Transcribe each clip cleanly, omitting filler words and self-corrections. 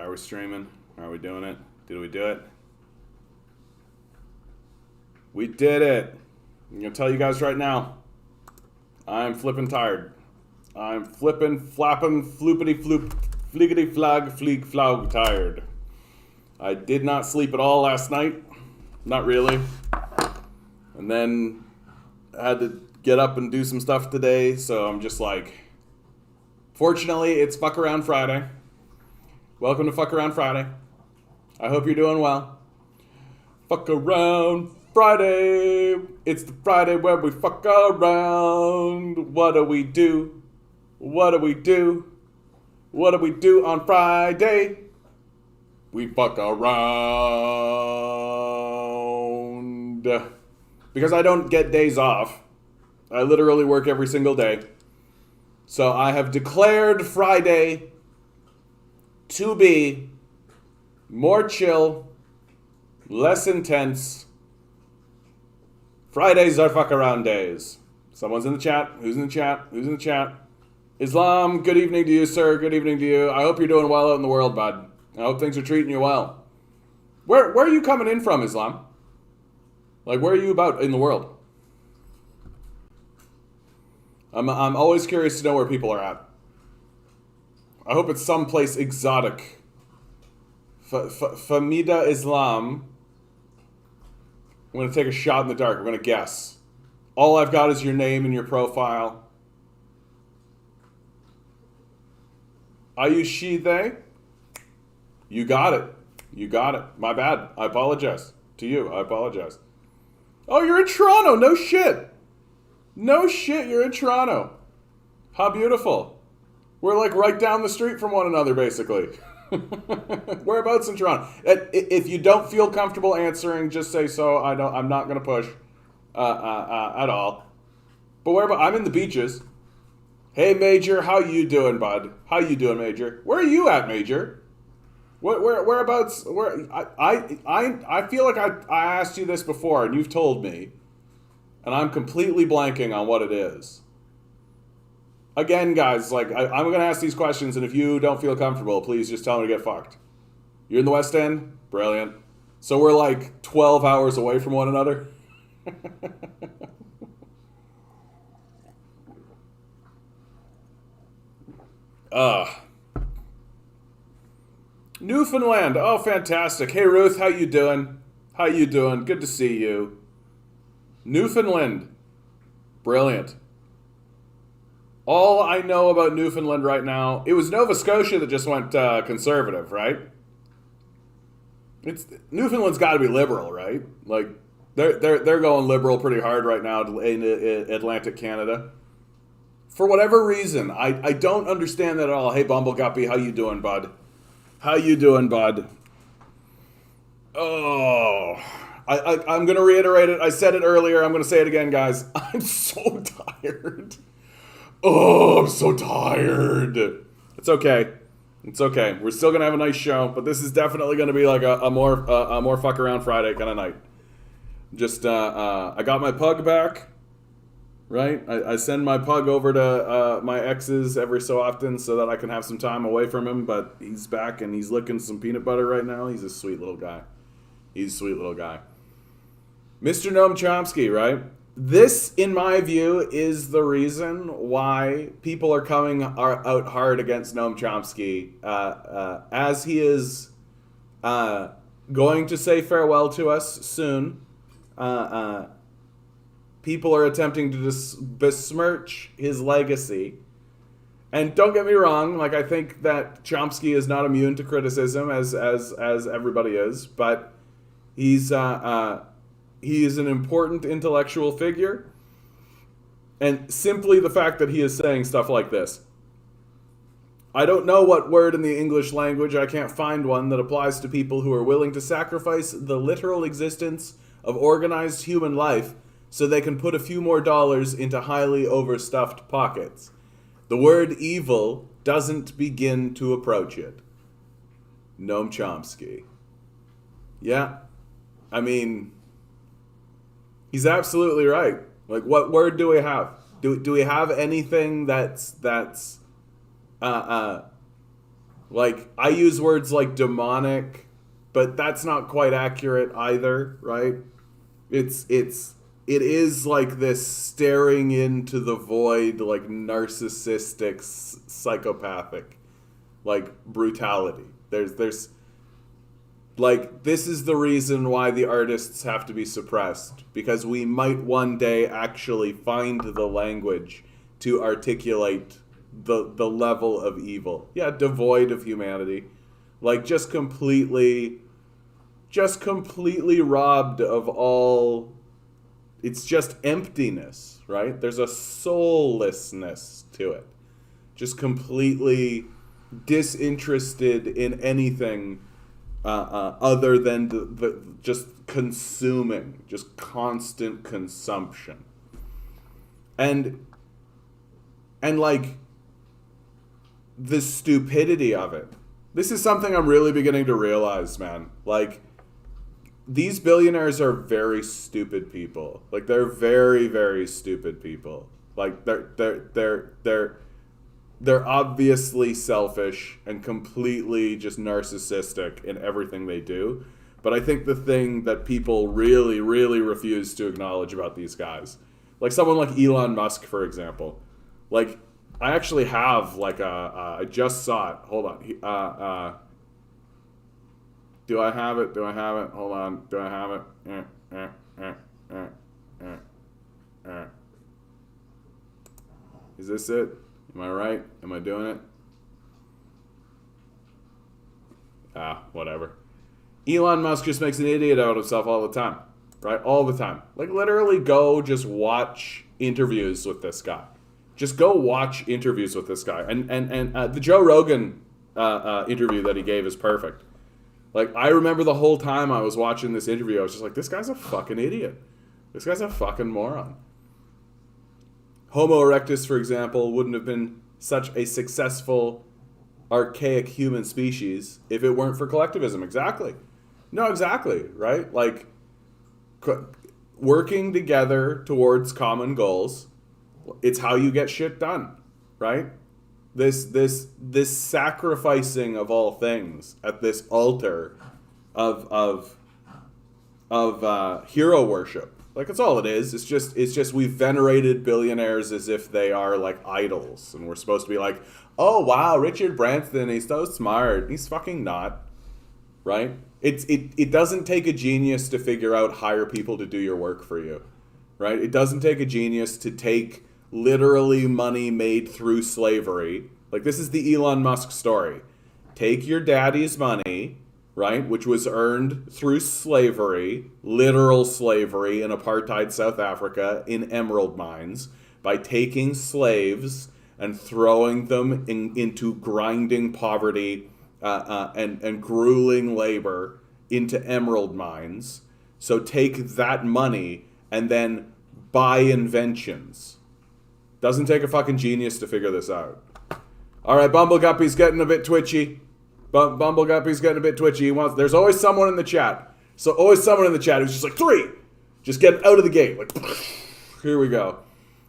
Are we streaming? Are we doing it? Did we do it? We did it. I'm going to tell you guys right now. I'm flipping tired. I'm flipping, flapping, floopity floop, fliggity flag, fleek flag tired. I did not sleep at all last night. Not really. And then I had to get up and do some stuff today, so I'm just like... Fortunately, it's Fuck Around Friday. Welcome to Fuck Around Friday. I hope you're doing well. Fuck Around Friday. It's the Friday where we fuck around. What do we do? What do we do? What do we do on Friday? We fuck around. Because I don't get days off. I literally work every single day. So I have declared Friday to be more chill, less intense. Fridays are fuck around days. Someone's in the chat. Who's in the chat? Who's in the chat? Islam, good evening to you, sir. Good evening to you. I hope you're doing well out in the world, bud. I hope things are treating you well. Where are you coming in from, Islam? Like, where are you about in the world? I'm always curious to know where people are at. I hope it's someplace exotic. Famida Islam. I'm going to take a shot in the dark. I'm going to guess. All I've got is your name and your profile. Ayushi they? You got it. You got it. My bad. I apologize. To you, I apologize. Oh, you're in Toronto. No shit. No shit, you're in Toronto. How beautiful. We're like right down the street from one another, basically. Whereabouts in Toronto? If you don't feel comfortable answering, just say so. I'm not going to push at all. But whereabouts? I'm in the beaches. Hey, Major, how you doing, bud? How you doing, Major? Where are you at, Major? Whereabouts? Where? I feel like I asked you this before, and you've told me. And I'm completely blanking on what it is. Again, guys, like, I'm going to ask these questions, and if you don't feel comfortable, please just tell me to get fucked. You're in the West End? Brilliant. So we're like 12 hours away from one another? Newfoundland. Oh, fantastic. Hey, Ruth, how you doing? How you doing? Good to see you. Newfoundland. Brilliant. All I know about Newfoundland right now, it was Nova Scotia that just went conservative, right? Newfoundland's got to be liberal, right? Like they're going liberal pretty hard right now in Atlantic Canada. For whatever reason, I don't understand that at all. Hey, Bumbleguppy, how you doing, bud? How you doing, bud? Oh... I'm going to reiterate it. I said it earlier. I'm going to say it again, guys. I'm so tired. Oh, I'm so tired. It's okay. It's okay. We're still going to have a nice show, but this is definitely going to be like a more fuck around Friday kind of night. Just, I got my pug back, right? I send my pug over to my ex's every so often so that I can have some time away from him, but he's back and he's licking some peanut butter right now. He's a sweet little guy. He's a sweet little guy. Mr. Noam Chomsky, right? This, in my view, is the reason why people are coming out hard against Noam Chomsky, as he is going to say farewell to us soon. People are attempting to besmirch his legacy. And don't get me wrong, like, I think that Chomsky is not immune to criticism, as everybody is, but he's he is an important intellectual figure, and simply the fact that he is saying stuff like this. I don't know what word in the English language, I can't find one, that applies to people who are willing to sacrifice the literal existence of organized human life so they can put a few more dollars into highly overstuffed pockets. The word evil doesn't begin to approach it. Noam Chomsky. Yeah, I mean... He's absolutely right. Like, what word do we have? Do we have anything that's Like, I use words like demonic, but that's not quite accurate either, right? It is like this staring into the void, like narcissistic, psychopathic, like brutality. There's like, this is the reason why the artists have to be suppressed, because we might one day actually find the language to articulate the level of evil. Yeah, devoid of humanity. Like, just completely robbed of all. It's just emptiness, right? There's a soullessness to it. Just completely disinterested in anything other than the just consuming, just constant consumption. And like, the stupidity of it. This is something I'm really beginning to realize, man. Like, these billionaires are very stupid people. Like, they're very, very stupid people. Like, they're obviously selfish and completely just narcissistic in everything they do. But I think the thing that people really, really refuse to acknowledge about these guys, like someone like Elon Musk, for example, like, I actually have like I just saw it. Hold on. Do I have it? Hold on. Do I have it? Is this it? Am I right? Am I doing it? Whatever. Elon Musk just makes an idiot out of himself all the time. Right? All the time. Like, literally go just watch interviews with this guy. Just go watch interviews with this guy. And the Joe Rogan interview that he gave is perfect. Like, I remember the whole time I was watching this interview, I was just like, this guy's a fucking idiot. This guy's a fucking moron. Homo erectus, for example, wouldn't have been such a successful, archaic human species if it weren't for collectivism. Exactly. No, exactly, right? Like, working together towards common goals, it's how you get shit done, right? This sacrificing of all things at this altar of hero worship. Like, that's all it is. It's just we've venerated billionaires as if they are like idols, and we're supposed to be like, oh wow, Richard Branson, he's so smart. He's fucking not, right? It doesn't take a genius to figure out hire people to do your work for you, right? It doesn't take a genius to take literally money made through slavery. Like, this is the Elon Musk story. Take your daddy's money, right, which was earned through slavery, literal slavery in apartheid South Africa in emerald mines, by taking slaves and throwing them into grinding poverty and grueling labor into emerald mines. So take that money and then buy inventions. Doesn't take a fucking genius to figure this out. All right, Bumbleguppy's getting a bit twitchy. Bumbleguppy's getting a bit twitchy. There's always someone in the chat. So always someone in the chat who's just like, 3. Just get out of the gate. Like, here we go.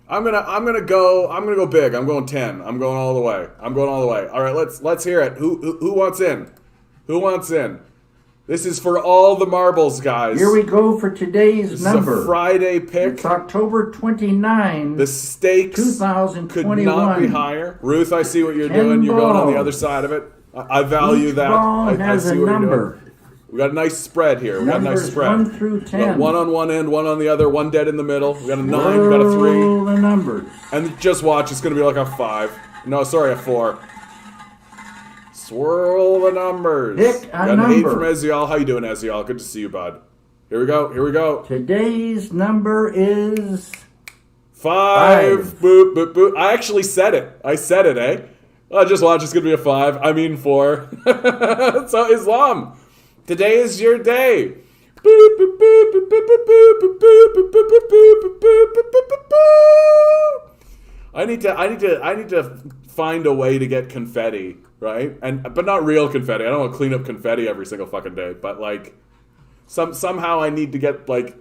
I'm gonna go big. I'm going 10. I'm going all the way. All right, let's hear it. Who wants in? Who wants in? This is for all the marbles, guys. Here we go for today's number. This is a Friday pick. It's October 29, the stakes 2021. Could not be higher. Ruth, I see what you're doing. You're going on the other side of it. I value Each that. ball I has see a what number. you're doing. We got a nice spread here. We got a nice spread. 1 through 10. One on one end, one on the other, one dead in the middle. We got a 9, we got a 3. Swirl the numbers. And just watch, it's going to be like a 5. No, sorry, a 4. Swirl the numbers. Pick a got an number. 8 from Ezial. How you doing, Ezial? Good to see you, bud. Here we go. Today's number is 5. Boop, boop, boop. I actually said it. eh? Just watch, it's going to be a 5. I mean 4. So, Islam, today is your day. I need to find a way to get confetti, right? But not real confetti. I don't want to clean up confetti every single fucking day. But like, somehow I need to get like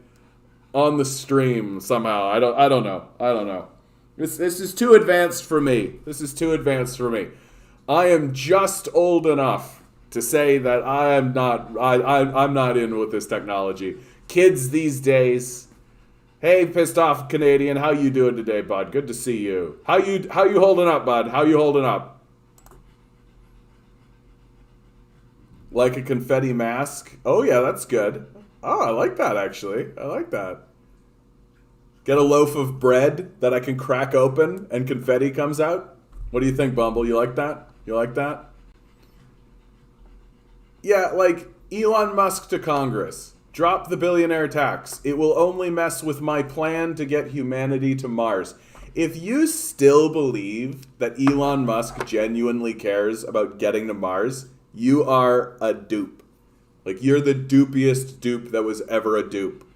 on the stream somehow. I don't know. This is too advanced for me. I am just old enough to say that I'm not in with this technology. Kids these days. Hey, pissed off Canadian, how you doing today, bud? Good to see you. How you holding up, bud? How you holding up? Like a confetti mask? Oh yeah, that's good. Oh, I like that actually. I like that. Get a loaf of bread that I can crack open and confetti comes out. What do you think, Bumble? You like that? You like that? Yeah, like Elon Musk to Congress. Drop the billionaire tax. It will only mess with my plan to get humanity to Mars. If you still believe that Elon Musk genuinely cares about getting to Mars, you are a dupe. Like, you're the dupiest dupe that was ever a dupe.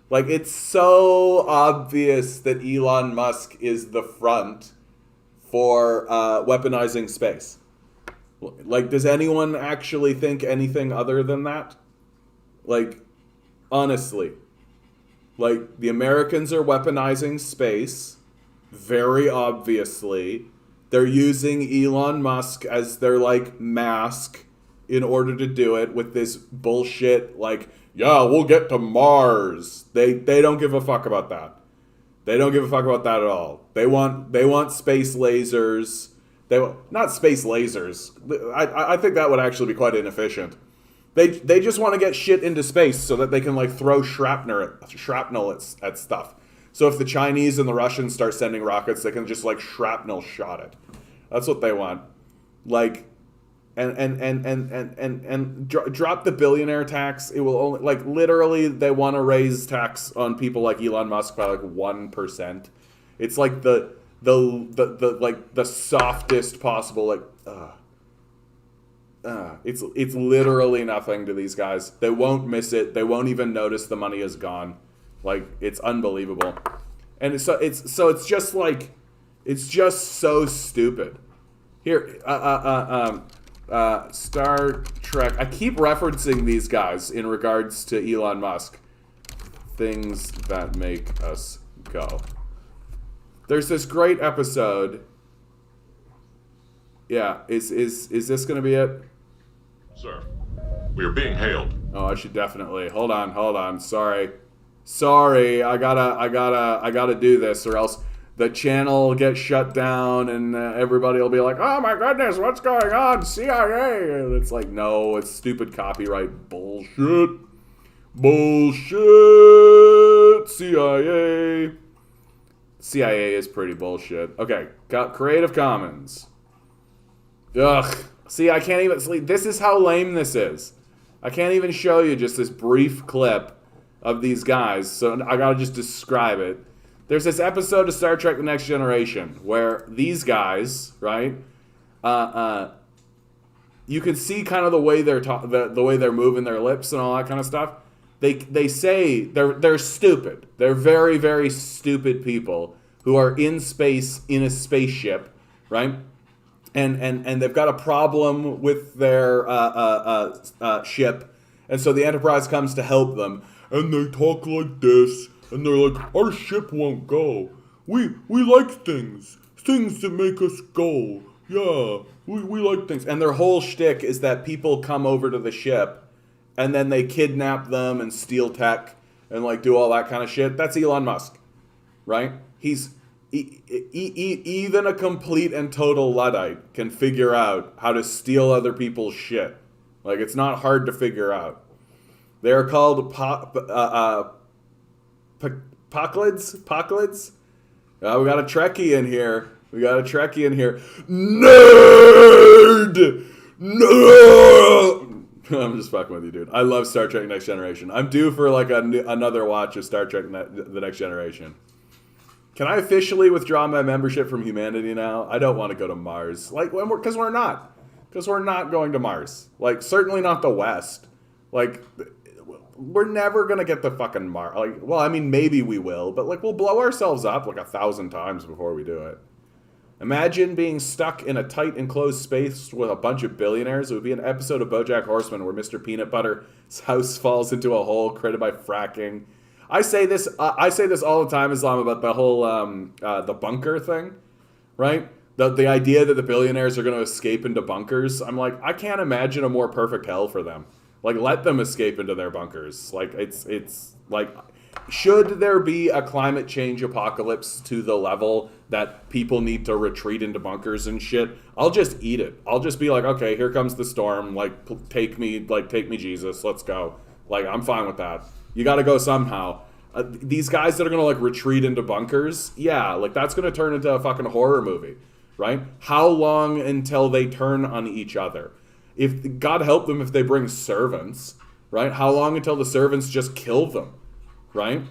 Like, it's so obvious that Elon Musk is the front for weaponizing space. Like, does anyone actually think anything other than that? Like, honestly. Like, the Americans are weaponizing space, very obviously. They're using Elon Musk as their, like, mask in order to do it with this bullshit, like, yeah, we'll get to Mars. They don't give a fuck about that. They don't give a fuck about that at all. They want space lasers. Not space lasers. I think that would actually be quite inefficient. They just want to get shit into space so that they can like throw shrapnel at stuff. So if the Chinese and the Russians start sending rockets, they can just like shrapnel shot it. That's what they want. Like, and drop the billionaire tax. It will only, like, literally they want to raise tax on people like Elon Musk by like 1%. It's like the like the softest possible, like, it's literally nothing to these guys. They won't miss it. They won't even notice the money is gone. Like, it's unbelievable. And it's just like, it's just so stupid. Here, Star Trek. I keep referencing these guys in regards to Elon Musk. Things that make us go. There's this great episode. Yeah, is this gonna be it? Sir, we are being hailed. Oh, I should definitely. Hold on. Sorry. I gotta do this, or else the channel will get shut down, and everybody will be like, "Oh my goodness, what's going on? CIA!" And it's like, no, it's stupid copyright bullshit. CIA. CIA is pretty bullshit. Okay, got Creative Commons. Ugh. See, I can't even sleep. This is how lame this is. I can't even show you just this brief clip of these guys, so I gotta just describe it. There's this episode of Star Trek The Next Generation where these guys, right, you can see kind of the way they're the way they're moving their lips and all that kind of stuff. They say they're stupid. They're very, very stupid people who are in space in a spaceship, right? And they've got a problem with their ship, and so the Enterprise comes to help them, and they talk like this, and they're like, "Our ship won't go. We like things that make us go. Yeah, we like things." And their whole shtick is that people come over to the ship, and then they kidnap them and steal tech and like do all that kind of shit. That's Elon Musk, right? He's even a complete and total Luddite can figure out how to steal other people's shit. Like, it's not hard to figure out. They're called Poclids. We got a Trekkie in here. Nerd! I'm just fucking with you, dude. I love Star Trek Next Generation. I'm due for like another watch of Star Trek The Next Generation. Can I officially withdraw my membership from humanity now? I don't want to go to Mars. Like, because we're not. Because we're not going to Mars. Like, certainly not the West. Like, we're never going to get the fucking Mars. Like, well, I mean, maybe we will. But, like, we'll blow ourselves up like 1,000 times before we do it. Imagine being stuck in a tight, enclosed space with a bunch of billionaires. It would be an episode of BoJack Horseman where Mr. Peanut Butter's house falls into a hole created by fracking. I say this all the time, Islam, about the whole the bunker thing, right? The idea that the billionaires are going to escape into bunkers, I'm like, I can't imagine a more perfect hell for them. Like, let them escape into their bunkers. Like, it's like, should there be a climate change apocalypse to the level that people need to retreat into bunkers and shit, I'll just eat it. I'll just be like, okay, here comes the storm. Like, take me, Jesus. Let's go. Like, I'm fine with that. You got to go somehow. These guys that are going to, like, retreat into bunkers, yeah, like, that's going to turn into a fucking horror movie, right? How long until they turn on each other? If God help them if they bring servants, right? How long until the servants just kill them, right?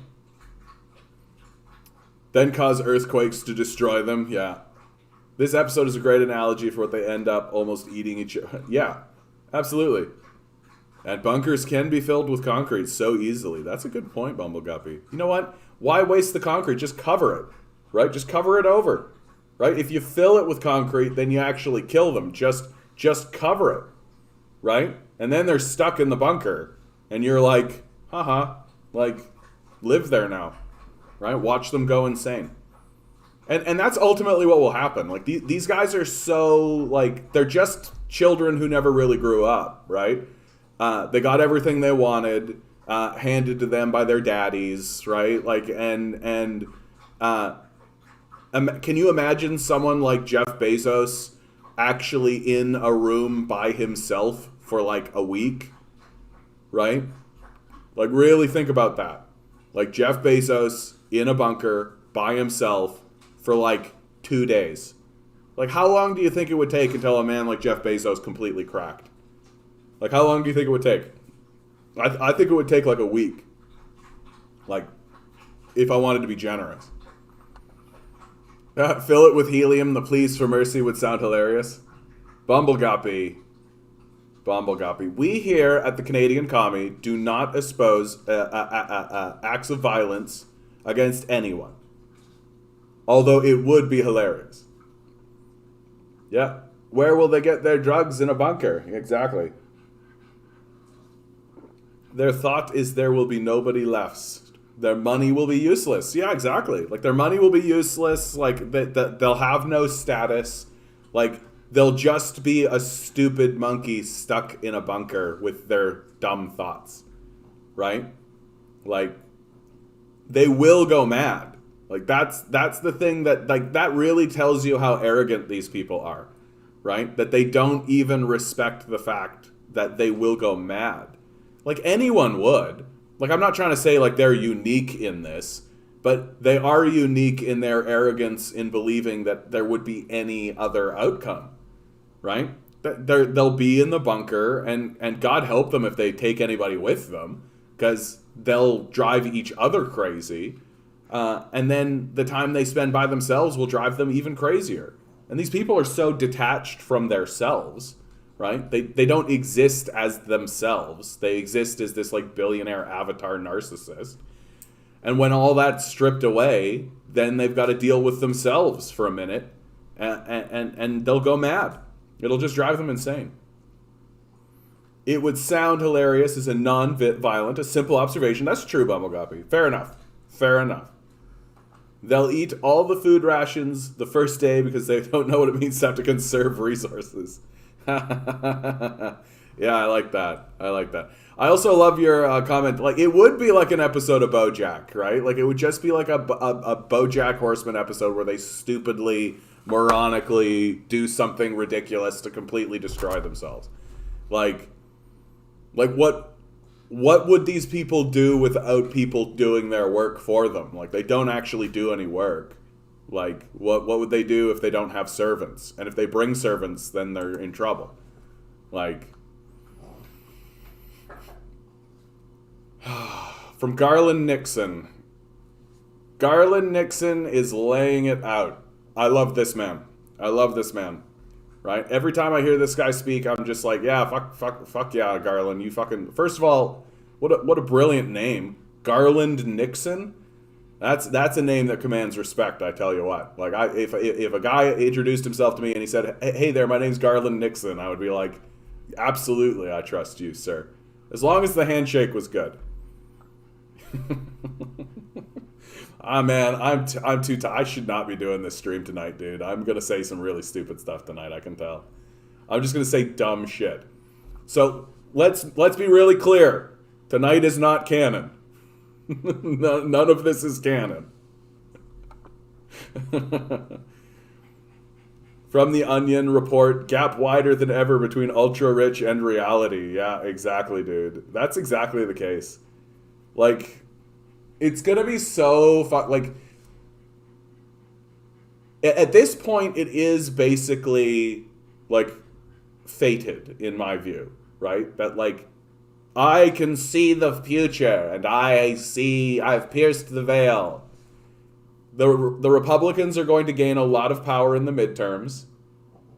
Then cause earthquakes to destroy them, yeah. This episode is a great analogy for what they end up almost eating each other. Yeah, absolutely. And bunkers can be filled with concrete so easily. That's a good point, Bumbleguppy. You know what? Why waste the concrete? Just cover it, right? Just cover it over, right? If you fill it with concrete, then you actually kill them. Just cover it, right? And then they're stuck in the bunker. And you're like, haha, like, live there now, right? Watch them go insane. And that's ultimately what will happen. Like, these guys are so, like, they're just children who never really grew up, right? They got everything they wanted, handed to them by their daddies, right? Like, can you imagine someone like Jeff Bezos actually in a room by himself for like a week, right? Like, really think about that. Like, Jeff Bezos in a bunker by himself for like 2 days. Like, how long do you think it would take until a man like Jeff Bezos completely cracked? Like, how long do you think it would take? I think it would take like a week. Like, if I wanted to be generous. Fill it with helium. The pleas for mercy would sound hilarious. Bumbleguppy. We here at the Canadian Commie do not espouse acts of violence against anyone. Although it would be hilarious. Yeah. Where will they get their drugs? In a bunker. Exactly. Their thought is there will be nobody left. Their money will be useless. Yeah, exactly. Like, their money will be useless. Like, they'll have no status. Like, they'll just be a stupid monkey stuck in a bunker with their dumb thoughts. Right? Like, they will go mad. Like, that's the thing that, like, that really tells you how arrogant these people are. Right? That they don't even respect the fact that they will go mad. Like, anyone would. Like, I'm not trying to say, like, they're unique in this, but they are unique in their arrogance in believing that there would be any other outcome, right? They'll be in the bunker, and God help them if they take anybody with them, because they'll drive each other crazy, and then the time they spend by themselves will drive them even crazier. And these people are so detached from themselves, right? They don't exist as themselves. They exist as this, like, billionaire avatar narcissist. And when all that's stripped away, then they've got to deal with themselves for a minute, and they'll go mad. It'll just drive them insane. It would sound hilarious as a non-violent, a simple observation. That's true, Bumbleguppy. Fair enough. They'll eat all the food rations the first day because they don't know what it means to have to conserve resources. Yeah, I like that. I also love your comment. Like, it would be like an episode of BoJack, right? Like, it would just be like a BoJack Horseman episode where they stupidly, moronically do something ridiculous to completely destroy themselves. Like what would these people do without people doing their work for them? Like, they don't actually do any work. Like, what would they do if they don't have servants? And if they bring servants, then they're in trouble. Like, from Garland Nixon. Garland Nixon is laying it out. I love this man. Right? Every time I hear this guy speak, I'm just like, yeah, fuck yeah, Garland. You fucking... First of all, what a brilliant name. Garland Nixon? That's a name that commands respect, I tell you what. Like, if a guy introduced himself to me and he said, hey there, my name's Garland Nixon, I would be like, absolutely, I trust you, sir. As long as the handshake was good. Ah, man, I'm too. I should not be doing this stream tonight, dude. I'm gonna say some really stupid stuff tonight. I can tell. I'm just gonna say dumb shit. So let's be really clear. Tonight is not canon. None of this is canon. From the Onion report, gap wider than ever between ultra rich and reality. Yeah, exactly, dude. That's exactly the case. Like, it's gonna be so like, at this point, it is basically like fated in my view, right? That like, I can see the future, and I've pierced the veil. The Republicans are going to gain a lot of power in the midterms,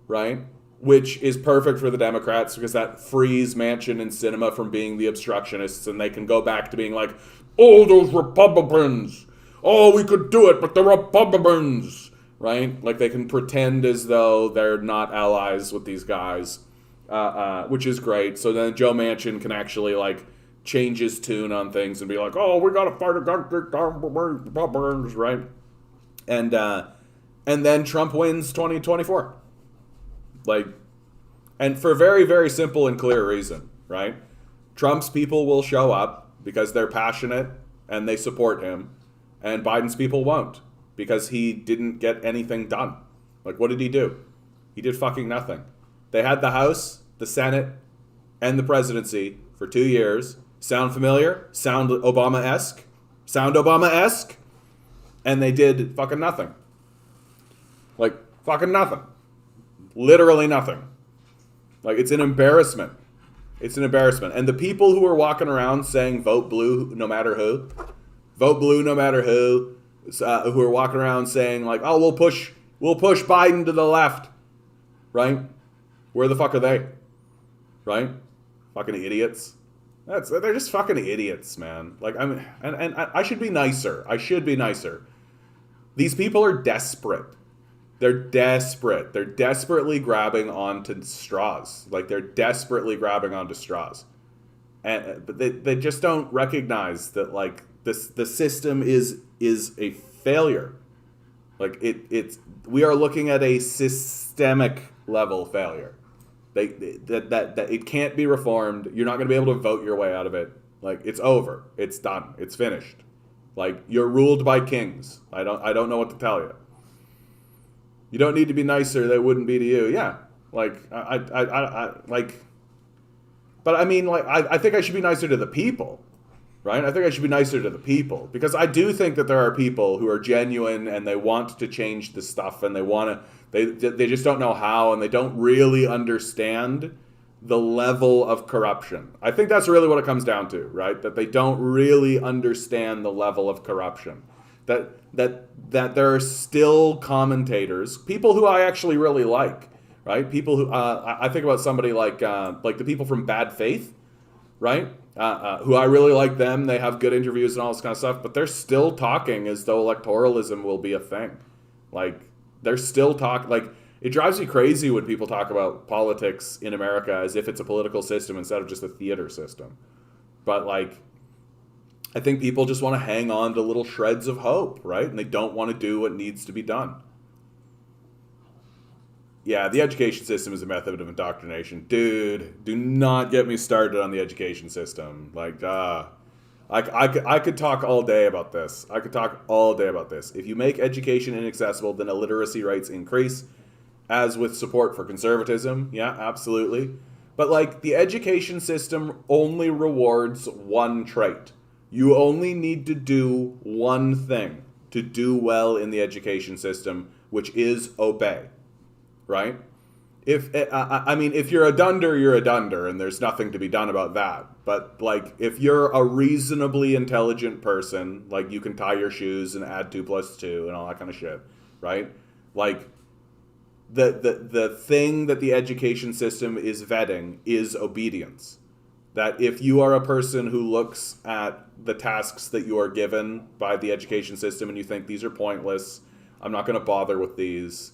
right? Which is perfect for the Democrats because that frees Manchin and Sinema from being the obstructionists, and they can go back to being like, oh, those Republicans. Oh, we could do it, but the Republicans, right? Like they can pretend as though they're not allies with these guys, which is great. So then Joe Manchin can actually like change his tune on things and be like, oh, we got to fight against the Republicans, right? And then Trump wins 2024. Like, and for a very, very simple and clear reason, right? Trump's people will show up because they're passionate and they support him, and Biden's people won't because he didn't get anything done. Like, what did he do? He did fucking nothing. They had the House, the Senate, and the presidency for 2 years. Sound familiar? Sound Obama-esque? Sound Obama-esque? And they did fucking nothing. Like, fucking nothing. Literally nothing. Like, it's an embarrassment. It's an embarrassment. And the people who are walking around saying vote blue no matter who, vote blue no matter who are walking around saying like, oh, we'll push Biden to the left, right? Where the fuck are they? Right? Fucking idiots. They're just fucking idiots, man. Like, and I should be nicer. I should be nicer. These people are desperate. They're desperate. They're desperately grabbing onto straws. Like, they're desperately grabbing onto straws. But they just don't recognize that, like, the system is a failure. Like, we are looking at a systemic level failure. That it can't be reformed. You're not going to be able to vote your way out of it. Like, it's over. It's done. It's finished. Like, you're ruled by kings. I don't know what to tell you. You don't need to be nicer. They wouldn't be to you. Yeah. Like, I like, but I mean, like, I think I should be nicer to the people, right? I think I should be nicer to the people because I do think that there are people who are genuine and they want to change the stuff and they just don't know how, and they don't really understand the level of corruption. I think that's really what it comes down to, right? That they don't really understand the level of corruption. That there are still commentators, people who I actually really like, right? People who I think about somebody like the people from Bad Faith, right? Who I really like them. They have good interviews and all this kind of stuff, but they're still talking as though electoralism will be a thing. Like, they're still like, it drives me crazy when people talk about politics in America as if it's a political system instead of just a theater system. But like, I think people just want to hang on to little shreds of hope, right? And they don't want to do what needs to be done. Yeah, the education system is a method of indoctrination. Dude, do not get me started on the education system. Like, I could talk all day about this. I could talk all day about this. If you make education inaccessible, then illiteracy rates increase, as with support for conservatism. Yeah, absolutely. But like, the education system only rewards one trait. You only need to do one thing to do well in the education system, which is obey, right? If you're a dunder, you're a dunder, and there's nothing to be done about that. But like, if you're a reasonably intelligent person, like, you can tie your shoes and add 2 + 2 and all that kind of shit, right? Like, the thing that the education system is vetting is obedience. That if you are a person who looks at the tasks that you are given by the education system and you think these are pointless, I'm not going to bother with these,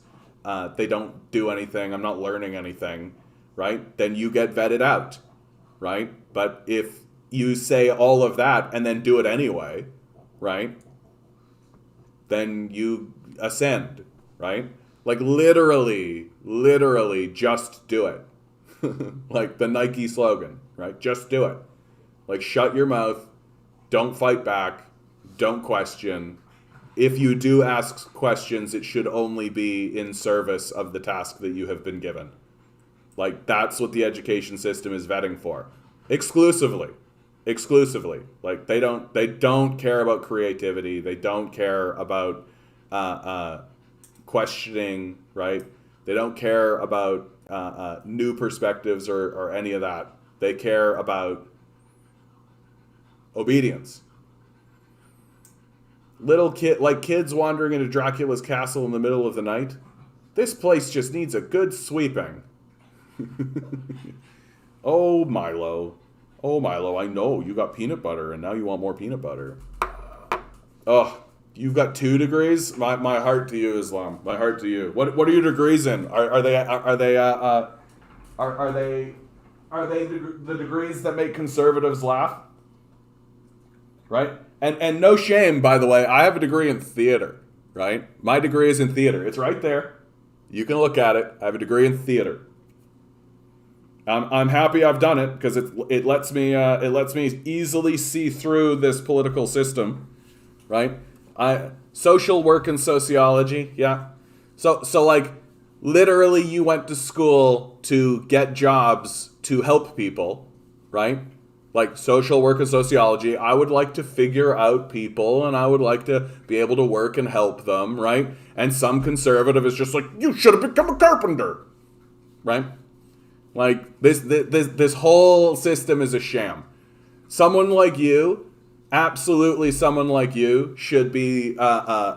they don't do anything, I'm not learning anything, right? Then you get vetted out, right? But if you say all of that and then do it anyway, right? then you ascend, right? Like literally, just do it. Like the Nike slogan, right? Just do it. Like shut your mouth, don't fight back, don't question. If you do ask questions, it should only be in service of the task that you have been given. Like that's what the education system is vetting for. Exclusively. Like they don't care about creativity. They don't care about questioning, right? They don't care about new perspectives or any of that. They care about obedience. Kids wandering into Dracula's castle in the middle of the night. This place just needs a good sweeping. Oh, Milo, I know you got peanut butter and now you want more peanut butter. Oh, you've got 2 degrees? My heart to you, Islam. My heart to you. What are your degrees in? Are they the degrees that make conservatives laugh? Right? And no shame, by the way, I have a degree in theater, right? My degree is in theater. It's right there. You can look at it. I have a degree in theater. I'm happy I've done it because it lets me easily see through this political system, right? Social work and sociology, yeah. So like literally you went to school to get jobs to help people, right? Like social work and sociology, I would like to figure out people and I would like to be able to work and help them, right? And some conservative is just like, you should have become a carpenter, right? Like this whole system is a sham. Someone like you, absolutely someone like you, should be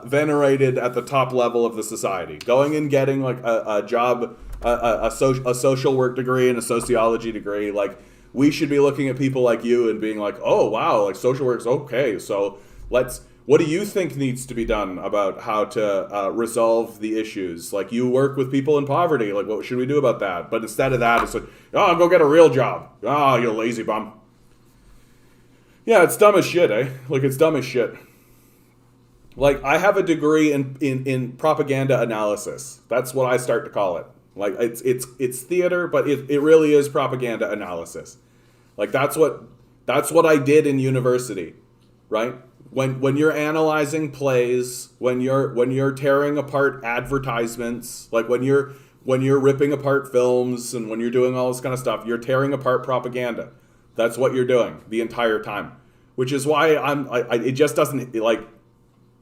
venerated at the top level of the society. Going and getting like a job, a social work degree and a sociology degree, like we should be looking at people like you and being like, oh wow, like social work's okay. So what do you think needs to be done about how to resolve the issues? Like you work with people in poverty, like what should we do about that? But instead of that, it's like, oh, go get a real job. Oh, you lazy bum. Yeah, it's dumb as shit, eh? Like it's dumb as shit. Like I have a degree in propaganda analysis. That's what I start to call it. Like it's theater, but it really is propaganda analysis. Like that's what I did in university, right? When you're analyzing plays, when you're tearing apart advertisements, like when you're ripping apart films and when you're doing all this kind of stuff, you're tearing apart propaganda. That's what you're doing the entire time. Which is why it just doesn't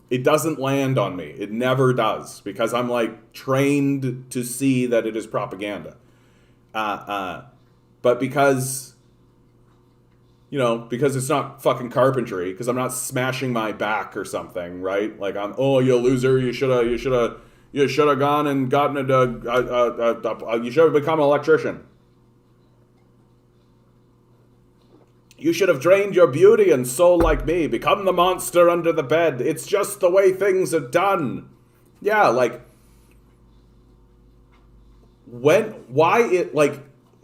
it doesn't land on me. It never does because I'm like trained to see that it is propaganda. But because it's not fucking carpentry, because I'm not smashing my back or something, right? Like you loser, you should have gone and gotten you should have become an electrician. You should have drained your beauty and soul like me, become the monster under the bed. It's just the way things are done. Yeah, like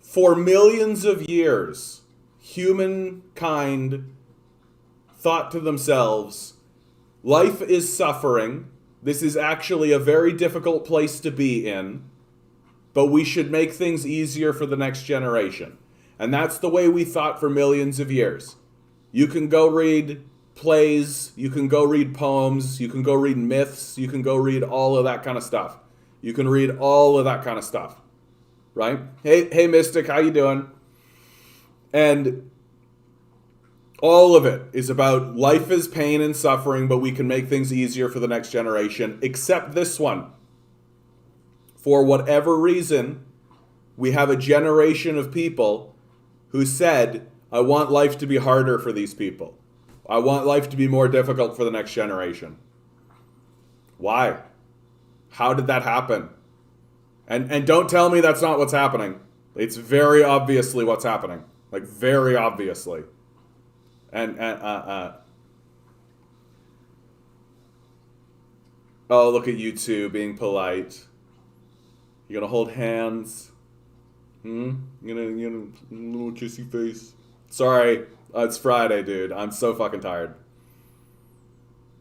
for millions of years, humankind thought to themselves, life is suffering. This is actually a very difficult place to be in, but we should make things easier for the next generation. And that's the way we thought for millions of years. You can go read plays, you can go read poems, you can go read myths, you can go read all of that kind of stuff. You can read all of that kind of stuff, right? Hey, Mystic, how you doing? And all of it is about life is pain and suffering, but we can make things easier for the next generation, except this one. For whatever reason, we have a generation of people who said, I want life to be harder for these people. I want life to be more difficult for the next generation. Why? How did that happen? And don't tell me that's not what's happening. It's very obviously what's happening. Like, very obviously. Oh, look at you two being polite. You gonna hold hands? You gonna little kissy face? Sorry, it's Friday, dude. I'm so fucking tired.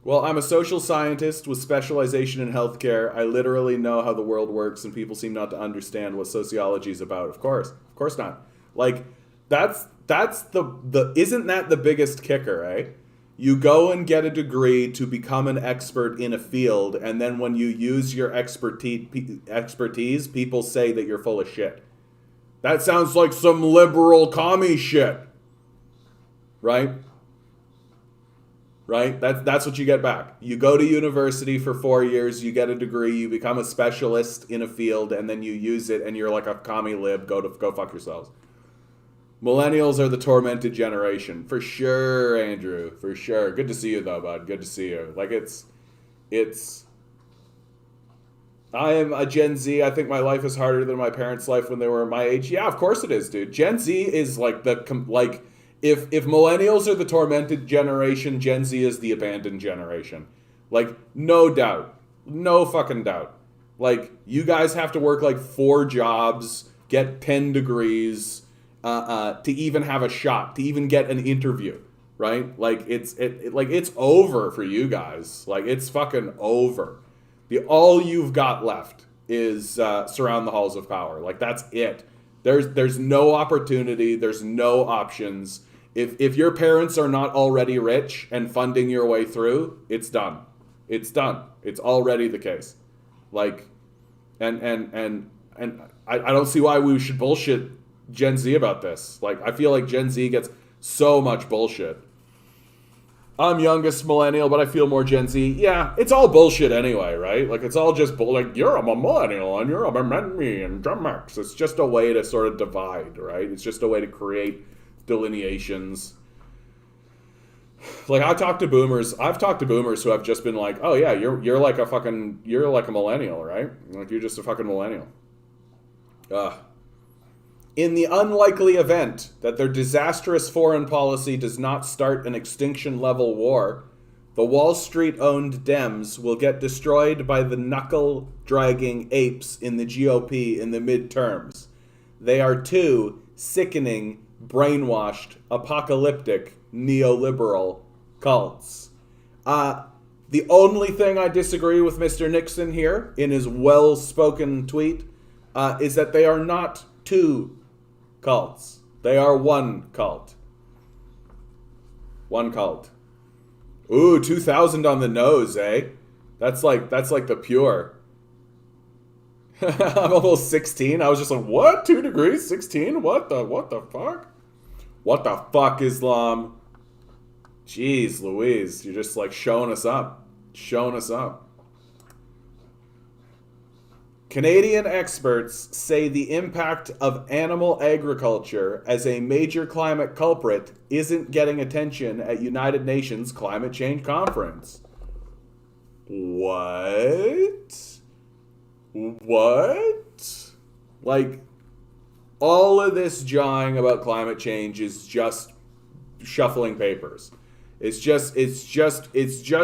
Well, I'm a social scientist with specialization in healthcare. I literally know how the world works, and people seem not to understand what sociology is about. Of course not. Like, that's the isn't that the biggest kicker, eh? You go and get a degree to become an expert in a field, and then when you use your expertise, people say that you're full of shit. That sounds like some liberal commie shit, right? Right? That's what you get back. You go to university for 4 years, you get a degree, you become a specialist in a field, and then you use it, and you're like a commie lib. Go fuck yourselves. Millennials are the tormented generation. For sure, Andrew. For sure. Good to see you, though, bud. Good to see you. Like, it's... I am a Gen Z. I think my life is harder than my parents' life when they were my age. Yeah, of course it is, dude. Gen Z is like if millennials are the tormented generation, Gen Z is the abandoned generation. Like, no doubt. No fucking doubt. Like, you guys have to work like 4 jobs, get 10 degrees, to even have a shot, to even get an interview, right? Like, it's over for you guys. Like, it's fucking over. All you've got left is surround the halls of power. Like, that's it. There's no opportunity. There's no options. If your parents are not already rich and funding your way through, it's done. It's done. It's already the case. Like, and I don't see why we should bullshit Gen Z about this. Like, I feel like Gen Z gets so much bullshit. I'm youngest millennial, but I feel more Gen Z. Yeah, it's all bullshit anyway, right? Like, it's all just like, you're a millennial and you're a me and Gen X. It's just a way to sort of divide, right? It's just a way to create delineations. Like, I've talked to boomers who have just been like, oh yeah, you're like a millennial, right? Like, you're just a fucking millennial. In the unlikely event that their disastrous foreign policy does not start an extinction-level war, the Wall Street-owned Dems will get destroyed by the knuckle-dragging apes in the GOP in the midterms. They are 2 sickening, brainwashed, apocalyptic, neoliberal cults. The only thing I disagree with Mr. Nixon here, in his well-spoken tweet, is that they are not 2 cults. They are 1 cult. 1 cult. Ooh, 2,000 on the nose, eh? That's like the pure. I'm almost 16. I was just like, what? 2 degrees? 16? What the fuck? What the fuck, Islam? Jeez Louise, you're just like showing us up. Showing us up. Canadian experts say the impact of animal agriculture as a major climate culprit isn't getting attention at United Nations Climate Change Conference. What? Like, all of this jawing about climate change is just shuffling papers. It's just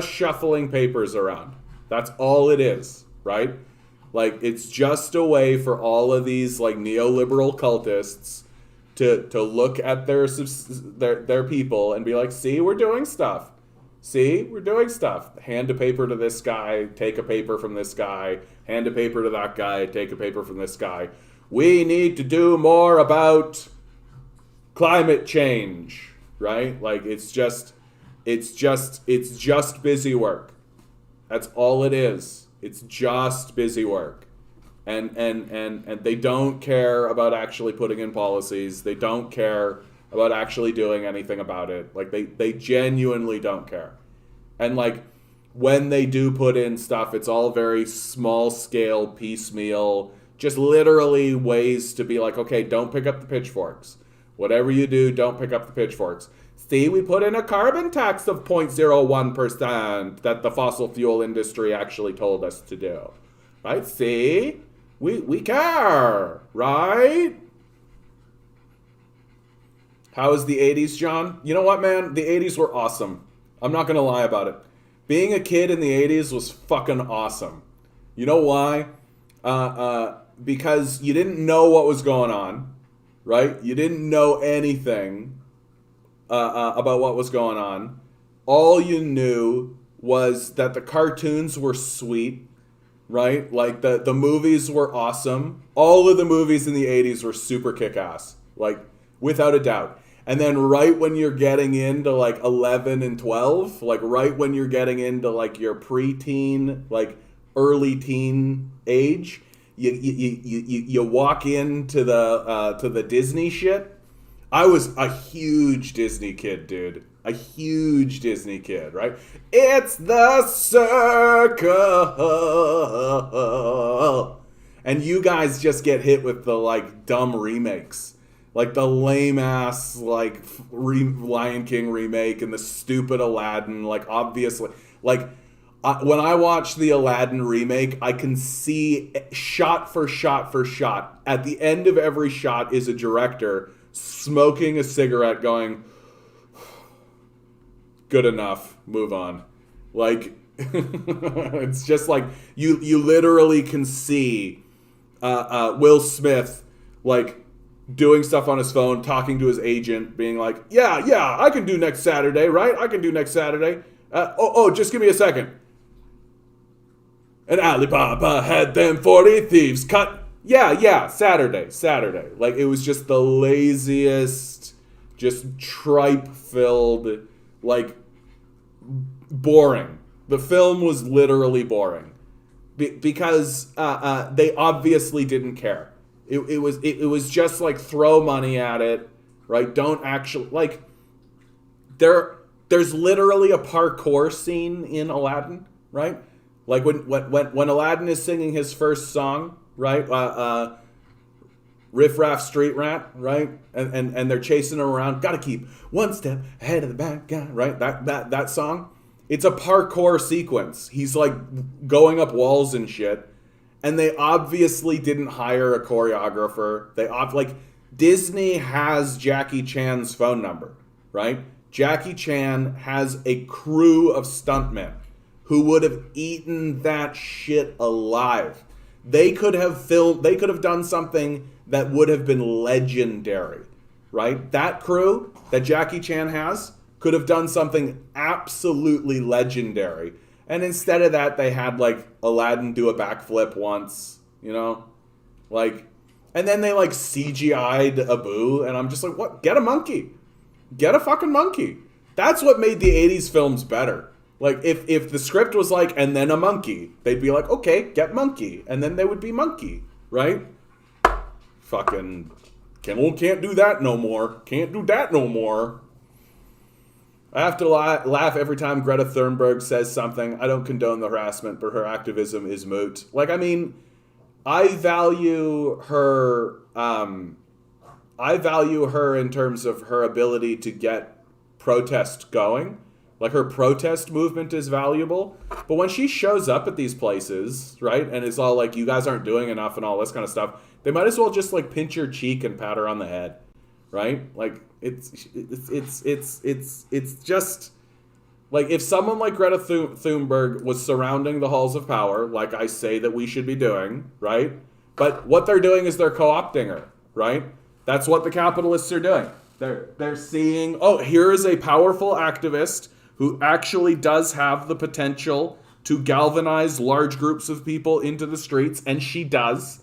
shuffling papers around. That's all it is, right? Like, it's just a way for all of these like neoliberal cultists to look at their people and be like, see, we're doing stuff. See, we're doing stuff. Hand a paper to this guy, take a paper from this guy, hand a paper to that guy, take a paper from this guy. We need to do more about climate change, right? Like, it's just busy work. That's all it is. It's just busy work. And they don't care about actually putting in policies. They don't care about actually doing anything about it. Like, they genuinely don't care. And like, when they do put in stuff, it's all very small scale, piecemeal, just literally ways to be like, okay, don't pick up the pitchforks. Whatever you do, don't pick up the pitchforks. See, we put in a carbon tax of 0.01% that the fossil fuel industry actually told us to do. Right? See? We care, right? How was the 80s, John? You know what, man? The 80s were awesome. I'm not going to lie about it. Being a kid in the 80s was fucking awesome. You know why? Because you didn't know what was going on, right? You didn't know anything about what was going on. All you knew was that the cartoons were sweet, right? Like the movies were awesome. All of the movies in the 80s were super kick-ass, like without a doubt. And then right when you're getting into like 11 and 12, like right when you're getting into like your preteen, like early teen age, you walk into the Disney shit. I was a huge Disney kid, dude. A huge Disney kid, right? It's the circle. And you guys just get hit with the like dumb remakes. Like the lame ass like Lion King remake and the stupid Aladdin, like obviously like when I watch the Aladdin remake, I can see shot for shot for shot. At the end of every shot is a director smoking a cigarette going, good enough, move on. Like, it's just like, you literally can see Will Smith, like, doing stuff on his phone, talking to his agent, being like, yeah, I can do next Saturday, right? I can do next Saturday. Just give me a second. And Alibaba had them 40 thieves cut. Yeah, Saturday. Like, it was just the laziest, just tripe-filled, like, boring. The film was literally boring. Because they obviously didn't care. It was just, like, throw money at it, right? Don't actually, like, there's literally a parkour scene in Aladdin, right? Like, when Aladdin is singing his first song, right? Riff Raff Street Rat, right? And they're chasing him around. Gotta keep one step ahead of the bad guy, right? That song. It's a parkour sequence. He's like going up walls and shit. And they obviously didn't hire a choreographer. Disney has Jackie Chan's phone number, right? Jackie Chan has a crew of stuntmen who would have eaten that shit alive. They could have done something that would have been legendary, right? That crew that Jackie Chan has could have done something absolutely legendary. And instead of that, they had, like, Aladdin do a backflip once, you know? Like, and then they, like, CGI'd Abu, and I'm just like, what? Get a monkey. Get a fucking monkey. That's what made the 80s films better. Like, if the script was like, and then a monkey, they'd be like, okay, get monkey. And then they would be monkey, right? Fucking, can't do that no more. Can't do that no more. I have to laugh every time Greta Thunberg says something. I don't condone the harassment, but her activism is moot. Like, I mean, I value her in terms of her ability to get protest going. Like, her protest movement is valuable. But when she shows up at these places, right, and it's all like, you guys aren't doing enough and all this kind of stuff, they might as well just, like, pinch her cheek and pat her on the head, right? Like, it's just, like, if someone like Greta Thunberg was surrounding the halls of power, like I say that we should be doing, right? But what they're doing is they're co-opting her, right? That's what the capitalists are doing. They're seeing, oh, here is a powerful activist who actually does have the potential to galvanize large groups of people into the streets, and she does.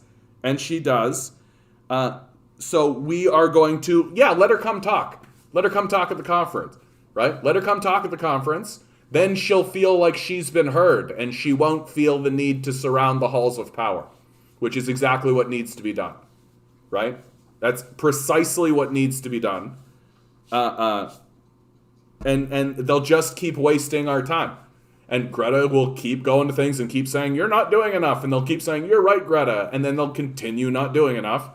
So we are going to, let her come talk. Let her come talk at the conference, right? Let her come talk at the conference. Then she'll feel like she's been heard, and she won't feel the need to surround the halls of power, which is exactly what needs to be done, right? That's precisely what needs to be done. And they'll just keep wasting our time. And Greta will keep going to things and keep saying, you're not doing enough. And they'll keep saying, you're right, Greta. And then they'll continue not doing enough,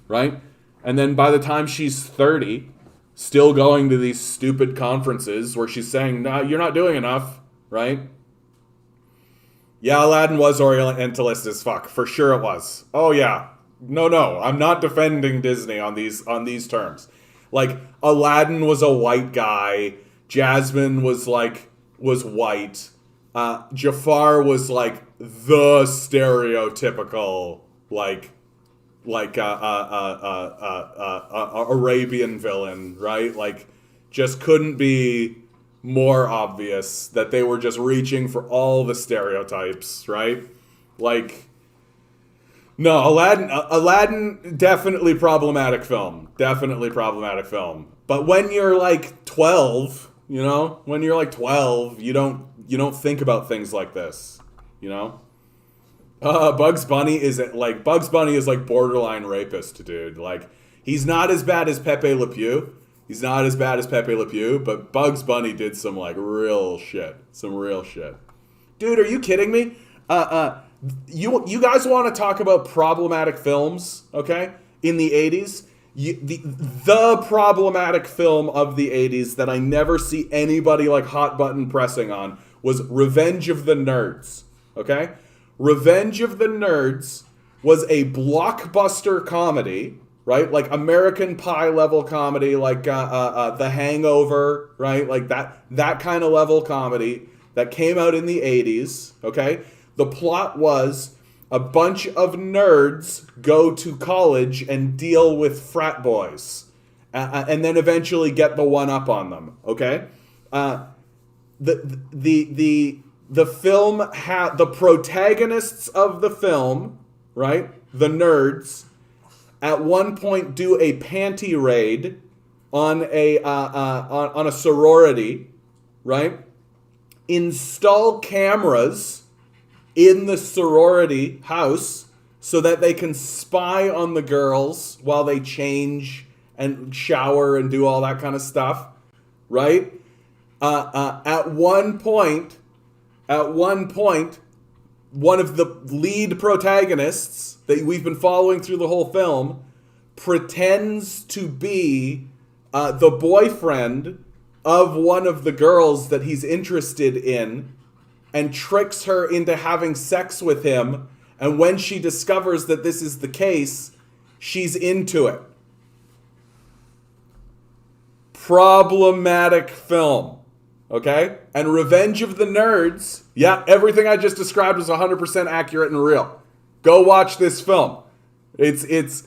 right? And then by the time she's 30, still going to these stupid conferences where she's saying, no, you're not doing enough, right? Yeah, Aladdin was Orientalist as fuck. For sure it was. Oh, yeah. No, I'm not defending Disney on these terms. Like, Aladdin was a white guy. Jasmine was white. Jafar was like the stereotypical Arabian villain, right? Like, just couldn't be more obvious that they were just reaching for all the stereotypes, right? Like, no, Aladdin, definitely problematic film. Definitely problematic film. But when you're like 12, you know, when you're like 12, you don't think about things like this, you know? Bugs Bunny is like borderline rapist, dude. Like, he's not as bad as Pepe Le Pew. He's not as bad as Pepe Le Pew, but Bugs Bunny did some like real shit. Some real shit. Dude, are you kidding me? You guys want to talk about problematic films, okay? In the 80s, the problematic film of the 80s that I never see anybody like hot button pressing on was Revenge of the Nerds, okay? Revenge of the Nerds was a blockbuster comedy, right? Like American Pie level comedy, like The Hangover, right? Like that kind of level comedy that came out in the 80s, okay? The plot was a bunch of nerds go to college and deal with frat boys, and then eventually get the one up on them. Okay, the film had the protagonists of the film, right? The nerds, at one point do a panty raid on a sorority, right? Install cameras in the sorority house so that they can spy on the girls while they change and shower and do all that kind of stuff, right? At one point, one of the lead protagonists that we've been following through the whole film pretends to be the boyfriend of one of the girls that he's interested in, and tricks her into having sex with him. And when she discovers that this is the case, she's into it. Problematic film. Okay? And Revenge of the Nerds, yeah, everything I just described is 100% accurate and real. Go watch this film. It's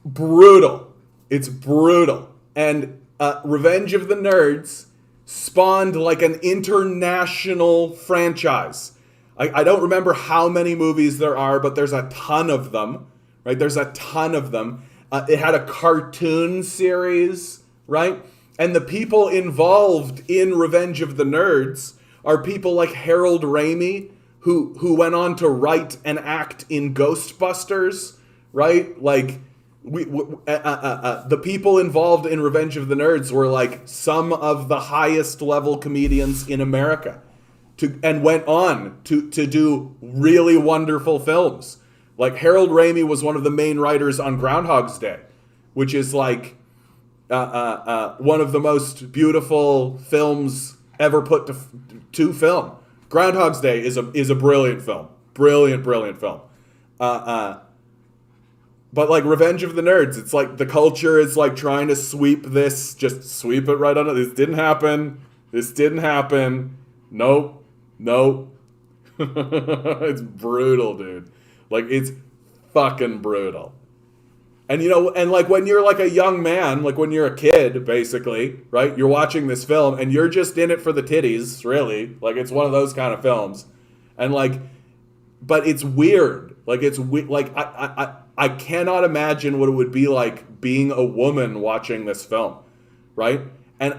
brutal. It's brutal. And Revenge of the Nerds spawned like an international franchise. I don't remember how many movies there are, but there's a ton of them, right? There's a ton of them. It had a cartoon series, right? And the people involved in Revenge of the Nerds are people like Harold Ramis, who went on to write and act in Ghostbusters, right? Like, the people involved in Revenge of the Nerds were like some of the highest level comedians in America, and went on to do really wonderful films. Like Harold Ramis was one of the main writers on Groundhog's Day, which is like one of the most beautiful films ever put to film. Groundhog's Day is a brilliant film, brilliant film. But like Revenge of the Nerds, it's like the culture is like trying to sweep this, just sweep it right under. This didn't happen. Nope. It's brutal, dude. Like, it's fucking brutal. And you know, and like when you're like a young man, like when you're a kid, basically, right? You're watching this film and you're just in it for the titties, really. Like, it's one of those kind of films. And like, but it's weird. Like, it's like I cannot imagine what it would be like being a woman watching this film, right? And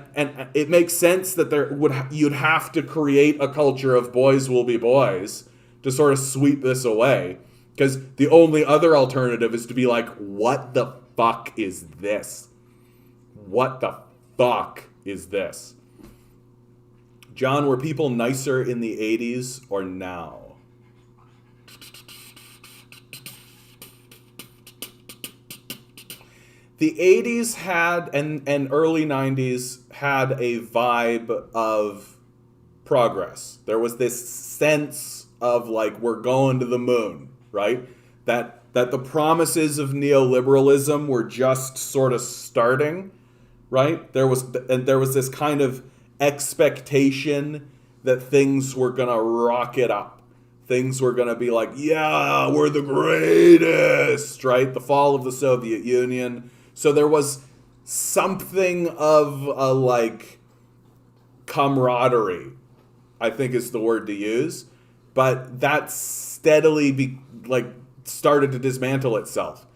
it makes sense that you'd have to create a culture of boys will be boys to sort of sweep this away, because the only other alternative is to be like, what the fuck is this? What the fuck is this? John, were people nicer in the 80s or now? The 80s had, and early 90s had a vibe of progress. There was this sense of like, we're going to the moon, right? That the promises of neoliberalism were just sort of starting, right? There was this kind of expectation that things were gonna rocket up. Things were gonna be like, yeah, we're the greatest, right? The fall of the Soviet Union. So there was something of a like camaraderie, I think is the word to use, but that steadily started to dismantle itself.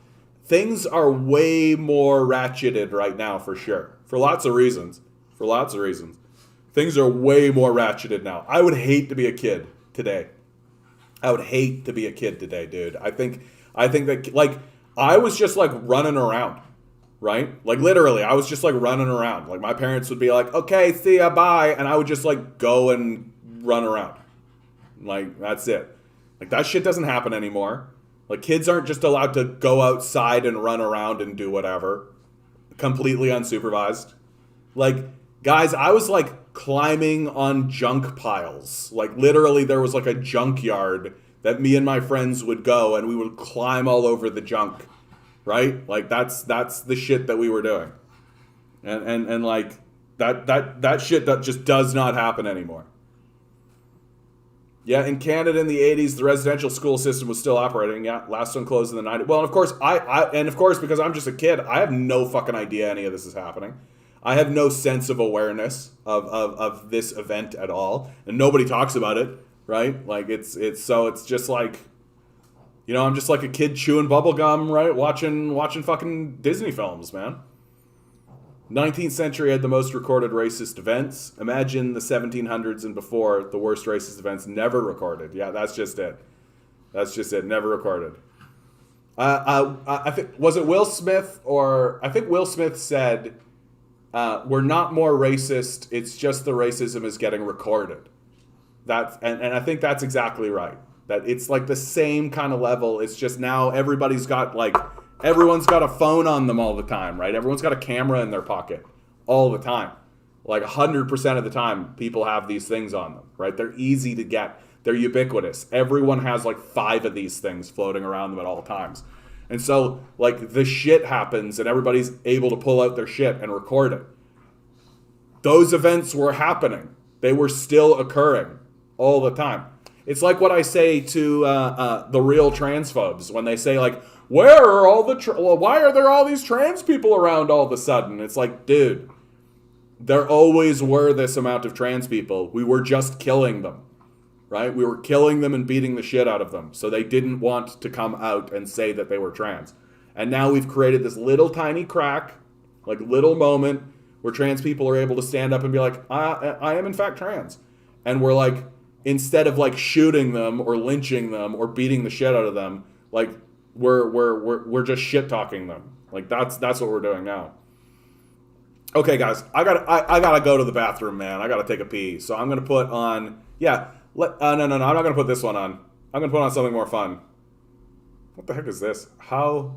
Things are way more ratcheted right now, for sure, for lots of reasons. Things are way more ratcheted now. I would hate to be a kid today. Dude. I think that, like, I was just like running around, right? Like, literally, I was just like running around. Like, my parents would be like, okay, see ya, bye. And I would just like go and run around. Like, that's it. Like, that shit doesn't happen anymore. Like, kids aren't just allowed to go outside and run around and do whatever, completely unsupervised. Like, guys, I was like climbing on junk piles. Like, literally, there was like a junkyard that me and my friends would go, and we would climb all over the junk, right? Like, that's the shit that we were doing, and like that shit that just does not happen anymore. Yeah, in Canada in the 80s, the residential school system was still operating. Yeah, last one closed in the 90s. Well, and of course, because I'm just a kid, I have no fucking idea any of this is happening. I have no sense of awareness of this event at all, and nobody talks about it, right? Like, it's just like, you know, I'm just like a kid chewing bubble gum, right? Watching fucking Disney films, man. 19th century had the most recorded racist events. Imagine the 1700s and before, the worst racist events never recorded. Yeah, that's just it. Never recorded. I think, was it Will Smith, or I think Will Smith said, we're not more racist, it's just the racism is getting recorded. And I think that's exactly right. That it's like the same kind of level. It's just now everyone's got a phone on them all the time, right? Everyone's got a camera in their pocket all the time. Like 100% of the time, people have these things on them, right? They're easy to get. They're ubiquitous. Everyone has like 5 of these things floating around them at all times. And so, like, the shit happens and everybody's able to pull out their shit and record it. Those events were happening. They were still occurring all the time. It's like what I say to the real transphobes when they say, like, why are there all these trans people around all of a sudden? It's like, dude, there always were this amount of trans people. We were just killing them, right? We were killing them and beating the shit out of them. So they didn't want to come out and say that they were trans. And now we've created this little tiny crack, like little moment where trans people are able to stand up and be like, I am in fact trans. And we're like, instead of like shooting them or lynching them or beating the shit out of them, like, we're just shit talking them. Like, that's what we're doing now. Okay, guys, I gotta go to the bathroom, man. I gotta take a pee. So I'm gonna put on no, I'm not gonna put this one on. I'm gonna put on something more fun. What the heck is this? How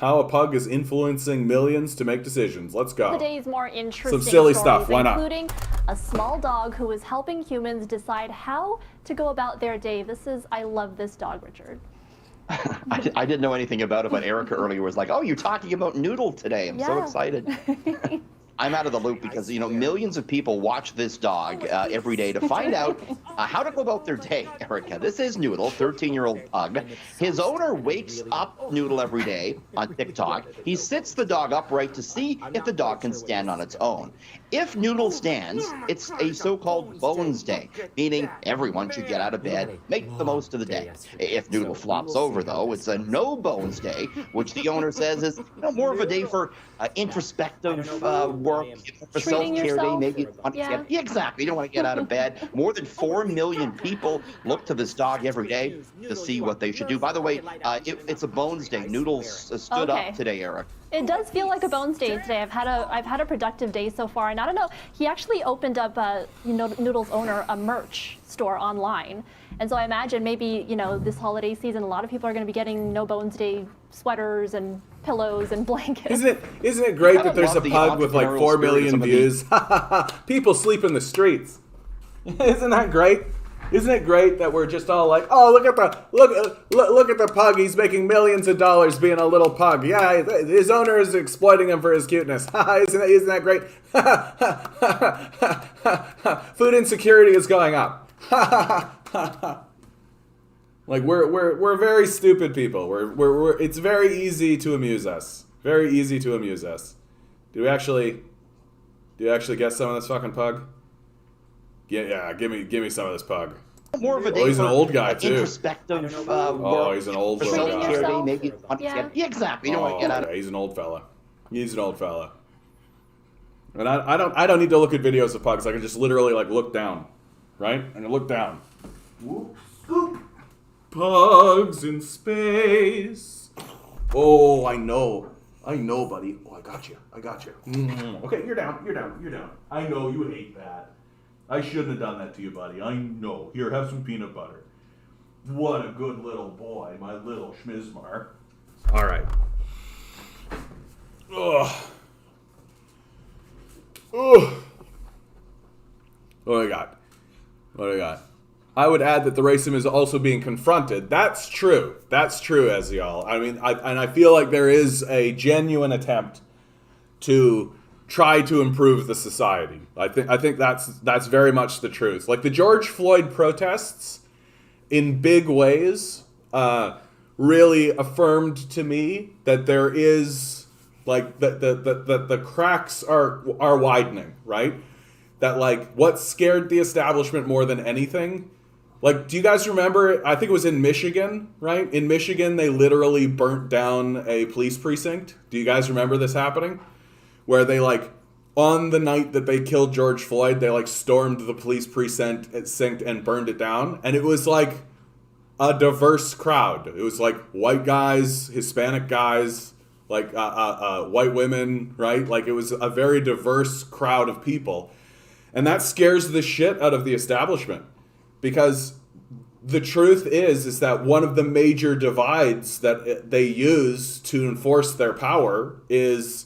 a pug is influencing millions to make decisions. Let's go. Today's more interesting some silly stories, stuff. Why not? Including a small dog who is helping humans decide how to go about their day. I love this dog, Richard. I didn't know anything about it, but Erica earlier was like, oh, you're talking about Noodle today. I'm so excited. I'm out of the loop because, you know, millions of people watch this dog every day to find out how to go about their day, Erica. This is Noodle, 13-year-old pug. His owner wakes up Noodle every day on TikTok. He sits the dog upright to see if the dog can stand on its own. If Noodle stands, it's a so-called bones day, meaning everyone should get out of bed, make the most of the day. If Noodle flops over, though, it's a no-bones day, which the owner says is, you know, more of a day for introspective work, for self-care day. Maybe you want to get, exactly. You don't want to get out of bed. More than 4 million people look to this dog every day to see what they should do. By the way, it's a bones day. Noodles stood up today, Eric. It does feel like a bones day today. I've had a productive day so far, and I don't know. He actually opened up, Noodle's owner, a merch store online, and so I imagine maybe, you know, this holiday season, a lot of people are going to be getting No Bones Day sweaters and pillows and blankets. Isn't it great that there's a pug with like 4 million views? People sleep in the streets. Isn't that great? Isn't it great that we're just all like, oh, look at the pug, he's making millions of dollars being a little pug. Yeah, his owner is exploiting him for his cuteness. Isn't that great? Food insecurity is going up. Like, we're very stupid people. We're it's very easy to amuse us. Very easy to amuse us. Do we actually get some of this fucking pug? Yeah, give me some of this pug. More of a day Oh, he's an for, old guy, like, too. introspective Oh, he's an old for little Treating guy. self-charity, yourself. maybe. Yeah. Yeah, exactly. You don't want to get out of Yeah, he's an old fella. He's an old fella. And I don't need to look at videos of pugs. I can just literally like look down, right? And I look down. Whoop, scoop. Pugs in space. Oh, I know, buddy. Oh, I got you. Okay, you're down. I know you hate that. I shouldn't have done that to you, buddy. I know. Here, have some peanut butter. What a good little boy, my little schmizmar. All right. Ugh. Ugh. What do I got? I would add that the racism is also being confronted. That's true, Ezial. I mean, I feel like there is a genuine attempt to try to improve the society. I think that's very much the truth. Like the George Floyd protests, in big ways, really affirmed to me that there is like the cracks are widening, right? That like what scared the establishment more than anything. Like, do you guys remember, I think it was in Michigan, right? In Michigan, they literally burnt down a police precinct. Do you guys remember this happening? Where they, like, on the night that they killed George Floyd, they, like, stormed the police precinct and burned it down. And it was, like, a diverse crowd. It was, like, white guys, Hispanic guys, like, white women, right? Like, it was a very diverse crowd of people. And that scares the shit out of the establishment. Because the truth is that one of the major divides that they use to enforce their power is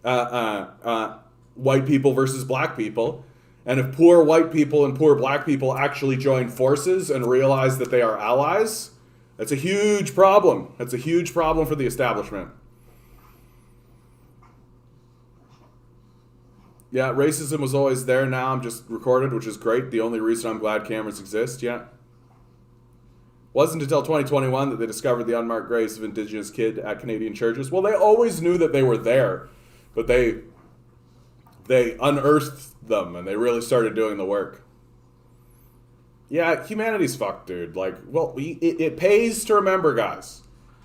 white people versus black people. And if poor white people and poor black people actually join forces and realize that they are allies, that's a huge problem. That's a huge problem for the establishment. Yeah, racism was always there. Now I'm just recorded, which is great. The only reason I'm glad cameras exist, yeah. Wasn't until 2021 that they discovered the unmarked graves of Indigenous kid at Canadian churches. Well, they always knew that they were there, but they unearthed them and they really started doing the work. Yeah, humanity's fucked, dude. Like, well, it pays to remember, guys.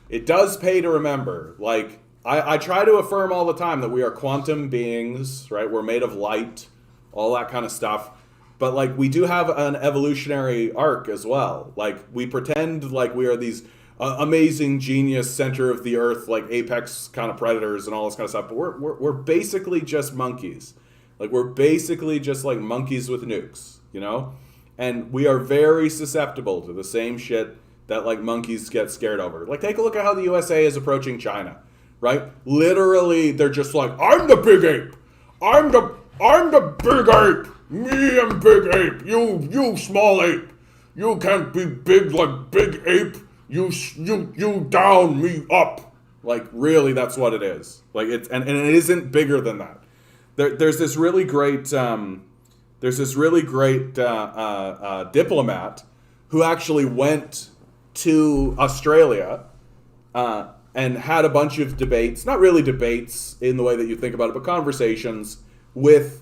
It does pay to remember. Like, I try to affirm all the time that we are quantum beings, right? We're made of light, all that kind of stuff. But, like, we do have an evolutionary arc as well. Like, we pretend like we are these amazing genius, center of the earth, like apex kind of predators and all this kind of stuff. But we're basically just monkeys. Like, we're basically just like monkeys with nukes, you know? And we are very susceptible to the same shit that, like, monkeys get scared over. Like, take a look at how the USA is approaching China. Right? Literally, they're just like, I'm the big ape. I'm the big ape. Me and big ape. You small ape. You can't be big like big ape. You down, me up. Like, really, that's what it is. Like, it's and it isn't bigger than that. There's this really great diplomat who actually went to Australia. And had a bunch of debates, not really debates in the way that you think about it, but conversations with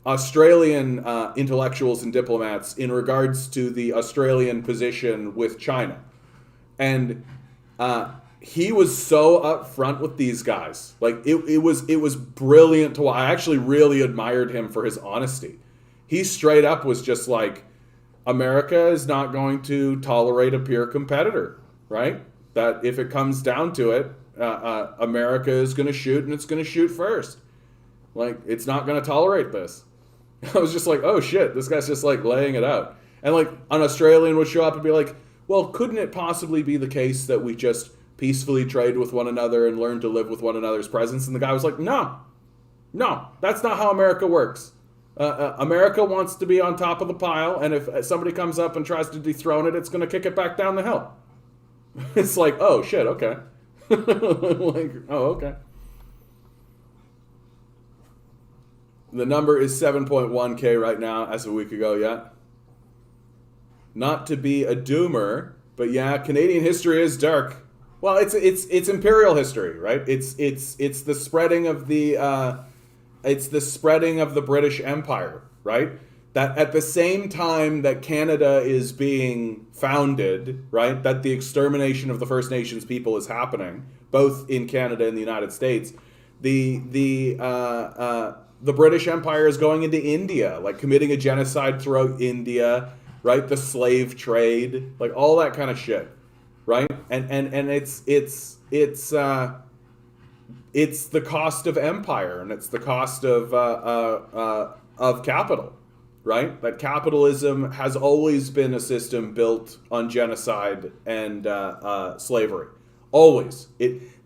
Australian intellectuals and diplomats in regards to the Australian position with China. And he was so upfront with these guys. Like, it was brilliant to watch. I actually really admired him for his honesty. He straight up was just like, America is not going to tolerate a peer competitor, right? That if it comes down to it, America is going to shoot, and it's going to shoot first. Like, it's not going to tolerate this. I was just like, oh shit, this guy's just like laying it out. And like an Australian would show up and be like, well, couldn't it possibly be the case that we just peacefully trade with one another and learn to live with one another's presence? And the guy was like, no, that's not how America works. America wants to be on top of the pile, and if somebody comes up and tries to dethrone it, it's going to kick it back down the hill. It's like, oh shit, okay. Like, oh, okay. The number is 7.1K right now, as a week ago, yeah. Not to be a doomer, but yeah, Canadian history is dark. Well, it's imperial history, right? It's the spreading of the it's the spreading of the British Empire, right? That at the same time that Canada is being founded, right, that the extermination of the First Nations people is happening, both in Canada and the United States, the British Empire is going into India, like committing a genocide throughout India, right? The slave trade, like all that kind of shit, right? And it's the cost of empire, and it's the cost of capital, right? That capitalism has always been a system built on genocide and slavery. Always.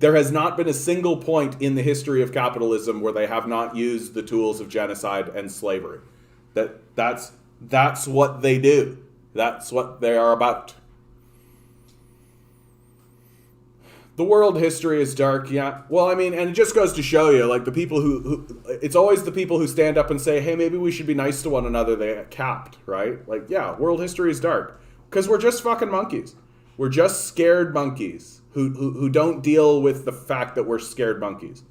There has not been a single point in the history of capitalism where they have not used the tools of genocide and slavery. That's what they do. That's what they are about. The world history is dark, yeah. Well, I mean, and it just goes to show you, like, the people who it's always the people who stand up and say, hey, maybe we should be nice to one another, they get capped, right? Like, yeah, world history is dark. Because we're just fucking monkeys. We're just scared monkeys who don't deal with the fact that we're scared monkeys.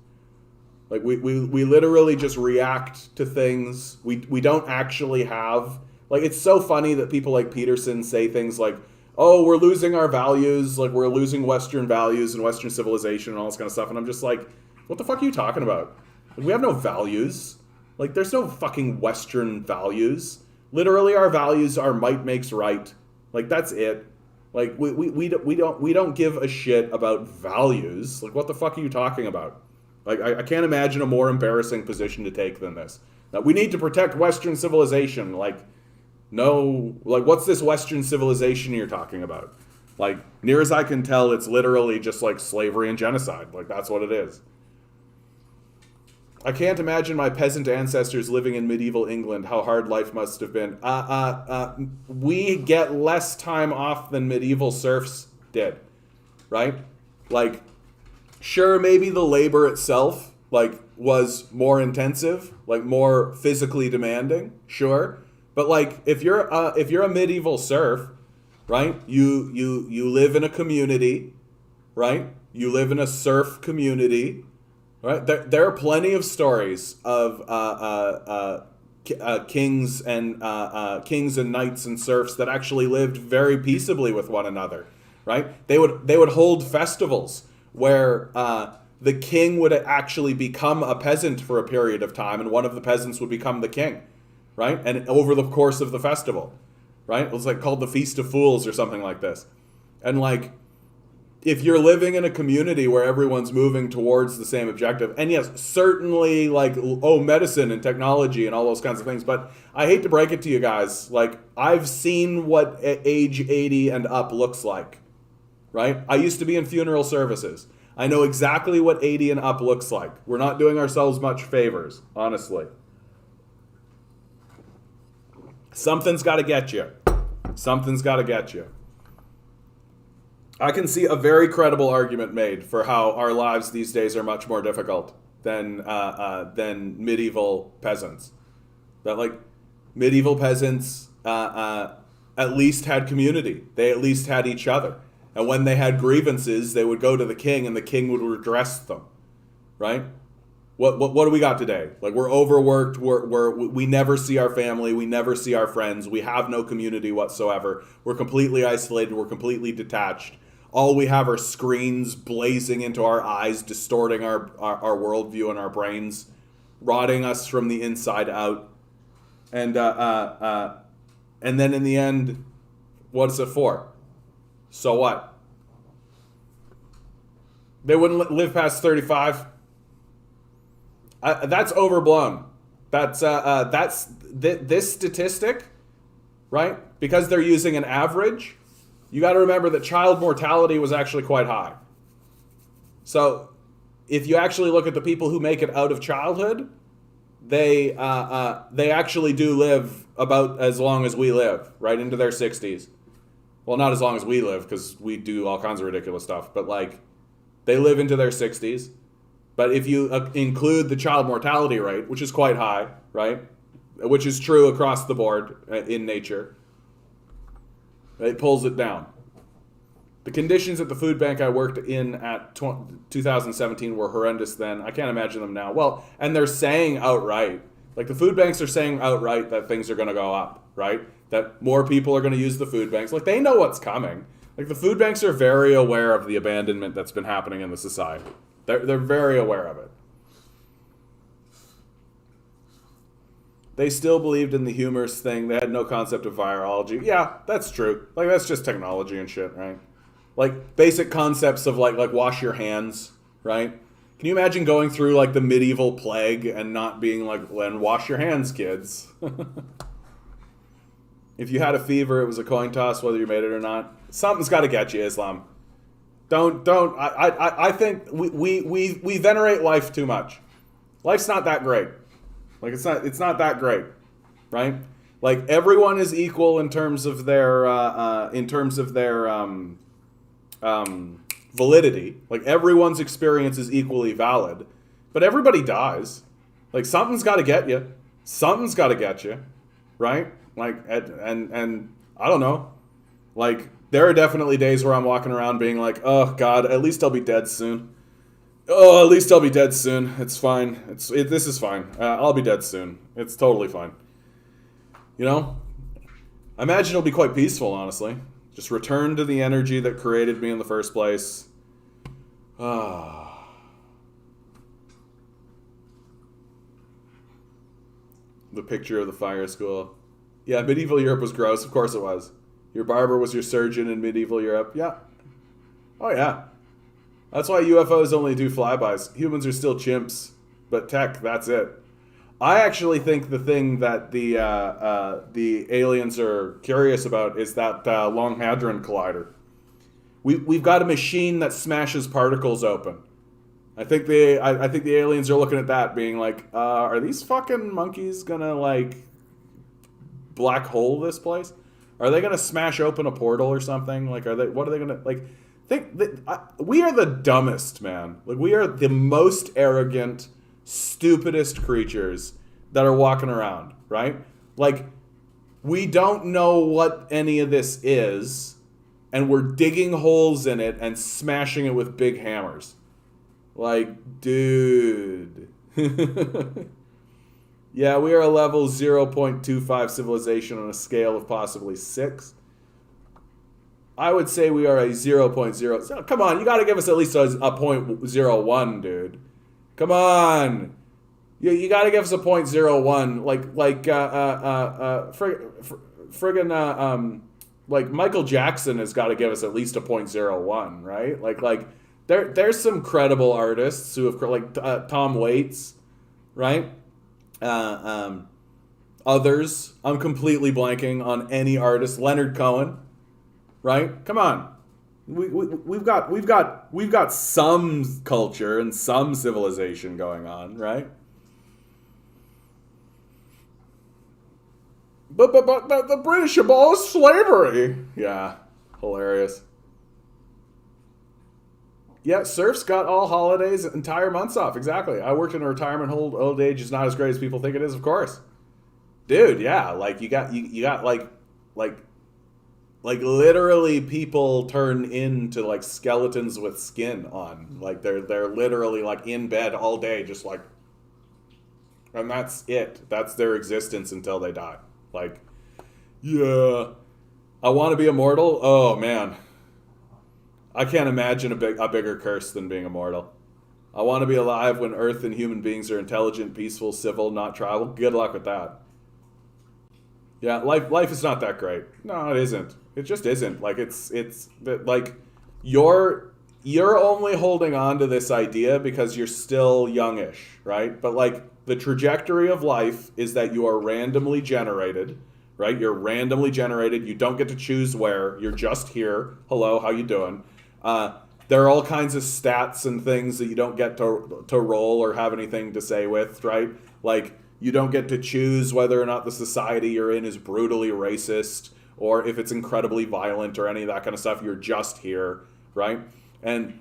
Like, we literally just react to things. We don't actually have... Like, it's so funny that people like Peterson say things like, oh, we're losing our values, like we're losing Western values and Western civilization and all this kind of stuff. And I'm just like, what the fuck are you talking about? Like, we have no values. Like, there's no fucking Western values. Literally, our values are might makes right. Like, that's it. Like, we don't give a shit about values. Like, what the fuck are you talking about? Like, I can't imagine a more embarrassing position to take than this. That we need to protect Western civilization. Like, no, like, what's this Western civilization you're talking about? Like, near as I can tell, it's literally just like slavery and genocide. Like, that's what it is. I can't imagine my peasant ancestors living in medieval England, how hard life must have been. We get less time off than medieval serfs did, right? Like, sure, maybe the labor itself, like, was more intensive, like, more physically demanding, sure. But, like, if you're a medieval serf, right, you live in a community, right? You live in a serf community, right? There are plenty of stories of kings and knights and serfs that actually lived very peaceably with one another, right? They would hold festivals where the king would actually become a peasant for a period of time, and one of the peasants would become the king. Right? And over the course of the festival, right? It was like called the Feast of Fools or something like this. And like, if you're living in a community where everyone's moving towards the same objective, and yes, certainly like, oh, medicine and technology and all those kinds of things, but I hate to break it to you guys, like, I've seen what age 80 and up looks like, right? I used to be in funeral services. I know exactly what 80 and up looks like. We're not doing ourselves much favors, honestly. Something's got to get you. Something's got to get you. I can see a very credible argument made for how our lives these days are much more difficult than medieval peasants. That, like, medieval peasants at least had community. They at least had each other. And when they had grievances, they would go to the king, and the king would redress them. Right? What do we got today? Like, we're overworked. We never see our family. We never see our friends. We have no community whatsoever. We're completely isolated. We're completely detached. All we have are screens blazing into our eyes, distorting our worldview and our brains, rotting us from the inside out. And then in the end, what's it for? So what? They wouldn't live past 35. That's overblown. This statistic, right? Because they're using an average, you got to remember that child mortality was actually quite high. So if you actually look at the people who make it out of childhood, they actually do live about as long as we live, right into their 60s. Well, not as long as we live, because we do all kinds of ridiculous stuff, but like, they live into their 60s. But if you include the child mortality rate, which is quite high, right? Which is true across the board in nature, it pulls it down. The conditions at the food bank I worked in at 2017 were horrendous then. I can't imagine them now. Well, and they're saying outright, like the food banks are saying outright that things are going to go up, right? That more people are going to use the food banks. Like they know what's coming. Like the food banks are very aware of the abandonment that's been happening in the society. They're very aware of it. They still believed in the humorous thing. They had no concept of virology. Yeah, that's true. Like that's just technology and shit, right? Like basic concepts of like wash your hands, right? Can you imagine going through like the medieval plague and not being like, "Len, wash your hands, kids"? If you had a fever, it was a coin toss whether you made it or not. Something's got to get you, Islam. Don't. I think we venerate life too much. Life's not that great. Like it's not that great, right? Like everyone is equal in terms of their validity. Like everyone's experience is equally valid, but everybody dies. Like something's got to get you. Something's got to get you, right? Like and I don't know. Like there are definitely days where I'm walking around being like, oh God, at least I'll be dead soon. Oh, at least I'll be dead soon. It's fine. This is fine. I'll be dead soon. It's totally fine. You know? I imagine it'll be quite peaceful, honestly. Just return to the energy that created me in the first place. The picture of the fire school. Yeah, medieval Europe was gross. Of course it was. Your barber was your surgeon in medieval Europe. Yeah. Oh, yeah. That's why UFOs only do flybys. Humans are still chimps, but tech, that's it. I actually think the thing that the aliens are curious about is that Long Hadron Collider. We've got a machine that smashes particles open. I think the aliens are looking at that, being like, are these fucking monkeys gonna like black hole this place? Are they gonna smash open a portal or something? Like, what are they gonna like? We are the dumbest, man. Like we are the most arrogant, stupidest creatures that are walking around, right? Like we don't know what any of this is, and we're digging holes in it and smashing it with big hammers. Like, dude. Yeah, we are a level 0.25 civilization on a scale of possibly 6. I would say we are a 0.0. So, come on, you got to give us at least a 0.01, dude. Come on, you got to give us a 0.01. Like Michael Jackson has got to give us at least a 0.01, right? Like there's some credible artists who have like Tom Waits, right? Others, I'm completely blanking on any artist. Leonard Cohen. Right? Come on. We've got some culture and some civilization going on, right? But the British abolished slavery. Yeah, hilarious. Yeah, serfs got all holidays, entire months off. Exactly. I worked in a retirement home. Old age is not as great as people think it is, of course. Dude, yeah, like you got like literally people turn into like skeletons with skin on. Like they're literally like in bed all day just like, and that's it. That's their existence until they die. Like, yeah. I want to be immortal? Oh man. I can't imagine a bigger curse than being immortal. I want to be alive when Earth and human beings are intelligent, peaceful, civil, not tribal. Good luck with that. Yeah, life is not that great. No, it isn't. It just isn't. Like it's like you're only holding on to this idea because you're still youngish, right? But like the trajectory of life is that you are randomly generated, right? You're randomly generated. You don't get to choose where. You're just here. Hello, how you doing? There are all kinds of stats and things that you don't get to roll or have anything to say with, right? Like you don't get to choose whether or not the society you're in is brutally racist or if it's incredibly violent or any of that kind of stuff. You're just here, right? And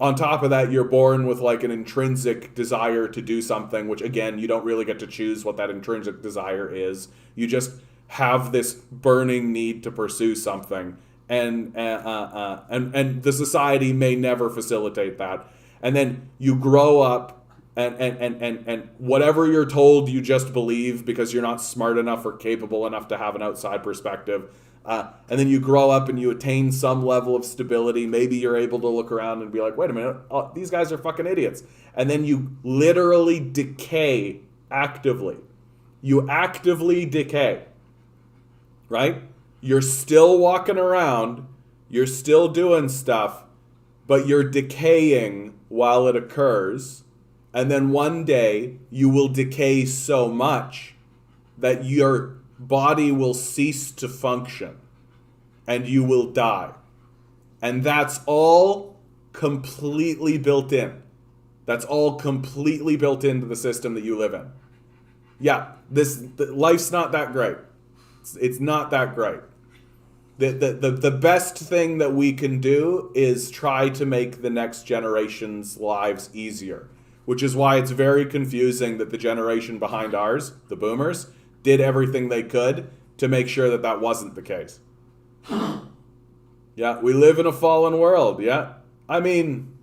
on top of that, you're born with like an intrinsic desire to do something, which again, you don't really get to choose what that intrinsic desire is. You just have this burning need to pursue something. and the society may never facilitate that. And then you grow up, and whatever you're told, you just believe because you're not smart enough or capable enough to have an outside perspective. And then you grow up and you attain some level of stability. Maybe you're able to look around and be like, wait a minute, these guys are fucking idiots. And then you literally decay actively. You actively decay, right? You're still walking around, you're still doing stuff, but you're decaying while it occurs. And then one day you will decay so much that your body will cease to function and you will die. And that's all completely built in. That's all completely built into the system that you live in. Yeah, life's not that great. It's not that great. The best thing that we can do is try to make the next generation's lives easier, which is why it's very confusing that the generation behind ours, the boomers, did everything they could to make sure that that wasn't the case. Yeah, we live in a fallen world, yeah. I mean,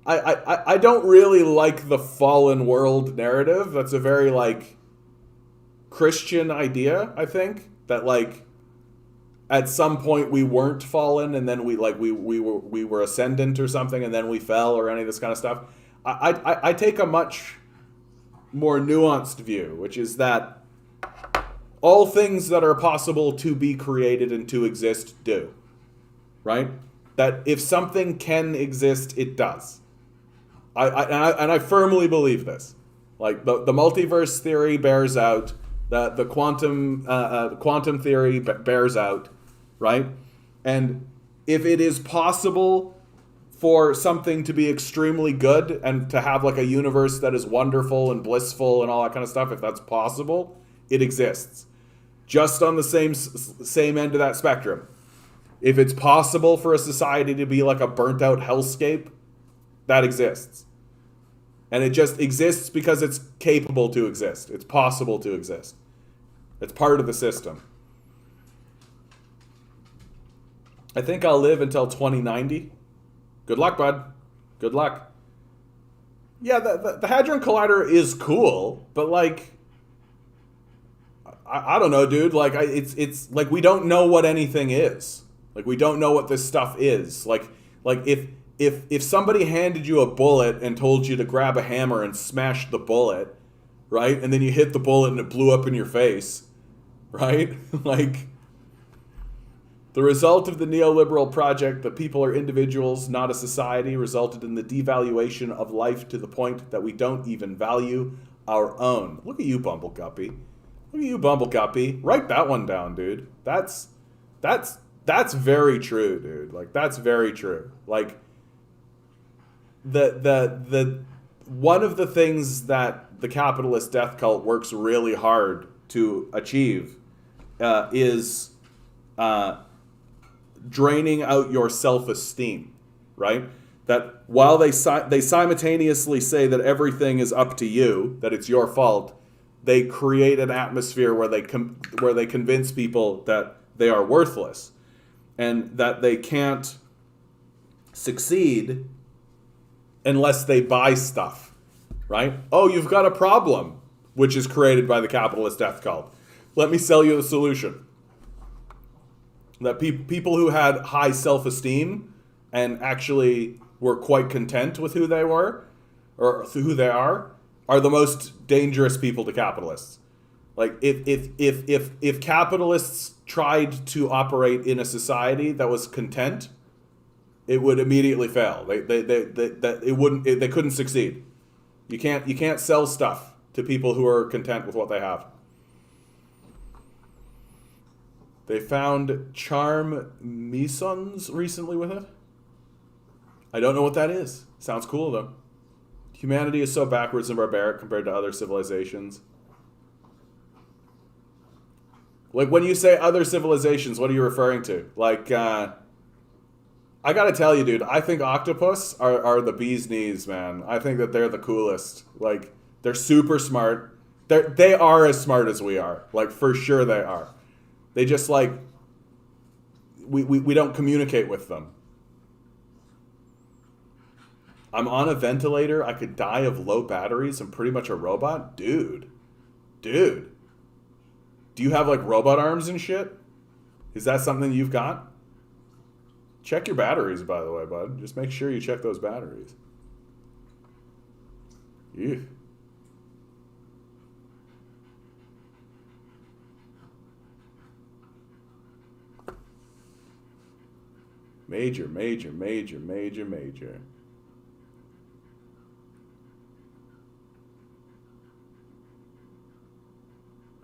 I don't really like the fallen world narrative. That's a very, like, Christian idea, I think, that, like, at some point we weren't fallen and then we were ascendant or something and then we fell or any of this kind of stuff. I take a much more nuanced view, which is that all things that are possible to be created and to exist do, right? That if something can exist, it does. I firmly believe this. Like the multiverse theory bears out, the quantum theory bears out, right? And if it is possible for something to be extremely good and to have like a universe that is wonderful and blissful and all that kind of stuff, if that's possible, it exists. Just on the same end of that spectrum. If it's possible for a society to be like a burnt out hellscape, that exists. And it just exists because it's capable to exist. It's possible to exist. It's part of the system. I think I'll live until 2090. Good luck, bud. Good luck. Yeah, the Hadron Collider is cool, but like, I don't know, dude. Like, it's like we don't know what anything is. Like, we don't know what this stuff is. Like if somebody handed you a bullet and told you to grab a hammer and smash the bullet, right? And then you hit the bullet and it blew up in your face, right? Like, the result of the neoliberal project that people are individuals, not a society, resulted in the devaluation of life to the point that we don't even value our own. Look at you, Bumbleguppy. Look at you, Bumbleguppy. Write that one down, dude. That's very true, dude. Like, that's very true. Like, the one of the things that the capitalist death cult works really hard to achieve is draining out your self-esteem, right? That while they simultaneously say that everything is up to you, that it's your fault, they create an atmosphere where they convince people that they are worthless and that they can't succeed unless they buy stuff, right? Oh, you've got a problem, which is created by the capitalist death cult. Let me sell you the solution. That people who had high self-esteem and actually were quite content with who they were or who they are the most dangerous people to capitalists. Like, if capitalists tried to operate in a society that was content, it would immediately fail. They couldn't succeed. You can't sell stuff to people who are content with what they have. They found charm mesons recently with it. I don't know what that is. Sounds cool though. Humanity is so backwards and barbaric compared to other civilizations. Like, when you say other civilizations, what are you referring to? Like, I gotta tell you, dude, I think octopus are the bee's knees, man. I think that they're the coolest. Like, they're super smart. They are as smart as we are. Like, for sure they are. They just, like, we don't communicate with them. I'm on a ventilator. I could die of low batteries. I'm pretty much a robot. Dude. Do you have like robot arms and shit? Is that something you've got? Check your batteries, by the way, bud. Just make sure you check those batteries. Ew. Major.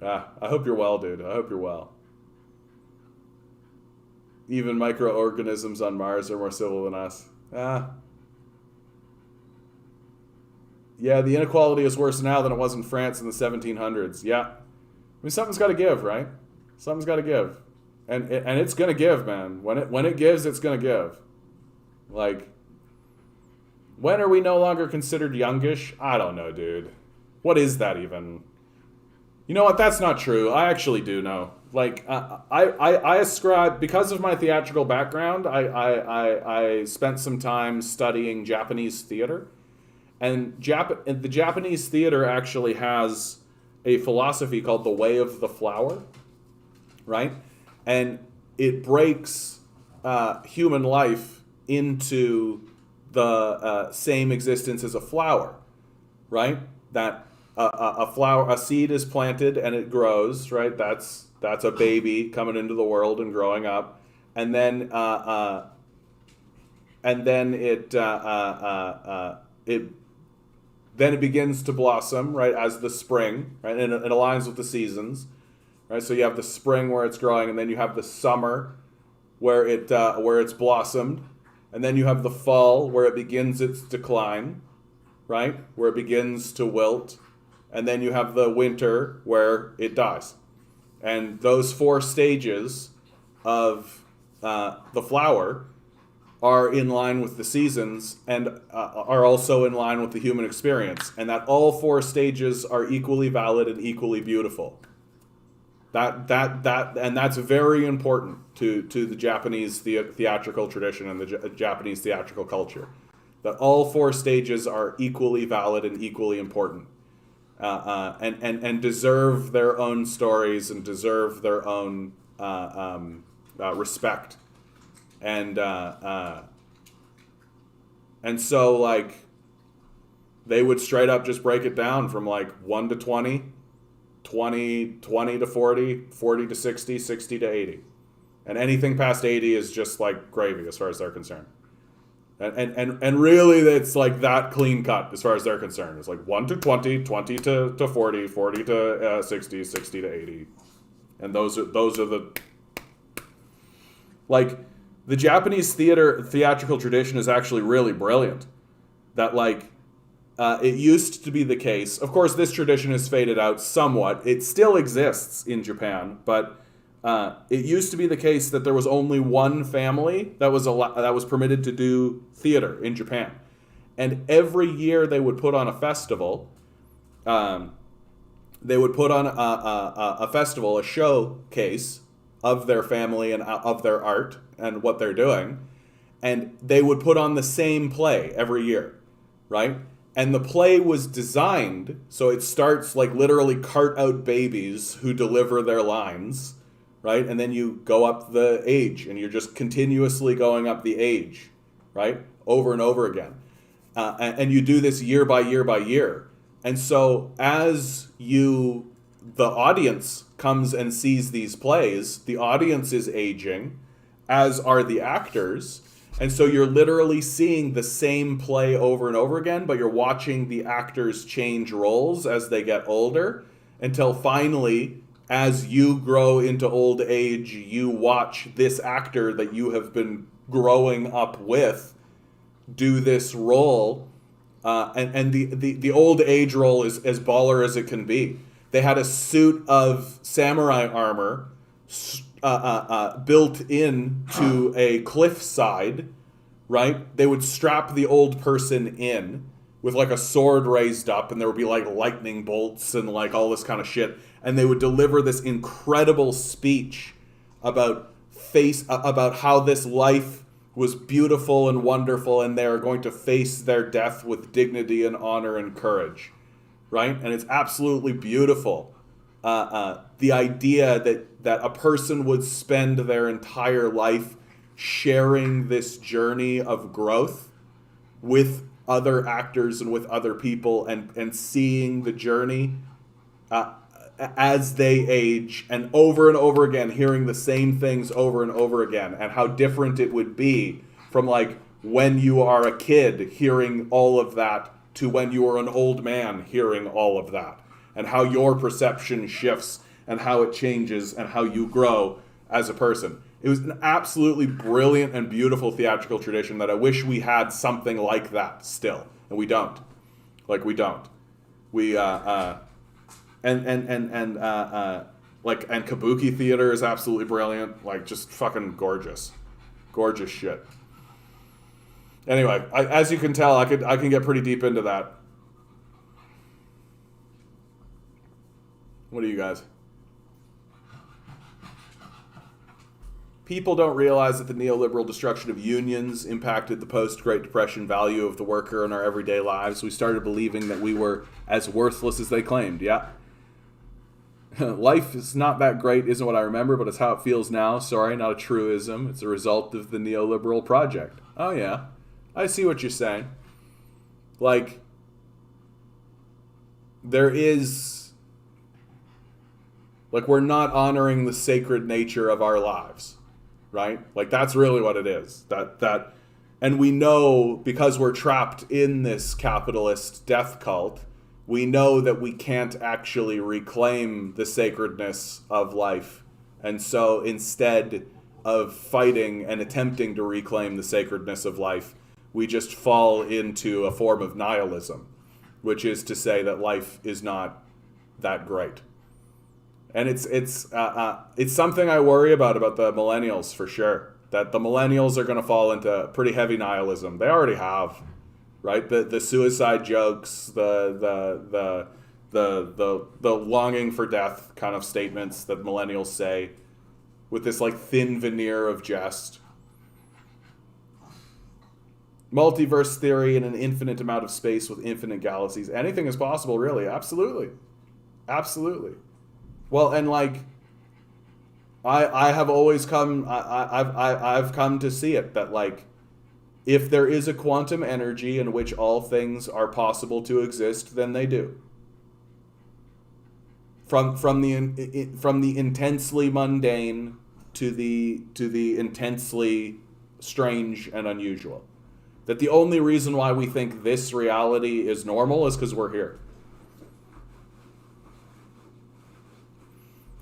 I hope you're well, dude. I hope you're well. Even microorganisms on Mars are more civil than us. Yeah, the inequality is worse now than it was in France in the 1700s. Yeah. I mean, something's got to give, right? Something's got to give. And it's going to give, man. When it gives, it's going to give. Like, when are we no longer considered youngish? I don't know, dude. What is that even? You know what? That's not true. I actually do know. Like, I ascribe, because of my theatrical background, I spent some time studying Japanese theater. And the Japanese theater actually has a philosophy called the way of the flower, right? And it breaks human life into the same existence as a flower, right? That a seed is planted and it grows, right? That's a baby coming into the world and growing up, and then it begins to blossom, right, as the spring, right, and it aligns with the seasons, right. So you have the spring where it's growing, and then you have the summer where it's blossomed, and then you have the fall where it begins its decline, right, where it begins to wilt, and then you have the winter where it dies. And those 4 stages of the flower are in line with the seasons and are also in line with the human experience, and that all 4 stages are equally valid and equally beautiful. And that's very important to the Japanese theatrical tradition and the Japanese theatrical culture. That all 4 stages are equally valid and equally important, and deserve their own stories and deserve their own respect. And so, like, they would straight up just break it down from like 1 to 20, 20 to 40, 40 to 60, 60 to 80. And anything past 80 is just like gravy as far as they're concerned. And really it's like that clean cut as far as they're concerned. It's like 1 to 20, 20 to 40, 40 to 60, 60 to 80. And those are the, like, the Japanese theatrical tradition is actually really brilliant. That, like, it used to be the case. Of course, this tradition has faded out somewhat. It still exists in Japan, but it used to be the case that there was only one family that was permitted to do theater in Japan, and every year they would put on a festival. They would put on a festival, a showcase of their family and of their art and what they're doing, and they would put on the same play every year, right? And the play was designed so it starts like literally cart out babies who deliver their lines, right? And then you go up the age, and you're just continuously going up the age, right? Over and over again. And you do this year by year by year. And so as the audience comes and sees these plays, the audience is aging, as are the actors. And so you're literally seeing the same play over and over again, but you're watching the actors change roles as they get older, until finally, as you grow into old age, you watch this actor that you have been growing up with do this role. And the old age role is as baller as it can be. They had a suit of samurai armor built into a cliffside, right? They would strap the old person in with like a sword raised up, and there would be like lightning bolts and like all this kind of shit. And they would deliver this incredible speech about about how this life was beautiful and wonderful, and they are going to face their death with dignity and honor and courage, right? And it's absolutely beautiful. The idea that a person would spend their entire life sharing this journey of growth with other actors and with other people, and seeing the journey as they age, and over again hearing the same things over and over again, and how different it would be from like when you are a kid hearing all of that to when you are an old man hearing all of that, and how your perception shifts and how it changes and how you grow as a person. It was an absolutely brilliant and beautiful theatrical tradition that I wish we had something like that still, and we don't. Like, we don't. We and kabuki theater is absolutely brilliant. Like, just fucking gorgeous shit. Anyway, as you can tell, I can get pretty deep into that. What do you guys? People don't realize that the neoliberal destruction of unions impacted the post-Great Depression value of the worker in our everyday lives. We started believing that we were as worthless as they claimed. Yeah. Life is not that great, isn't what I remember, but it's how it feels now. Sorry, not a truism. It's a result of the neoliberal project. Oh, yeah. I see what you're saying. Like, there is... Like, we're not honoring the sacred nature of our lives. Right? Like, that's really what it is. And we know, because we're trapped in this capitalist death cult, we know that we can't actually reclaim the sacredness of life. And so instead of fighting and attempting to reclaim the sacredness of life, we just fall into a form of nihilism, which is to say that life is not that great. And it's something I worry about the millennials, for sure. That the millennials are going to fall into pretty heavy nihilism. They already have, right? The suicide jokes, the longing for death kind of statements that millennials say, with this like thin veneer of jest. Multiverse theory in an infinite amount of space with infinite galaxies. Anything is possible, really. Absolutely. Well, and like, I have always come, I've come to see it, that like, if there is a quantum energy in which all things are possible to exist, then they do. From the intensely mundane to the intensely strange and unusual. That the only reason why we think this reality is normal is because we're here.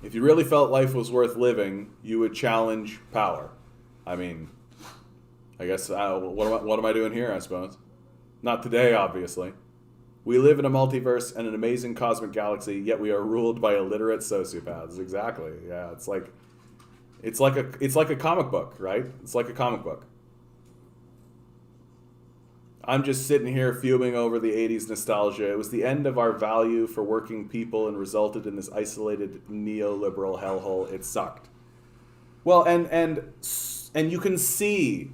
If you really felt life was worth living, you would challenge power. I mean, I guess, what am I doing here, I suppose? Not today, obviously. We live in a multiverse and an amazing cosmic galaxy, yet we are ruled by illiterate sociopaths. Exactly. Yeah, it's like a comic book, right? It's like a comic book. I'm just sitting here fuming over the 80s nostalgia. It was the end of our value for working people and resulted in this isolated neoliberal hellhole. It sucked. Well, and you can see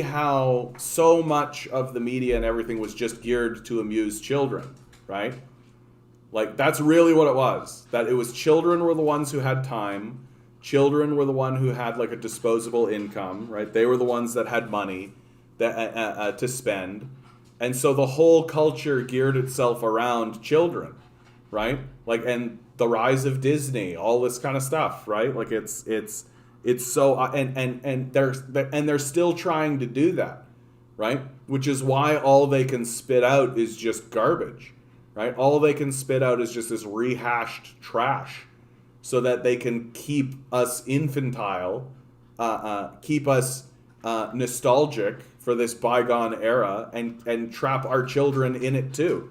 how so much of the media and everything was just geared to amuse children, right? Like, that's really what it was. That it was children were the ones who had time. Children were the one who had like a disposable income, right? They were the ones that had money to spend, and so the whole culture geared itself around children, right? Like, and the rise of Disney, all this kind of stuff, right? Like, it's so and they're still trying to do that, right? Which is why all they can spit out is just garbage, right? All they can spit out is just this rehashed trash, so that they can keep us infantile, keep us nostalgic for this bygone era, and trap our children in it too.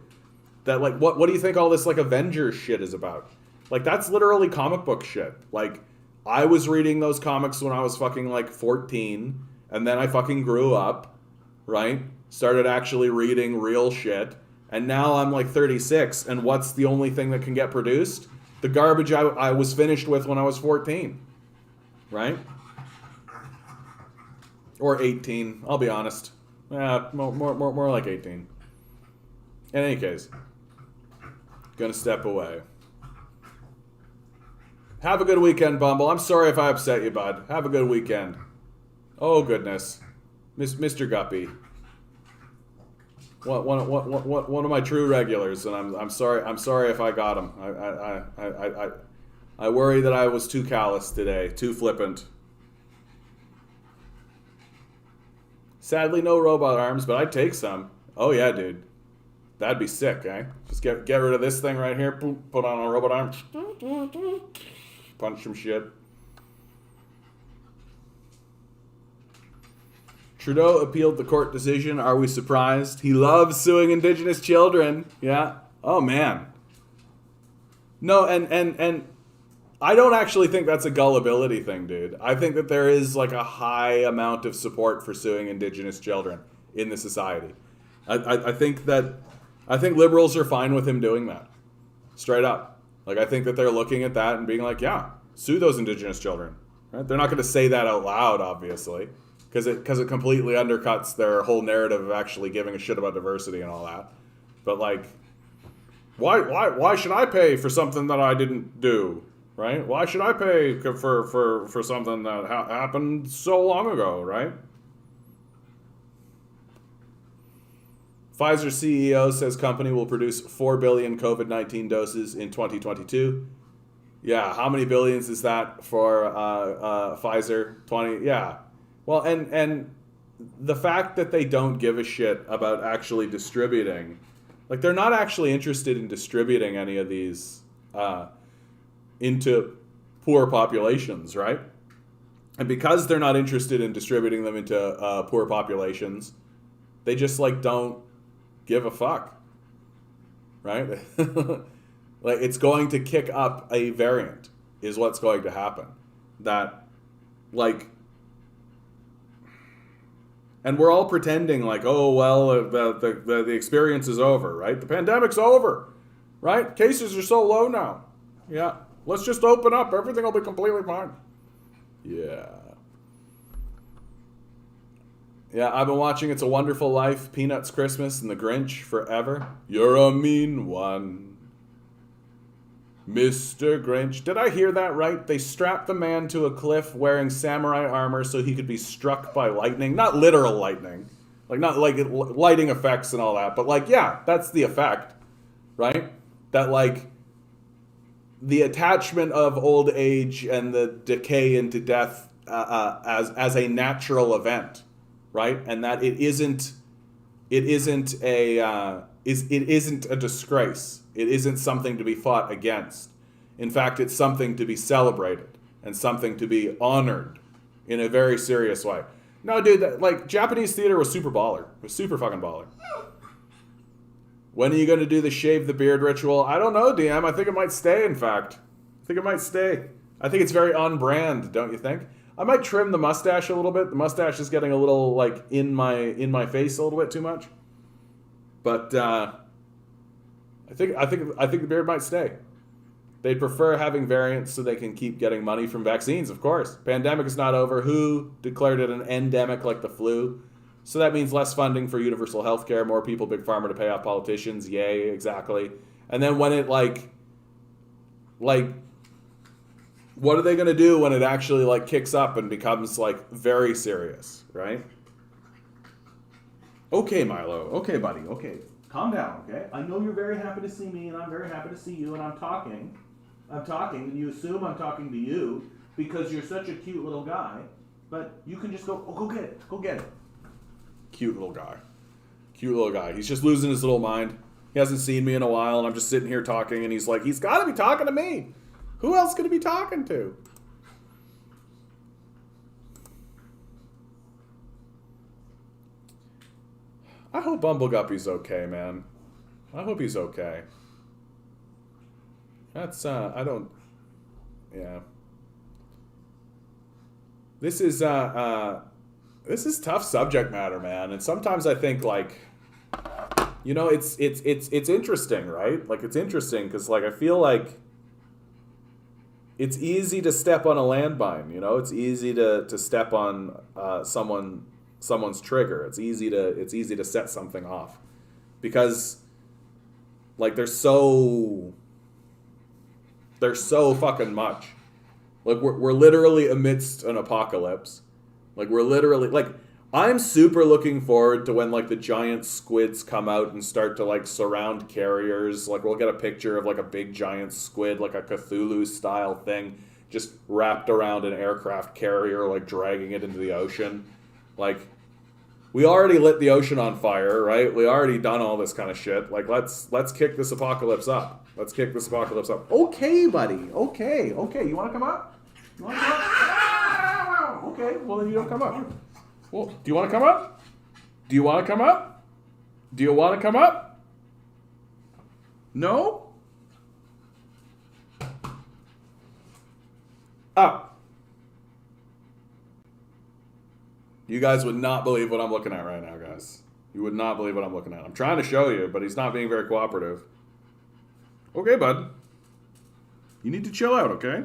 That, like, what do you think all this like Avengers shit is about? Like, that's literally comic book shit. Like, I was reading those comics when I was fucking like 14, and then I fucking grew up, right? Started actually reading real shit, and now I'm like 36, and what's the only thing that can get produced? The garbage I was finished with when I was 14. right? Or 18, I'll be honest. Yeah, more like 18. In any case, gonna step away. Have a good weekend, Bumble. I'm sorry if I upset you, bud. Have a good weekend. Oh, goodness. Mr. Guppy. One of my true regulars, and I'm sorry if I got him. I worry that I was too callous today, too flippant. Sadly, no robot arms, but I'd take some. Oh yeah, dude, that'd be sick, eh? Just get rid of this thing right here. Put on a robot arm. Punch some shit. Trudeau appealed the court decision. Are we surprised? He loves suing Indigenous children. Yeah. Oh man. No, and I don't actually think that's a gullibility thing, dude. I think that there is like a high amount of support for suing Indigenous children in the society. I think liberals are fine with him doing that. Straight up. Like, I think that they're looking at that and being like, yeah, sue those Indigenous children. Right? They're not going to say that out loud, obviously, because it completely undercuts their whole narrative of actually giving a shit about diversity and all that. But like, why should I pay for something that I didn't do? Right? Why should I pay for something that happened so long ago, right? Pfizer CEO says company will produce 4 billion COVID-19 doses in 2022. Yeah, how many billions is that for Pfizer? 20? Yeah. Well, and the fact that they don't give a shit about actually distributing, like they're not actually interested in distributing any of these into poor populations, right? And because they're not interested in distributing them into poor populations, they just like don't give a fuck, right? Like, it's going to kick up a variant is what's going to happen. That, like, and we're all pretending like, oh, well, the experience is over, right? The pandemic's over, right? Cases are so low now. Yeah. Let's just open up. Everything will be completely fine. Yeah. Yeah, I've been watching It's a Wonderful Life, Peanuts Christmas, and The Grinch forever. You're a mean one, Mr. Grinch. Did I hear that right? They strapped the man to a cliff wearing samurai armor so he could be struck by lightning. Not literal lightning. Like, not like lighting effects and all that. But, like, yeah, that's the effect, right? That, like, the attachment of old age and the decay into death as a natural event, right? And that it isn't a disgrace. It isn't something to be fought against. In fact, it's something to be celebrated and something to be honored in a very serious way. No, dude, like, Japanese theater was super baller. It was super fucking baller. When are you going to do the shave the beard ritual? I don't know, DM. I think it might stay, in fact. I think it might stay. I think it's very on brand, don't you think? I might trim the mustache a little bit. The mustache is getting a little, like, in my face a little bit too much. But I think the beard might stay. They'd prefer having variants so they can keep getting money from vaccines, of course. Pandemic is not over. WHO declared it an endemic like the flu. So that means less funding for universal health care, more people, big pharma to pay off politicians. Yay, exactly. And then when it like, what are they going to do when it actually like kicks up and becomes like very serious, right? Okay, Milo. Okay, buddy. Okay. Calm down, okay? I know you're very happy to see me and I'm very happy to see you and I'm talking and you assume I'm talking to you because you're such a cute little guy, but you can just go get it. Go get it. Cute little guy. He's just losing his little mind. He hasn't seen me in a while, and I'm just sitting here talking, and he's like, he's got to be talking to me. Who else could he be talking to? I hope Bumbleguppy's okay, man. I hope he's okay. That's, I don't, yeah. This is tough subject matter, man. And sometimes I think, like, you know, it's interesting, right? Like, it's interesting because, like, I feel like it's easy to step on a landmine, you know? It's easy to step on someone's trigger. It's easy to set something off. Because like there's so fucking much. Like we're literally amidst an apocalypse. Like we're literally like I'm super looking forward to when like the giant squids come out and start to like surround carriers. Like we'll get a picture of like a big giant squid, like a Cthulhu style thing, just wrapped around an aircraft carrier, like dragging it into the ocean. Like we already lit the ocean on fire, right? We already done all this kind of shit. Like let's kick this apocalypse up. Let's kick this apocalypse up. Okay, buddy. Okay. You want to come up? You want to come up? Okay. Well, then you don't come up. Well, do you want to come up? Do you want to come up? Do you want to come up? No? Up. You guys would not believe what I'm looking at right now, guys. You would not believe what I'm looking at. I'm trying to show you, but he's not being very cooperative. Okay, bud. You need to chill out, okay?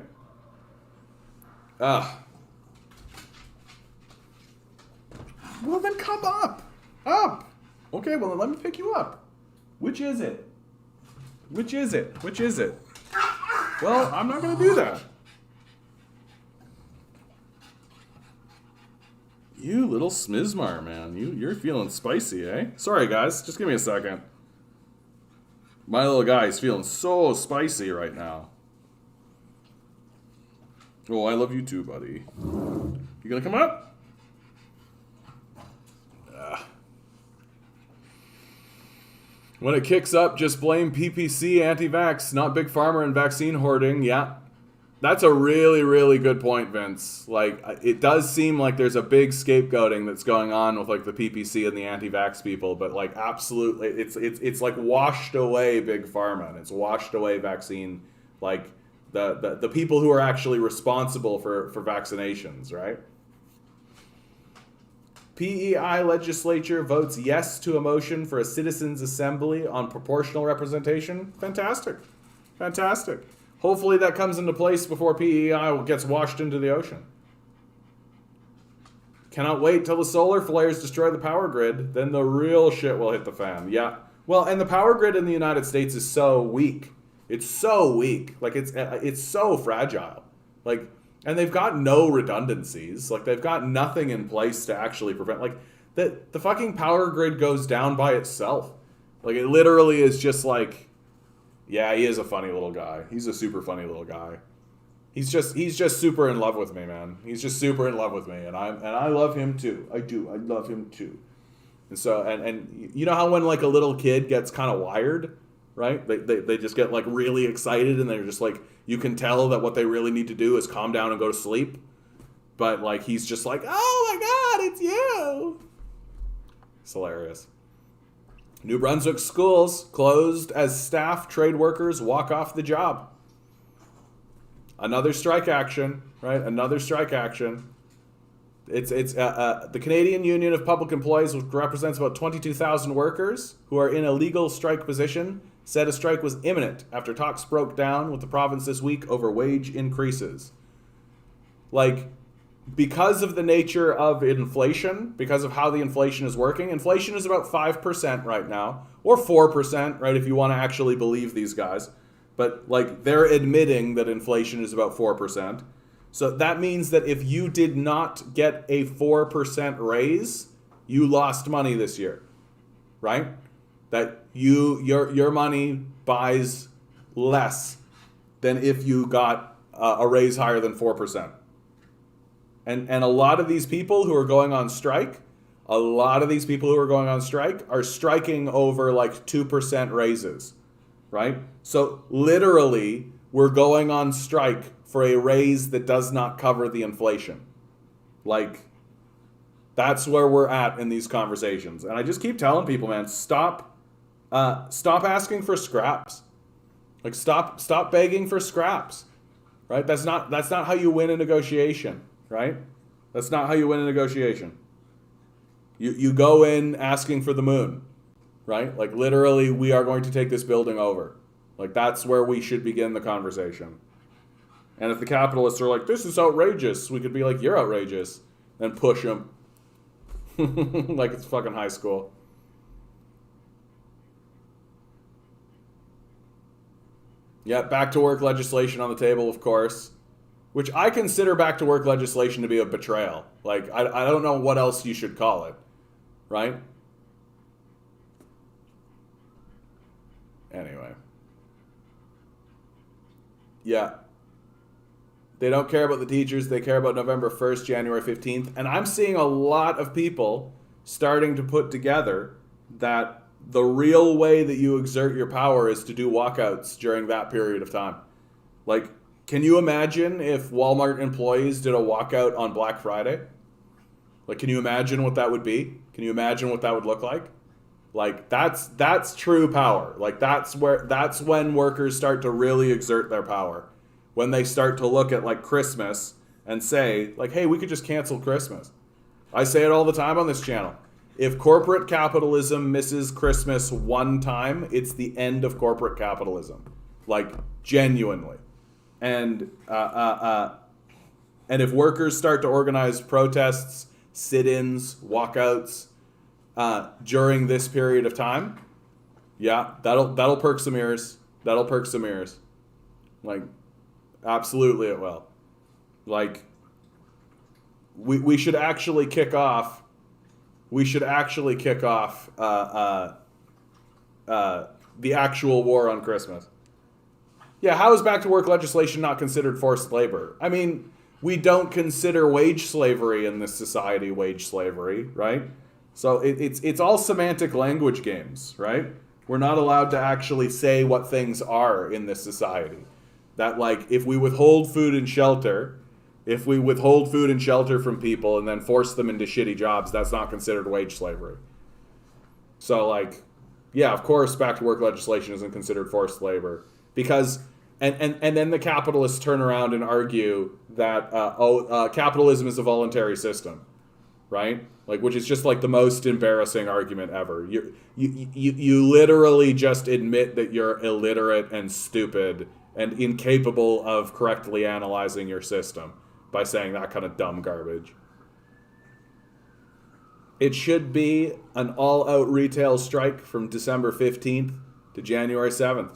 Well, then come up. Up. Okay, well, then let me pick you up. Which is it? Which is it? Which is it? Well, I'm not going to do that. You little smizmar, man. You're feeling spicy, eh? Sorry, guys. Just give me a second. My little guy is feeling so spicy right now. Oh, I love you too, buddy. You gonna come up? When it kicks up, just blame PPC, anti-vax, not Big Pharma and vaccine hoarding. Yeah. That's a really, really good point, Vince. Like, it does seem like there's a big scapegoating that's going on with, like, the PPC and the anti-vax people, but, like, absolutely, it's like, washed away Big Pharma, and it's washed away vaccine, like, the people who are actually responsible for vaccinations, right? PEI legislature votes yes to a motion for a citizens' assembly on proportional representation. Fantastic. Fantastic. Hopefully that comes into place before PEI gets washed into the ocean. Cannot wait till the solar flares destroy the power grid. Then the real shit will hit the fan. Yeah. Well, and the power grid in the United States is so weak. It's so weak. Like, it's so fragile. Like, and they've got no redundancies. Like, they've got nothing in place to actually prevent. Like, the fucking power grid goes down by itself. Like, it literally is just like... Yeah, he is a funny little guy. He's a super funny little guy. He's just super in love with me, man. He's just super in love with me, and I love him too. I do. I love him too. And so and you know how when like a little kid gets kind of wired, right? They just get like really excited, and they're just like, you can tell that what they really need to do is calm down and go to sleep. But like he's just like, oh my God, it's you. It's hilarious. New Brunswick schools closed as staff trade workers walk off the job. Another strike action, right? Another strike action. It's the Canadian Union of Public Employees, which represents about 22,000 workers who are in a legal strike position, said a strike was imminent after talks broke down with the province this week over wage increases. Like, because of the nature of inflation, because of how the inflation is working, inflation is about 5% right now, or 4%, right, if you want to actually believe these guys. But, like, they're admitting that inflation is about 4%. So that means that if you did not get a 4% raise, you lost money this year, right? That your money buys less than if you got a raise higher than 4%. And a lot of these people who are going on strike, are striking over like 2% raises, right? So literally, we're going on strike for a raise that does not cover the inflation. Like, that's where we're at in these conversations. And I just keep telling people, man, stop asking for scraps. Like, stop begging for scraps, right? That's not how you win a negotiation. Right? That's not how you win a negotiation. You go in asking for the moon, right? Like literally, we are going to take this building over. Like that's where we should begin the conversation. And if the capitalists are like, this is outrageous, we could be like, you're outrageous, and push them. Like it's fucking high school. Yeah, back to work legislation on the table, of course. Which I consider back to work legislation to be a betrayal. Like, I don't know what else you should call it. Right? Anyway. Yeah. They don't care about the teachers. They care about November 1st, January 15th. And I'm seeing a lot of people starting to put together that the real way that you exert your power is to do walkouts during that period of time. Like, can you imagine if Walmart employees did a walkout on Black Friday? Like, can you imagine what that would be? Can you imagine what that would look like? Like, that's true power. Like, that's when workers start to really exert their power. When they start to look at, like, Christmas and say, like, hey, we could just cancel Christmas. I say it all the time on this channel. If corporate capitalism misses Christmas one time, it's the end of corporate capitalism. Like, genuinely. And if workers start to organize protests, sit-ins, walkouts during this period of time, yeah, that'll perk some ears. That'll perk some ears. Like, absolutely it will. Like, we should actually kick off. We should actually kick off the actual war on Christmas. Yeah, how is back to work legislation not considered forced labor? I mean, we don't consider wage slavery in this society wage slavery, right? So it's all semantic language games, right? We're not allowed to actually say what things are in this society. That, like, if we withhold food and shelter from people and then force them into shitty jobs, that's not considered wage slavery. So, like, yeah, of course, back to work legislation isn't considered forced labor. Because, and then the capitalists turn around and argue that, capitalism is a voluntary system, right? Like, which is just, like, the most embarrassing argument ever. You literally just admit that you're illiterate and stupid and incapable of correctly analyzing your system by saying that kind of dumb garbage. It should be an all-out retail strike from December 15th to January 7th.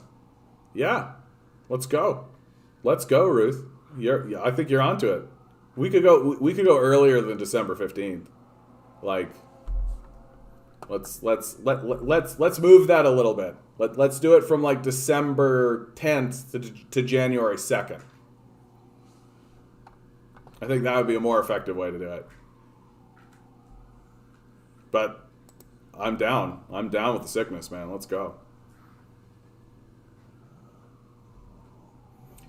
Yeah, let's go. Let's go, Ruth. I think you're onto it. We could go earlier than December 15th. Like, let's move that a little bit. Let's do it from, like, December 10th to January 2nd. I think that would be a more effective way to do it. But I'm down. I'm down with the sickness, man. Let's go.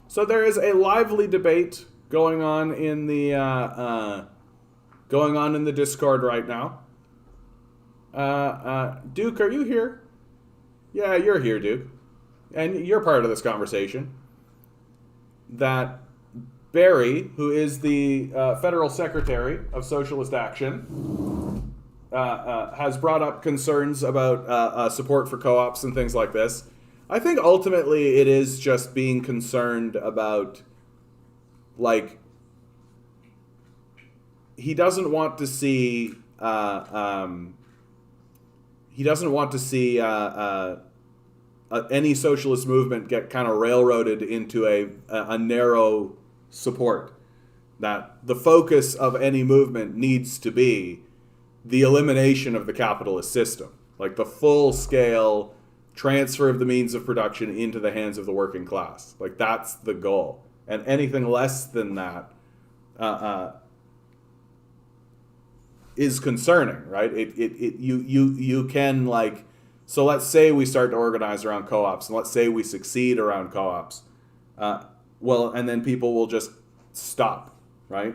So there is a lively debate going on in the Discord right now. Duke, are you here? Yeah, you're here, Duke. And you're part of this conversation. That Barry, who is the Federal Secretary of Socialist Action, has brought up concerns about support for co-ops and things like this. I think ultimately it is just being concerned about, like, he doesn't want to see any socialist movement get kind of railroaded into a narrow support. That the focus of any movement needs to be the elimination of the capitalist system, like the full-scale transfer of the means of production into the hands of the working class. Like, that's the goal. And anything less than that is concerning, right? You can, like, so let's say we start to organize around co-ops, and let's say we succeed around co-ops. Well, and then people will just stop, right?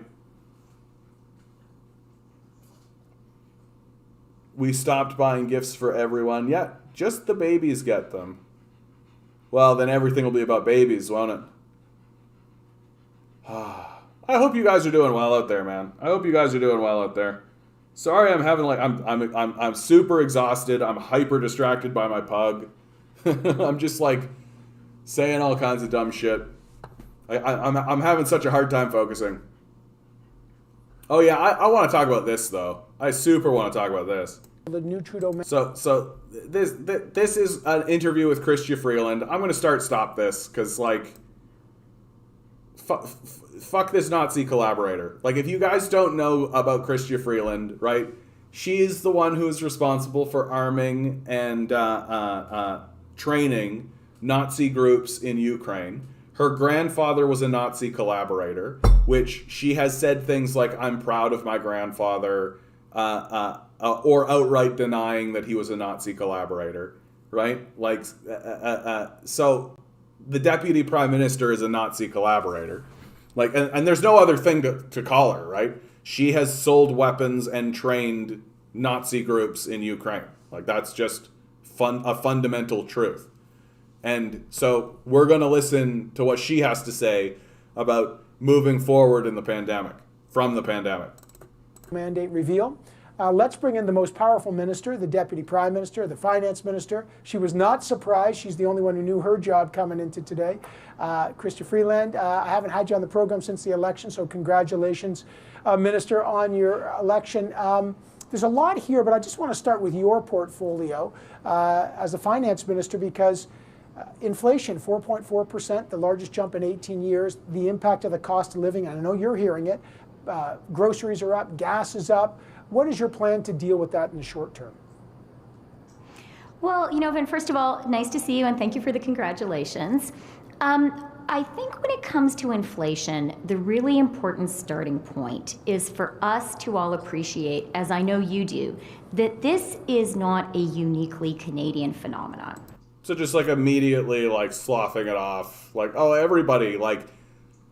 We stopped buying gifts for everyone. Yeah, just the babies get them. Well, then everything will be about babies, won't it? I hope you guys are doing well out there, man. I hope you guys are doing well out there. Sorry, I'm having, like, I'm super exhausted. I'm hyper distracted by my pug. I'm just, like, saying all kinds of dumb shit. I'm having such a hard time focusing. Oh yeah, I want to talk about this though. I super want to talk about this. The new Trudeau. So this is an interview with Chrystia Freeland. I'm gonna stop this because like, fuck this Nazi collaborator. Like, if you guys don't know about Chrystia Freeland, right? She is the one who is responsible for arming and training Nazi groups in Ukraine. Her grandfather was a Nazi collaborator, which she has said things like, I'm proud of my grandfather, or outright denying that he was a Nazi collaborator, right? Like, so the deputy prime minister is a Nazi collaborator. Like, and there's no other thing to call her, right? She has sold weapons and trained Nazi groups in Ukraine. Like, that's just a fundamental truth. And so we're going to listen to what she has to say about moving forward in the pandemic, from the pandemic. Mandate reveal. Let's bring in the most powerful minister, the deputy prime minister, the finance minister. She was not surprised. She's the only one who knew her job coming into today. Chrystia Freeland, I haven't had you on the program since the election, so congratulations, Minister, on your election. There's a lot here, but I just want to start with your portfolio as a finance minister, because inflation, 4.4%, the largest jump in 18 years, the impact of the cost of living, and I know you're hearing it, groceries are up, gas is up. What is your plan to deal with that in the short term? Well, Vin, first of all, nice to see you and thank you for the congratulations. I think when it comes to inflation, the really important starting point is for us to all appreciate, as I know you do, that this is not a uniquely Canadian phenomenon. So just like immediately like sloughing it off, like, oh, everybody, like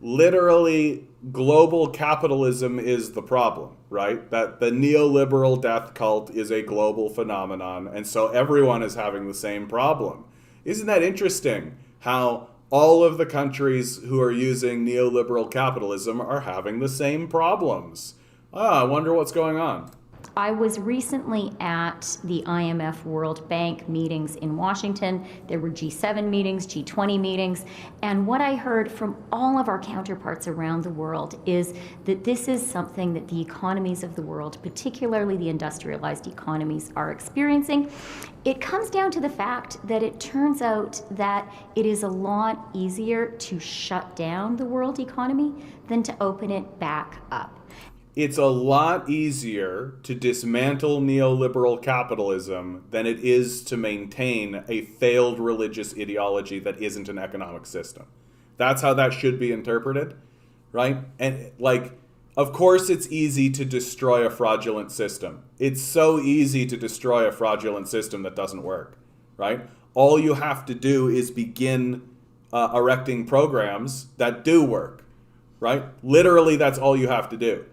literally global capitalism is the problem, right? That the neoliberal death cult is a global phenomenon, and so everyone is having the same problem. Isn't that interesting how all of the countries who are using neoliberal capitalism are having the same problems? I wonder what's going on. I was recently at the IMF World Bank meetings in Washington. There were G7 meetings, G20 meetings, and what I heard from all of our counterparts around the world is that this is something that the economies of the world, particularly the industrialized economies, are experiencing. It comes down to the fact that it turns out that it is a lot easier to shut down the world economy than to open it back up. It's a lot easier to dismantle neoliberal capitalism than it is to maintain a failed religious ideology that isn't an economic system. That's how that should be interpreted, right? And like, of course it's easy to destroy a fraudulent system. It's so easy to destroy a fraudulent system that doesn't work, right? All you have to do is begin erecting programs that do work, right? Literally, that's all you have to do.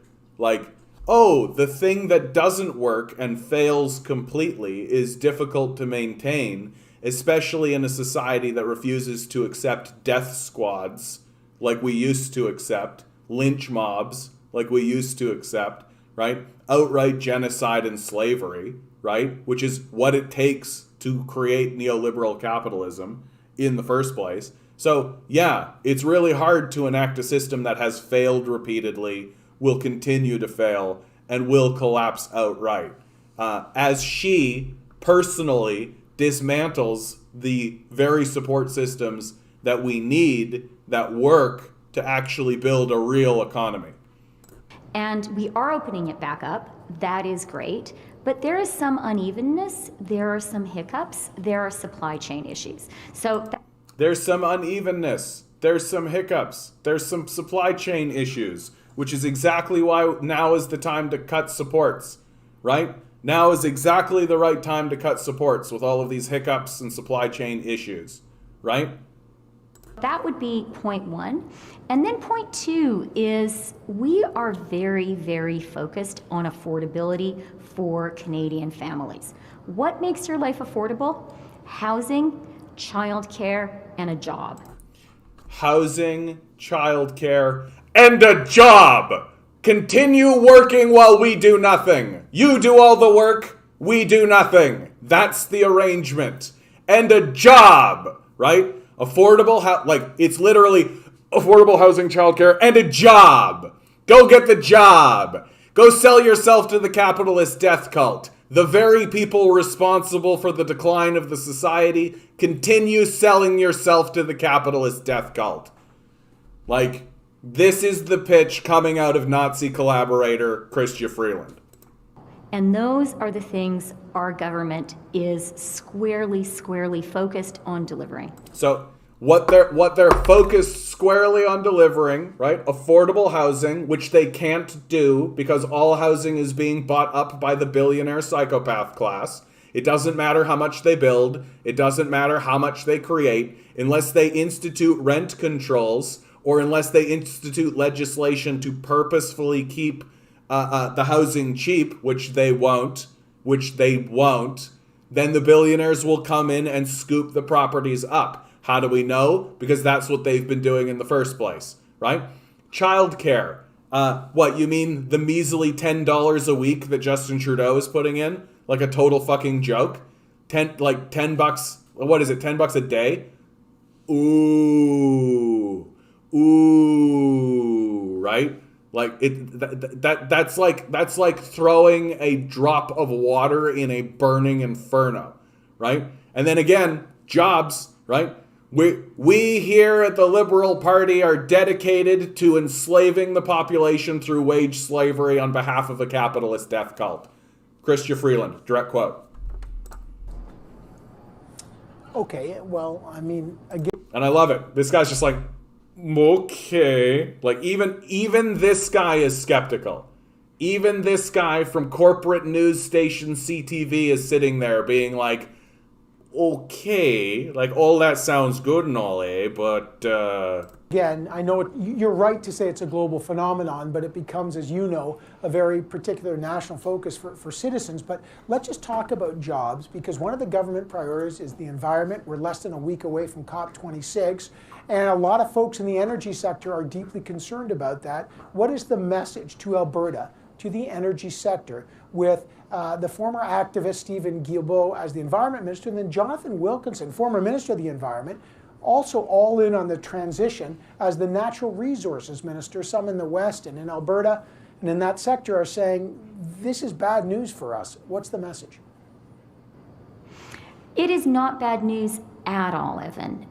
Like, oh, the thing that doesn't work and fails completely is difficult to maintain, especially in a society that refuses to accept death squads like we used to accept, lynch mobs like we used to accept, right? Outright genocide and slavery, right? Which is what it takes to create neoliberal capitalism in the first place. So, yeah, it's really hard to enact a system that has failed repeatedly, will continue to fail, and will collapse outright. As she personally dismantles the very support systems that we need that work to actually build a real economy. And we are opening it back up. That is great. But there is some unevenness, there are some hiccups, there are supply chain issues. There's some unevenness, there's some hiccups, there's some supply chain issues, which is exactly why now is the time to cut supports, right? Now is exactly the right time to cut supports with all of these hiccups and supply chain issues, right? That would be point one. And then point two is we are very, very focused on affordability for Canadian families. What makes your life affordable? Housing, childcare, and a job. Housing, childcare, and a job. Continue working while we do nothing. You do all the work, we do nothing. That's the arrangement. And a job, right? Affordable, like it's literally affordable housing, childcare, and a job. Go get the job. Go sell yourself to the capitalist death cult. The very people responsible for the decline of the society, continue selling yourself to the capitalist death cult. Like, this is the pitch coming out of Nazi collaborator Chrystia Freeland. And those are the things our government is squarely focused on delivering. So what they're focused squarely on delivering, right? Affordable housing, which they can't do because all housing is being bought up by the billionaire psychopath class. It doesn't matter how much they build. It doesn't matter how much they create, unless they institute rent controls or unless they institute legislation to purposefully keep the housing cheap, which they won't, then the billionaires will come in and scoop the properties up. How do we know? Because that's what they've been doing in the first place, right? Childcare. What, you mean the measly $10 a week that Justin Trudeau is putting in? Like a total fucking joke? $10, what is it, $10 a day? Ooh, right? Like that's like throwing a drop of water in a burning inferno, right? And then again, jobs, right? We here at the Liberal Party are dedicated to enslaving the population through wage slavery on behalf of a capitalist death cult. Chrystia Freeland, direct quote. Okay, well, I mean, again. And I love it. This guy's just like, okay. Like, even this guy is skeptical. Even this guy from corporate news station CTV is sitting there being like, okay, like, all that sounds good and all, but... Again, I know you're right to say it's a global phenomenon, but it becomes, as you know, a very particular national focus for citizens. But let's just talk about jobs, because one of the government priorities is the environment. We're less than a week away from COP26, and a lot of folks in the energy sector are deeply concerned about that. What is the message to Alberta, to the energy sector, with the former activist Stephen Guilbeault as the environment minister, and then Jonathan Wilkinson, former minister of the environment, also all in on the transition as the natural resources minister. Some in the West and in Alberta and in that sector are saying, this is bad news for us. What's the message? It is not bad news at all, Evan.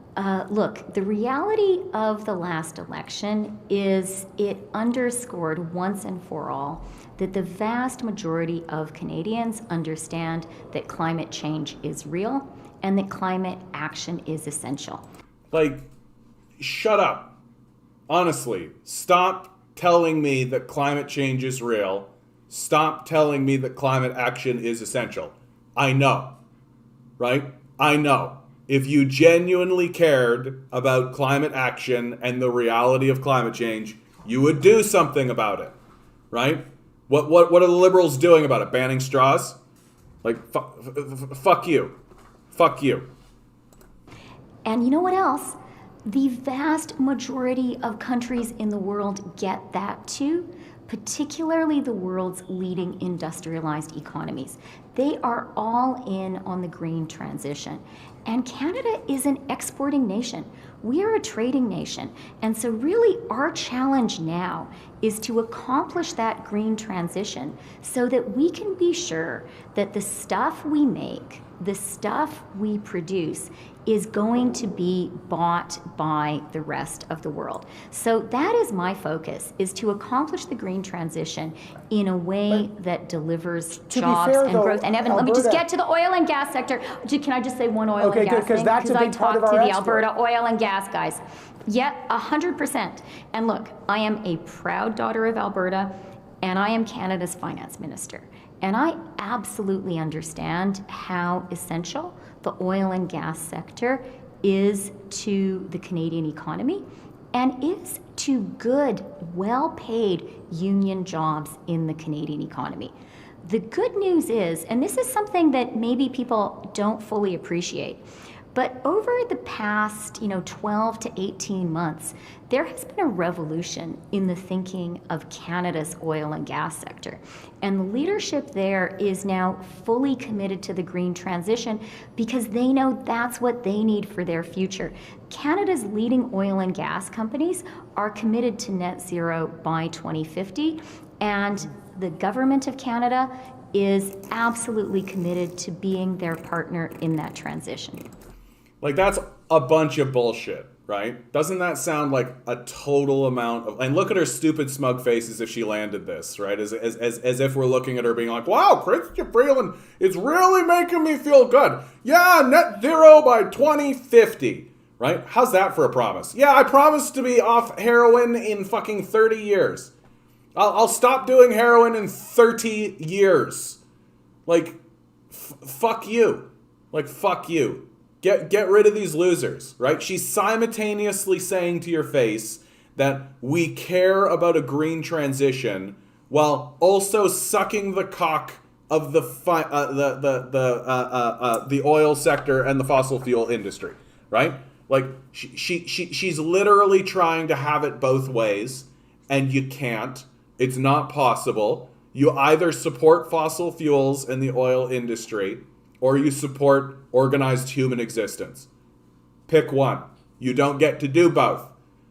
Look, the reality of the last election is it underscored once and for all that the vast majority of Canadians understand that climate change is real and that climate action is essential. Like, shut up. Honestly, stop telling me that climate change is real. Stop telling me that climate action is essential. I know, right? I know. If you genuinely cared about climate action and the reality of climate change, you would do something about it, right? What are the Liberals doing about it? Banning straws? Like, fuck you. Fuck you. And you know what else? The vast majority of countries in the world get that too, particularly the world's leading industrialized economies. They are all in on the green transition. And Canada is an exporting nation. We are a trading nation. And so really our challenge now is to accomplish that green transition so that we can be sure that the stuff we make, the stuff we produce, is going to be bought by the rest of the world. So that is my focus, is to accomplish the green transition in a way that delivers jobs and growth. And Evan, let me just get to the oil and gas sector. Can I just say one oil and gas thing? Because I talked to the Alberta oil and gas guys. Yeah, 100%. And look, I am a proud daughter of Alberta, and I am Canada's finance minister. And I absolutely understand how essential the oil and gas sector is to the Canadian economy and is to good, well-paid union jobs in the Canadian economy. The good news is, and this is something that maybe people don't fully appreciate, But over the past, 12 to 18 months, there has been a revolution in the thinking of Canada's oil and gas sector. And the leadership there is now fully committed to the green transition because they know that's what they need for their future. Canada's leading oil and gas companies are committed to net zero by 2050, and the government of Canada is absolutely committed to being their partner in that transition. Like, that's a bunch of bullshit, right? Doesn't that sound like a total amount of... And look at her stupid smug face as if she landed this, right? As if we're looking at her being like, wow, Chrystia Freeland is really making me feel good. Yeah, net zero by 2050, right? How's that for a promise? Yeah, I promise to be off heroin in fucking 30 years. I'll stop doing heroin in 30 years. Like, fuck you. Like, fuck you. Get rid of these losers, right? She's simultaneously saying to your face that we care about a green transition while also sucking the cock of the oil sector and the fossil fuel industry, right? Like, she's literally trying to have it both ways, and you can't. It's not possible. You either support fossil fuels and the oil industry, or you support organized human existence. Pick one. You don't get to do both,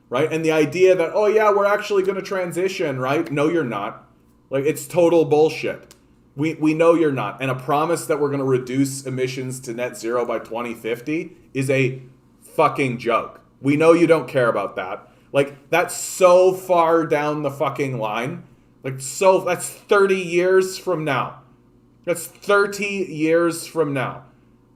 right? And the idea that, oh yeah, we're actually going to transition, right? No, you're not. Like, it's total bullshit. We know you're not. And a promise that we're going to reduce emissions to net zero by 2050 is a fucking joke. We know you don't care about that. Like, that's so far down the fucking line. Like, so that's 30 years from now. That's 30 years from now.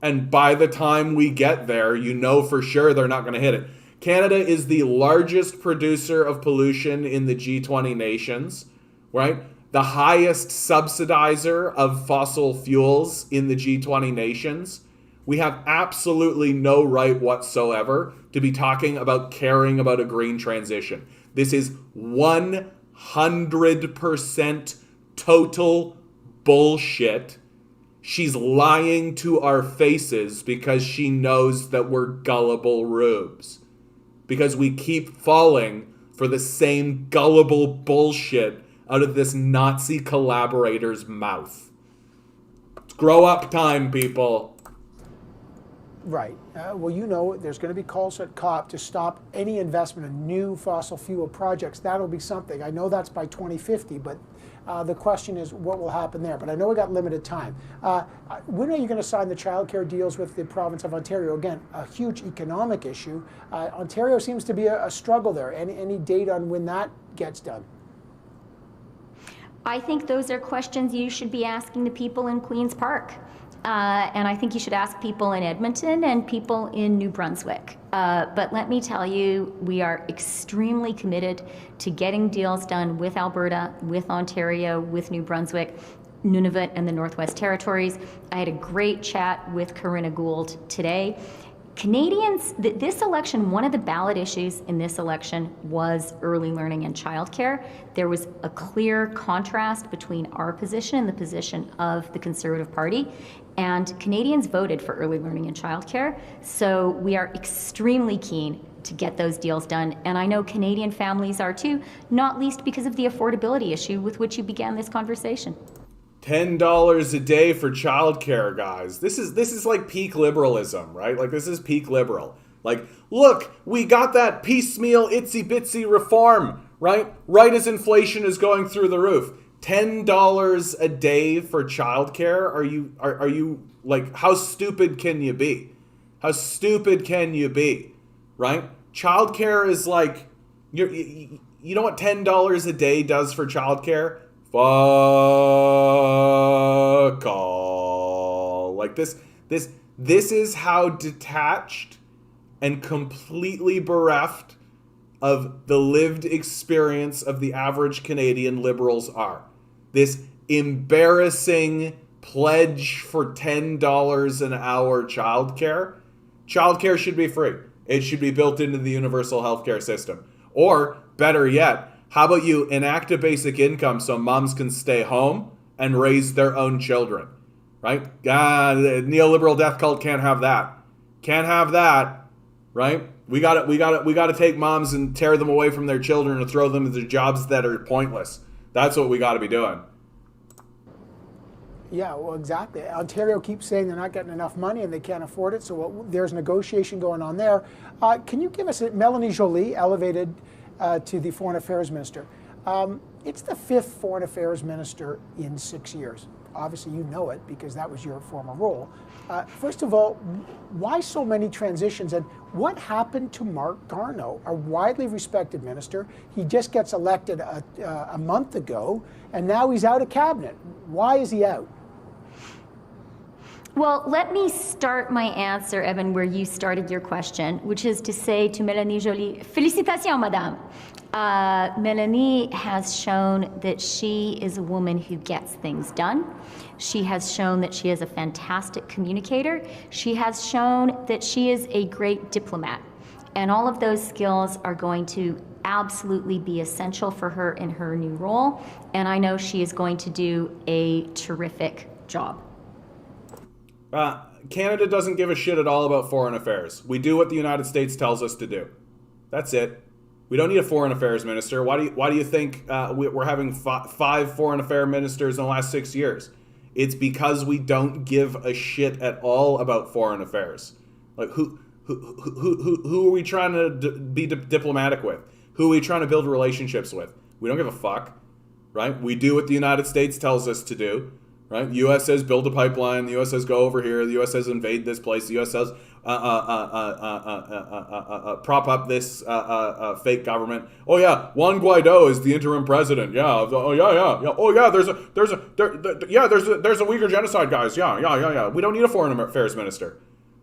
And by the time we get there, you know for sure they're not going to hit it. Canada is the largest producer of pollution in the G20 nations, right? The highest subsidizer of fossil fuels in the G20 nations. We have absolutely no right whatsoever to be talking about caring about a green transition. This is 100% total bullshit. She's lying to our faces because she knows that we're gullible rubes. Because we keep falling for the same gullible bullshit out of this Nazi collaborator's mouth. It's grow up time, people. Right. Well, there's going to be calls at COP to stop any investment in new fossil fuel projects. That'll be something. I know that's by 2050, but the question is what will happen there. But I know we got limited time. When are you going to sign the childcare deals with the province of Ontario? Again, a huge economic issue. Ontario seems to be a struggle there. Any date on when that gets done? I think those are questions you should be asking the people in Queen's Park. And I think you should ask people in Edmonton and people in New Brunswick. But let me tell you, we are extremely committed to getting deals done with Alberta, with Ontario, with New Brunswick, Nunavut, and the Northwest Territories. I had a great chat with Corinna Gould today. Canadians, this election, one of the ballot issues in this election was early learning and childcare. There was a clear contrast between our position and the position of the Conservative Party, and Canadians voted for early learning and childcare. So we are extremely keen to get those deals done, and I know Canadian families are too, not least because of the affordability issue with which you began this conversation. $10 a day for childcare, guys. This is like peak liberalism, right? Like, this is peak liberal. Like, look, we got that piecemeal itsy bitsy reform, right? Right as inflation is going through the roof. $10 a day for childcare? Are you like, how stupid can you be? How stupid can you be? Right? Childcare is like, you know what $10 a day does for childcare? Fuck all. Like, this is how detached and completely bereft of the lived experience of the average Canadian liberals are. This embarrassing pledge for $10 an hour childcare. Childcare should be free. It should be built into the universal healthcare system. Or, better yet, how about you enact a basic income so moms can stay home and raise their own children, right? The neoliberal death cult can't have that. Can't have that, right? We got to take moms and tear them away from their children and throw them into jobs that are pointless. That's what we got to be doing. Yeah, well, exactly. Ontario keeps saying they're not getting enough money and they can't afford it, so there's negotiation going on there. Can you give us Melanie Joly, elevated to the Foreign Affairs Minister? It's the 5th Foreign Affairs Minister in 6 years. Obviously, you know it because that was your former role. First of all, why so many transitions, and what happened to Mark Garneau, a widely respected minister? He just gets elected a month ago, and now he's out of cabinet. Why is he out? Well, let me start my answer, Evan, where you started your question, which is to say to Melanie Joly, félicitations, madame. Melanie has shown that she is a woman who gets things done. She has shown that she is a fantastic communicator. She has shown that she is a great diplomat. And all of those skills are going to absolutely be essential for her in her new role. And I know she is going to do a terrific job. Canada doesn't give a shit at all about foreign affairs. We do what the United States tells us to do. That's it. We don't need a foreign affairs minister. Why do you think we're having 5 foreign affairs ministers in the last 6 years? It's because we don't give a shit at all about foreign affairs. Like who are we trying to be diplomatic with? Who are we trying to build relationships with? We don't give a fuck, right? We do what the United States tells us to do. Right? The U.S. says build a pipeline. The U.S. says go over here. The U.S. says invade this place. The U.S. says prop up this fake government. Oh yeah, Juan Guaido is the interim president. Yeah. Oh yeah. Oh yeah. There's a Uyghur genocide, guys. Yeah. We don't need a foreign affairs minister.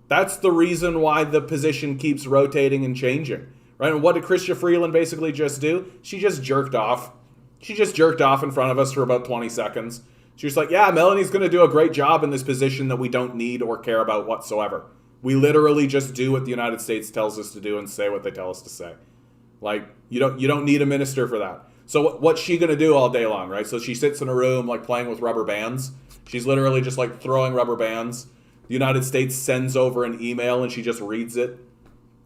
That's the reason why the position keeps rotating and changing. Right? And what did Chrystia Freeland basically just do? She just jerked off. She just jerked off in front of us for about 20 seconds. She was like, yeah, Melanie's going to do a great job in this position that we don't need or care about whatsoever. We literally just do what the United States tells us to do and say what they tell us to say. Like, you don't need a minister for that. So what's she going to do all day long, right? So she sits in a room like playing with rubber bands. She's literally just like throwing rubber bands. The United States sends over an email and she just reads it.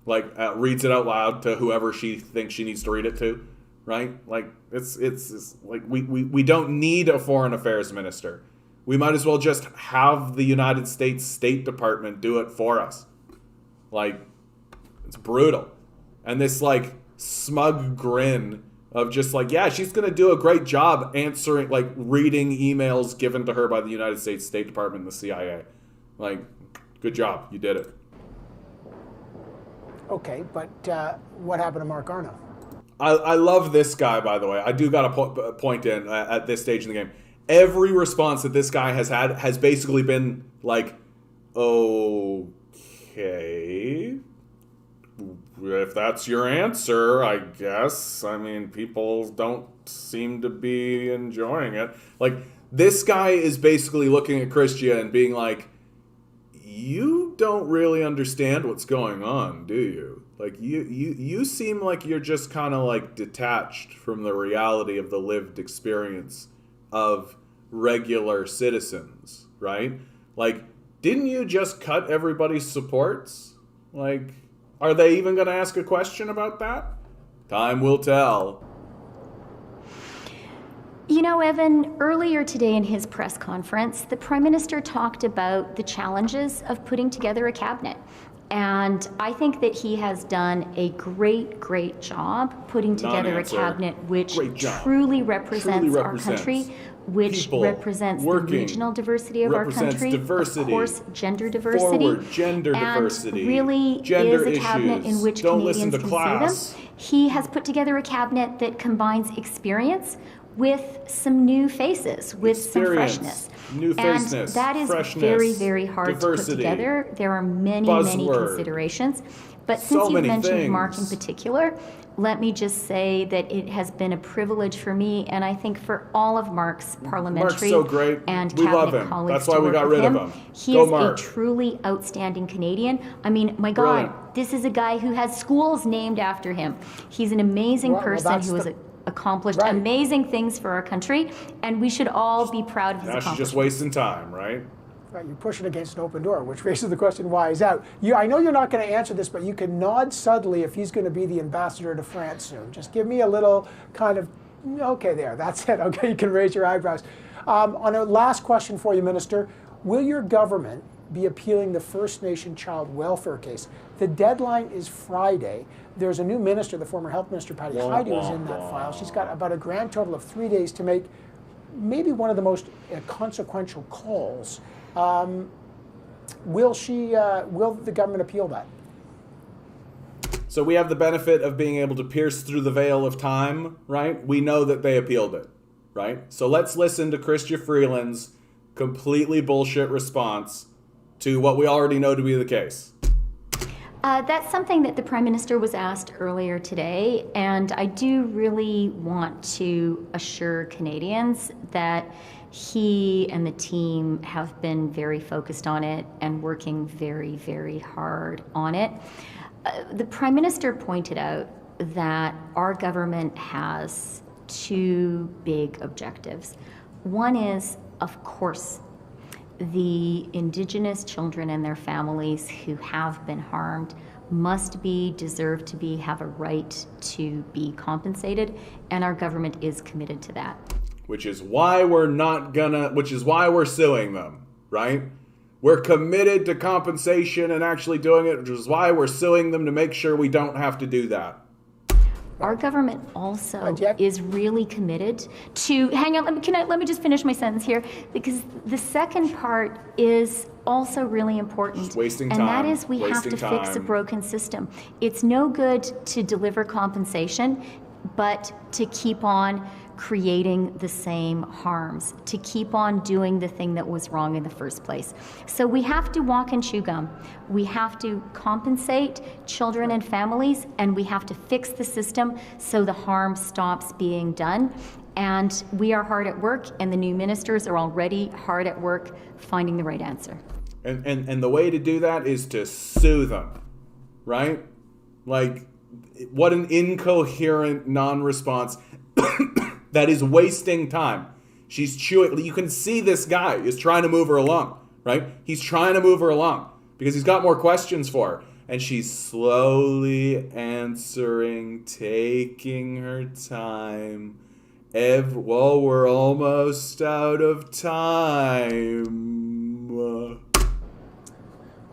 Like, reads it out loud to whoever she thinks she needs to read it to. Right? Like it's like we don't need a foreign affairs minister. We might as well just have the United States State Department do it for us. Like, it's brutal. And this like smug grin of just like, yeah, she's going to do a great job answering, like reading emails given to her by the United States State Department and the CIA. Like, good job. You did it. Okay, but what happened to Mark Garneau? I love this guy, by the way. I do got to point in at this stage in the game. Every response that this guy has had has basically been like, okay, if that's your answer, I guess. I mean, people don't seem to be enjoying it. Like, this guy is basically looking at Chrystia and being like, you don't really understand what's going on, do you? Like, you seem like you're just kind of like detached from the reality of the lived experience of regular citizens, right? Like, didn't you just cut everybody's supports? Like, are they even going to ask a question about that? Time will tell. You know, Evan, earlier today in his press conference, the Prime Minister talked about the challenges of putting together a cabinet. And I think that he has done a great job putting together a cabinet which truly represents our country, which represents the regional diversity of our country, of course, gender diversity, and really is a cabinet in which Canadians can see them. He has put together a cabinet that combines experience with some new faces, with some freshness. New faceness, and that is very hard to put together. There are many considerations. But since you've mentioned Mark in particular, let me just say that it has been a privilege for me, and I think for all of Mark's parliamentary and cabinet colleagues to work with him. He is a truly outstanding Canadian. I mean, my God, this is a guy who has schools named after him. He's an amazing person who has accomplished amazing things for our country, and we should all be proud of his accomplishments. Now she's just wasting time, right? Right, you're pushing against an open door, which raises the question, why he's out. I know you're not going to answer this, but you can nod subtly if he's going to be the ambassador to France soon. Just give me a little kind of, okay, there, that's it. Okay, you can raise your eyebrows. On a last question for you, Minister, will your government be appealing the First Nation child welfare case? The deadline is Friday. There's a new minister, the former health minister, Patty Heidi, who's in that file. She's got about a grand total of 3 days to make maybe one of the most consequential calls. Will the government appeal that? So we have the benefit of being able to pierce through the veil of time, right? We know that they appealed it, right? So let's listen to Chrystia Freeland's completely bullshit response to what we already know to be the case. That's something that the Prime Minister was asked earlier today, and I do really want to assure Canadians that he and the team have been very focused on it and working very, very hard on it. The Prime Minister pointed out that our government has two big objectives. One is, of course, the Indigenous children and their families who have been harmed deserve to be, have a right to be compensated, and our government is committed to that. Which is why we're suing them, right? We're committed to compensation and actually doing it, which is why we're suing them to make sure we don't have to do that. Our government also is really committed to, hang on, let me just finish my sentence here, because the second part is also really important. Just wasting time. And that is we have to fix a broken system. It's no good to deliver compensation, but to keep on creating the same harms, to keep on doing the thing that was wrong in the first place. So we have to walk and chew gum. We have to compensate children and families, and we have to fix the system so the harm stops being done. And we are hard at work, and the new ministers are already hard at work finding the right answer. And the way to do that is to sue them, right? Like, what an incoherent non-response. That is wasting time. She's chewing. You can see this guy is trying to move her along, right? He's trying to move her along because he's got more questions for her. And she's slowly answering, taking her time. We're almost out of time.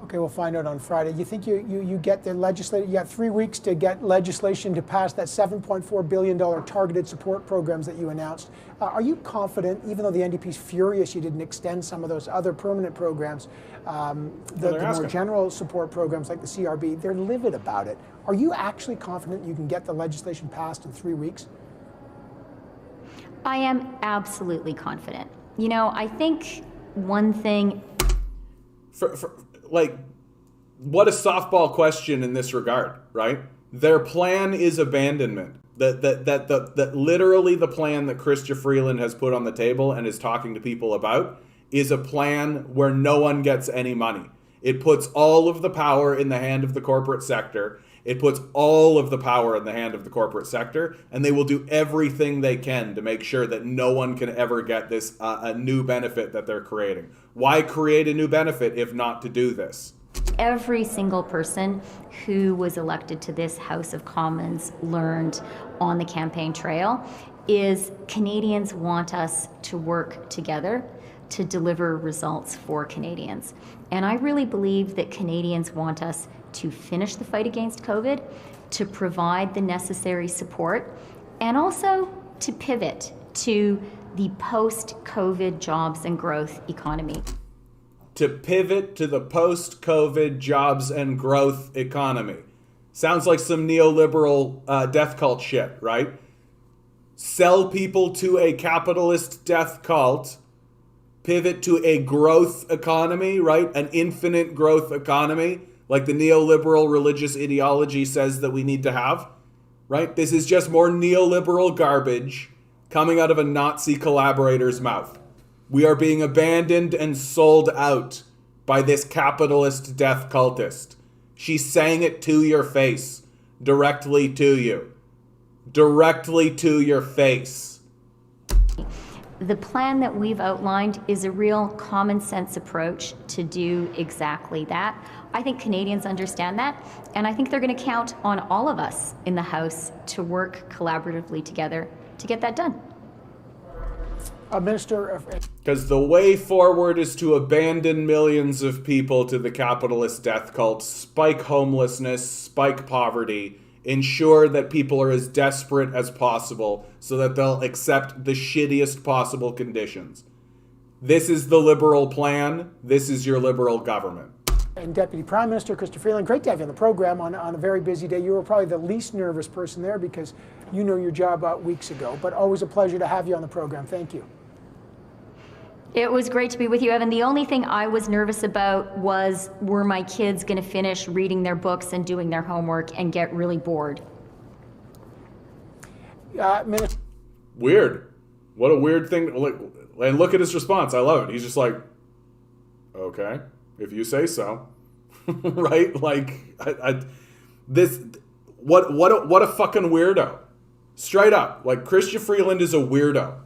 Okay, we'll find out on Friday. You think you get the legislation, you got 3 weeks to get legislation to pass that $7.4 billion targeted support programs that you announced. Are you confident, even though the NDP's furious you didn't extend some of those other permanent programs, the more general support programs like the CRB, they're livid about it. Are you actually confident you can get the legislation passed in 3 weeks? I am absolutely confident. You know, I think one thing... What a softball question in this regard, right? Their plan is abandonment. That literally the plan that Chrystia Freeland has put on the table and is talking to people about is a plan where no one gets any money. It puts all of the power in the hand of the corporate sector. It puts all of the power in the hand of the corporate sector, and they will do everything they can to make sure that no one can ever get this a new benefit that they're creating. Why create a new benefit if not to do this? Every single person who was elected to this House of Commons learned on the campaign trail is Canadians want us to work together to deliver results for Canadians. And I really believe that Canadians want us to finish the fight against COVID, to provide the necessary support, and also to pivot to the post-COVID jobs and growth economy. To pivot to the post-COVID jobs and growth economy. Sounds like some neoliberal death cult shit, right? Sell people to a capitalist death cult, pivot to a growth economy, right? An infinite growth economy, like the neoliberal religious ideology says that we need to have, right? This is just more neoliberal garbage coming out of a Nazi collaborator's mouth. We are being abandoned and sold out by this capitalist death cultist. She's saying it to your face, directly to you. Directly to your face. the plan that we've outlined is a real common sense approach to do exactly that. I think Canadians understand that, and I think they're going to count on all of us in the House to work collaboratively together to get that done. Minister, Because the way forward is to abandon millions of people to the capitalist death cult, spike homelessness, spike poverty, ensure that people are as desperate as possible so that they'll accept the shittiest possible conditions. This is the liberal plan. This is your liberal government. and Deputy Prime Minister Chrystia Freeland, great to have you on the program on a very busy day. You were probably the least nervous person there because you know your job weeks ago, but always a pleasure to have you on the program. Thank you. It was great to be with you, Evan. The only thing I was nervous about was, were my kids going to finish reading their books and doing their homework and get really bored? Weird. What a weird thing. And look at his response. I love it. He's just like, okay, if you say so. Right? Like, what a fucking weirdo. Straight up. Like, Chrystia Freeland is a weirdo.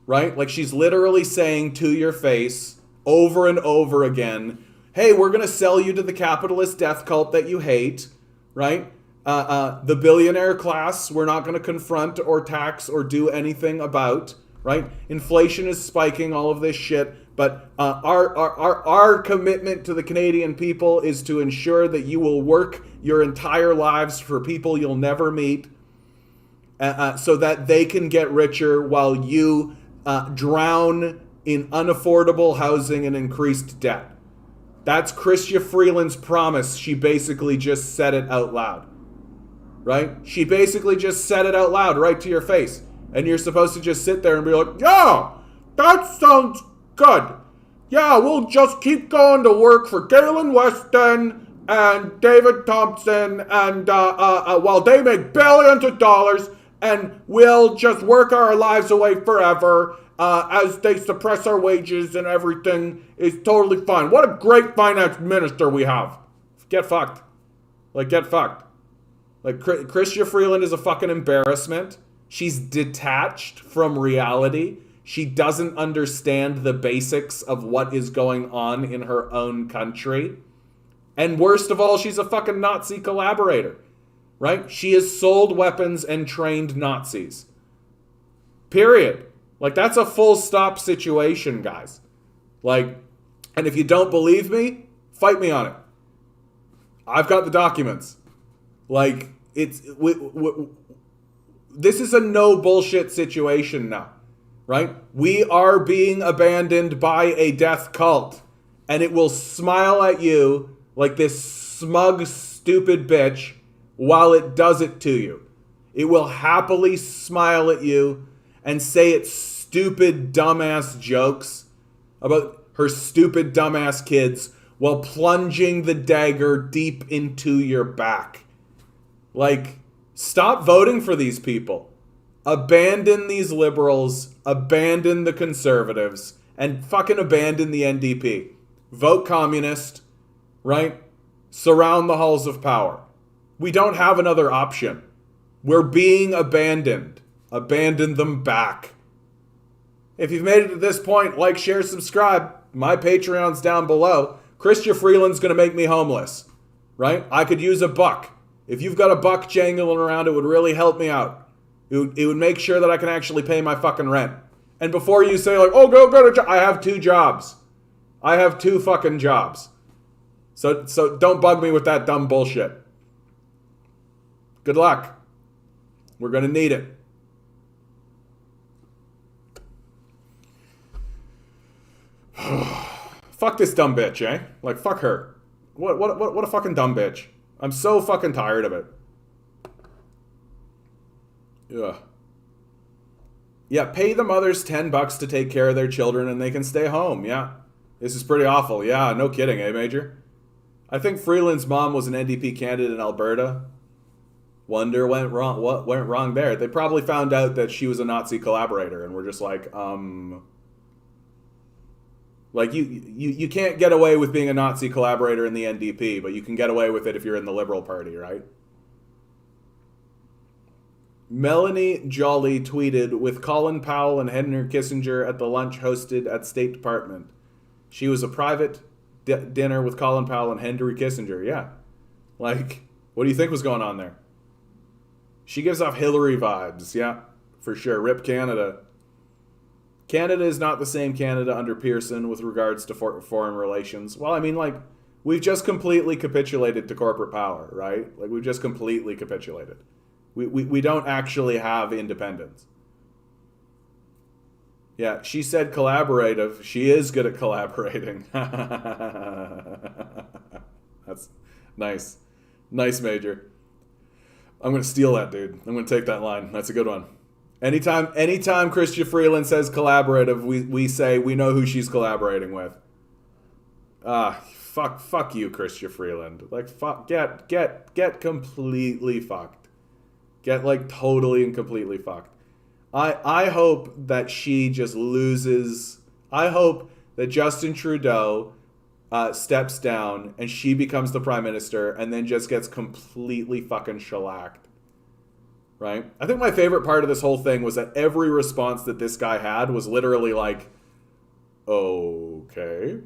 Right? Like, she's literally saying to your face over and over again, hey, we're going to sell you to the capitalist death cult that you hate. Right? The billionaire class, we're not going to confront or tax or do anything about. Right? Inflation is spiking, all of this shit. But our commitment to the Canadian people is to ensure that you will work your entire lives for people you'll never meet so that they can get richer while you drown in unaffordable housing and increased debt. That's Chrystia Freeland's promise. She basically just said it out loud. Right? She basically just said it out loud right to your face. And you're supposed to just sit there and be like, yeah, that sounds good. Yeah, we'll just keep going to work for Galen Weston and David Thompson and while they make billions of dollars, and we'll just work our lives away forever as they suppress our wages and everything is totally fine. What a great finance minister we have. Get fucked. Like, get fucked. Like, Chrystia Freeland is a fucking embarrassment. She's detached from reality. She doesn't understand the basics of what is going on in her own country. And worst of all, she's a fucking Nazi collaborator. Right? She has sold weapons and trained Nazis. Period. Like, that's a full stop situation, guys. Like, and if you don't believe me, fight me on it. I've got the documents. Like, it's... this is a no bullshit situation now. Right? We are being abandoned by a death cult. And it will smile at you like this smug, stupid bitch while it does it to you. It will happily smile at you and say its stupid, dumbass jokes about her stupid, dumbass kids while plunging the dagger deep into your back. Like, stop voting for these people. Abandon these liberals, abandon the conservatives, and fucking abandon the NDP. Vote communist, right? Surround the halls of power. We don't have another option. We're being abandoned. Abandon them back. If you've made it to this point, like, share, subscribe. My Patreon's down below. Chrystia Freeland's going to make me homeless, right? I could use a buck. If you've got a buck jangling around, it would really help me out. It would make sure that I can actually pay my fucking rent. And before you say, like, oh, go to job, I have 2 jobs. I have 2 fucking jobs. So don't bug me with that dumb bullshit. Good luck. We're going to need it. Fuck this dumb bitch, eh? Like, fuck her. What a fucking dumb bitch. I'm so fucking tired of it. Ugh. Yeah, pay the mothers $10 to take care of their children and they can stay home. Yeah. This is pretty awful. Yeah, no kidding, eh, Major? I think Freeland's mom was an NDP candidate in Alberta. Wonder what went wrong there. They probably found out that she was a Nazi collaborator and were just like, like, you can't get away with being a Nazi collaborator in the NDP, but you can get away with it if you're in the Liberal Party, right? Melanie Jolly tweeted, with Colin Powell and Henry Kissinger at the lunch hosted at State Department. She was a private dinner with Colin Powell and Henry Kissinger. Yeah. Like, what do you think was going on there? She gives off Hillary vibes. Yeah, for sure. Rip Canada. Canada is not the same Canada under Pearson with regards to foreign relations. Well, I mean, like, we've just completely capitulated to corporate power, right? Like, we've just completely capitulated. We don't actually have independence. Yeah, she said collaborative. She is good at collaborating. That's nice. Nice, Major. I'm going to steal that, dude. I'm going to take that line. That's a good one. Anytime Christian Freeland says collaborative, we say we know who she's collaborating with. Fuck you, Christian Freeland. Like, get completely fucked. Get, like, totally and completely fucked. I hope that she just loses. I hope that Justin Trudeau steps down and she becomes the prime minister and then just gets completely fucking shellacked. Right? I think my favorite part of this whole thing was that every response that this guy had was literally like, okay.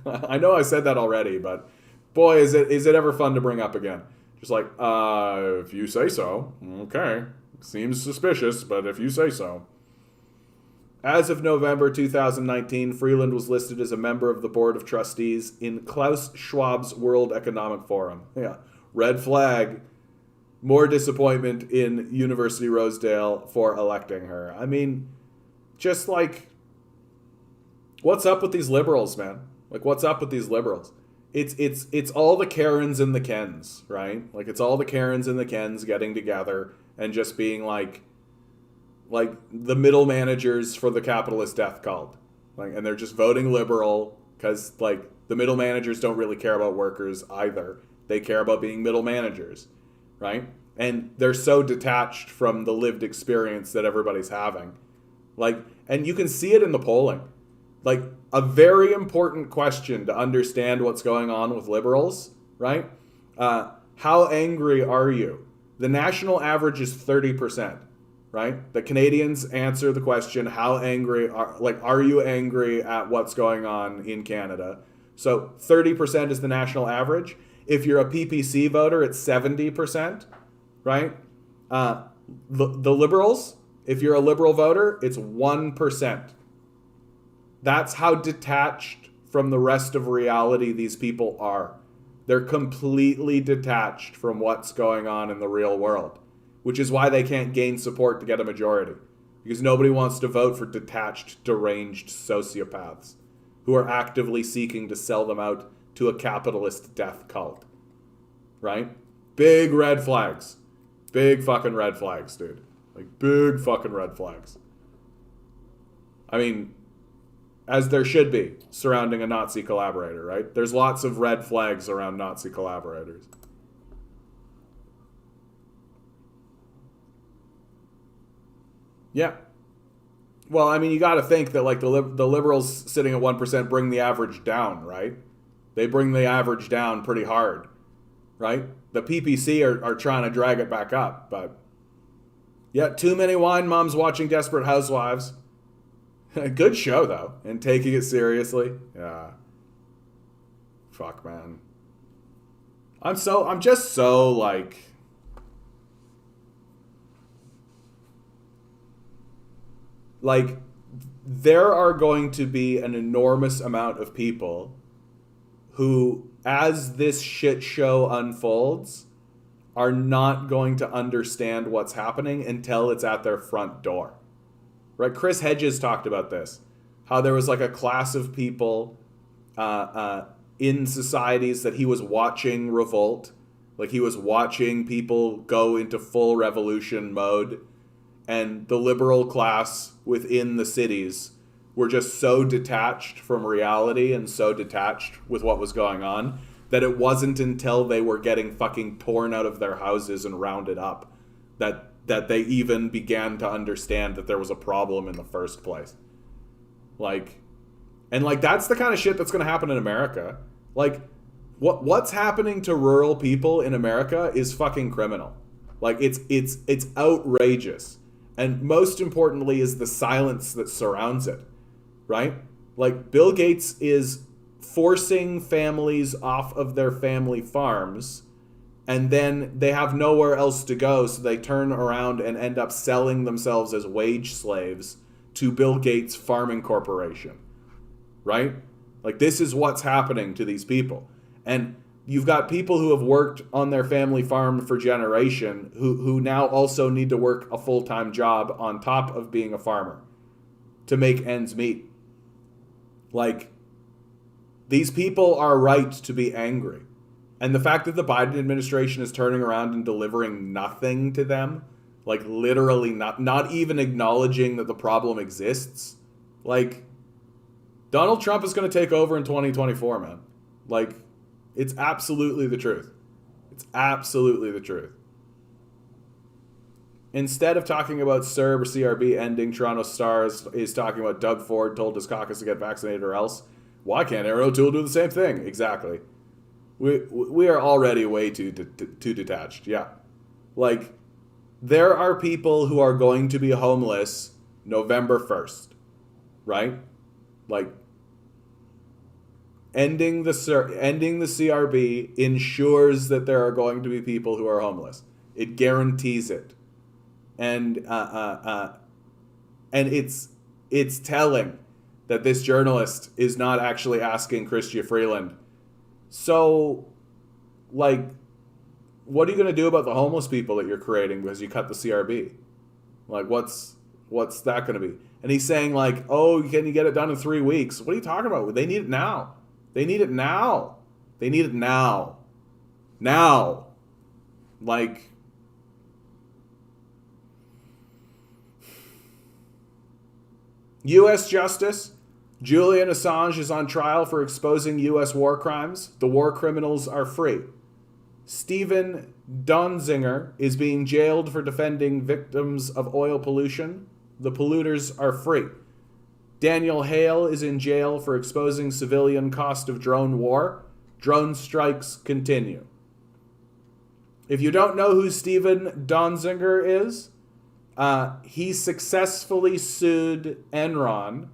I know I said that already, but boy, is it ever fun to bring up again. Just like, if you say so, okay. Seems suspicious, but if you say so. As of November 2019, Freeland was listed as a member of the Board of Trustees in Klaus Schwab's World Economic Forum. Yeah, red flag. More disappointment in University Rosedale for electing her. I mean, just like, what's up with these liberals, man? Like, what's up with these liberals? It's all the Karens and the Kens, right? Like, it's all the Karens and the Kens getting together and just being like the middle managers for the capitalist death cult. Like, and they're just voting liberal because, like, the middle managers don't really care about workers either. They care about being middle managers, right? And they're so detached from the lived experience that everybody's having. Like, and you can see it in the polling. Like, a very important question to understand what's going on with liberals, right? How angry are you? The national average is 30%, right? The Canadians answer the question, how angry are you angry at what's going on in Canada? So 30% is the national average. If you're a PPC voter, it's 70%, right? The liberals, if you're a liberal voter, it's 1%. That's how detached from the rest of reality these people are. They're completely detached from what's going on in the real world, which is why they can't gain support to get a majority, because nobody wants to vote for detached, deranged sociopaths who are actively seeking to sell them out to a capitalist death cult, right? Big red flags. Big fucking red flags, dude. Like, big fucking red flags. I mean, as there should be surrounding a Nazi collaborator, right? There's lots of red flags around Nazi collaborators. Yeah. Well, I mean, you got to think that, like, the liberals sitting at 1% bring the average down, right? They bring the average down pretty hard, right? The PPC are trying to drag it back up, but yeah, too many wine moms watching Desperate Housewives. Good show, though, and taking it seriously. Yeah. Fuck, man. I'm just so, like, there are going to be an enormous amount of people who, as this shit show unfolds, are not going to understand what's happening until it's at their front door. Right? Chris Hedges talked about this, how there was like a class of people in societies that he was watching revolt, like he was watching people go into full revolution mode, and the liberal class within the cities were just so detached from reality and so detached with what was going on that it wasn't until they were getting fucking torn out of their houses and rounded up that they even began to understand that there was a problem in the first place. Like, and like, that's the kind of shit that's going to happen in America. Like, what's happening to rural people in America is fucking criminal. Like it's outrageous. And most importantly is the silence that surrounds it, right? Like Bill Gates is forcing families off of their family farms, and then they have nowhere else to go, so they turn around and end up selling themselves as wage slaves to Bill Gates' farming corporation, right? Like this is what's happening to these people. And you've got people who have worked on their family farm for generation who now also need to work a full-time job on top of being a farmer to make ends meet. Like, these people are right to be angry. And the fact that the Biden administration is turning around and delivering nothing to them, like literally not even acknowledging that the problem exists, like, Donald Trump is going to take over in 2024, man. Like, it's absolutely the truth. It's absolutely the truth. Instead of talking about CERB or CRB ending, Toronto Star is talking about Doug Ford told his caucus to get vaccinated or else. Why can't Erin O'Toole do the same thing? Exactly. We are already way too detached. Yeah. Like, there are people who are going to be homeless November 1st, right? Like, ending the CRB ensures that there are going to be people who are homeless. It guarantees it. And it's telling that this journalist is not actually asking Chrystia Freeland, so, like, what are you going to do about the homeless people that you're creating because you cut the CRB? Like, what's that going to be? And he's saying, like, oh, can you get it done in 3 weeks? What are you talking about? They need it now. They need it now. They need it now. Now. Like, U.S. Justice. Julian Assange is on trial for exposing U.S. war crimes. The war criminals are free. Stephen Donziger is being jailed for defending victims of oil pollution. The polluters are free. Daniel Hale is in jail for exposing civilian cost of drone war. Drone strikes continue. If you don't know who Stephen Donziger is, he successfully sued Enron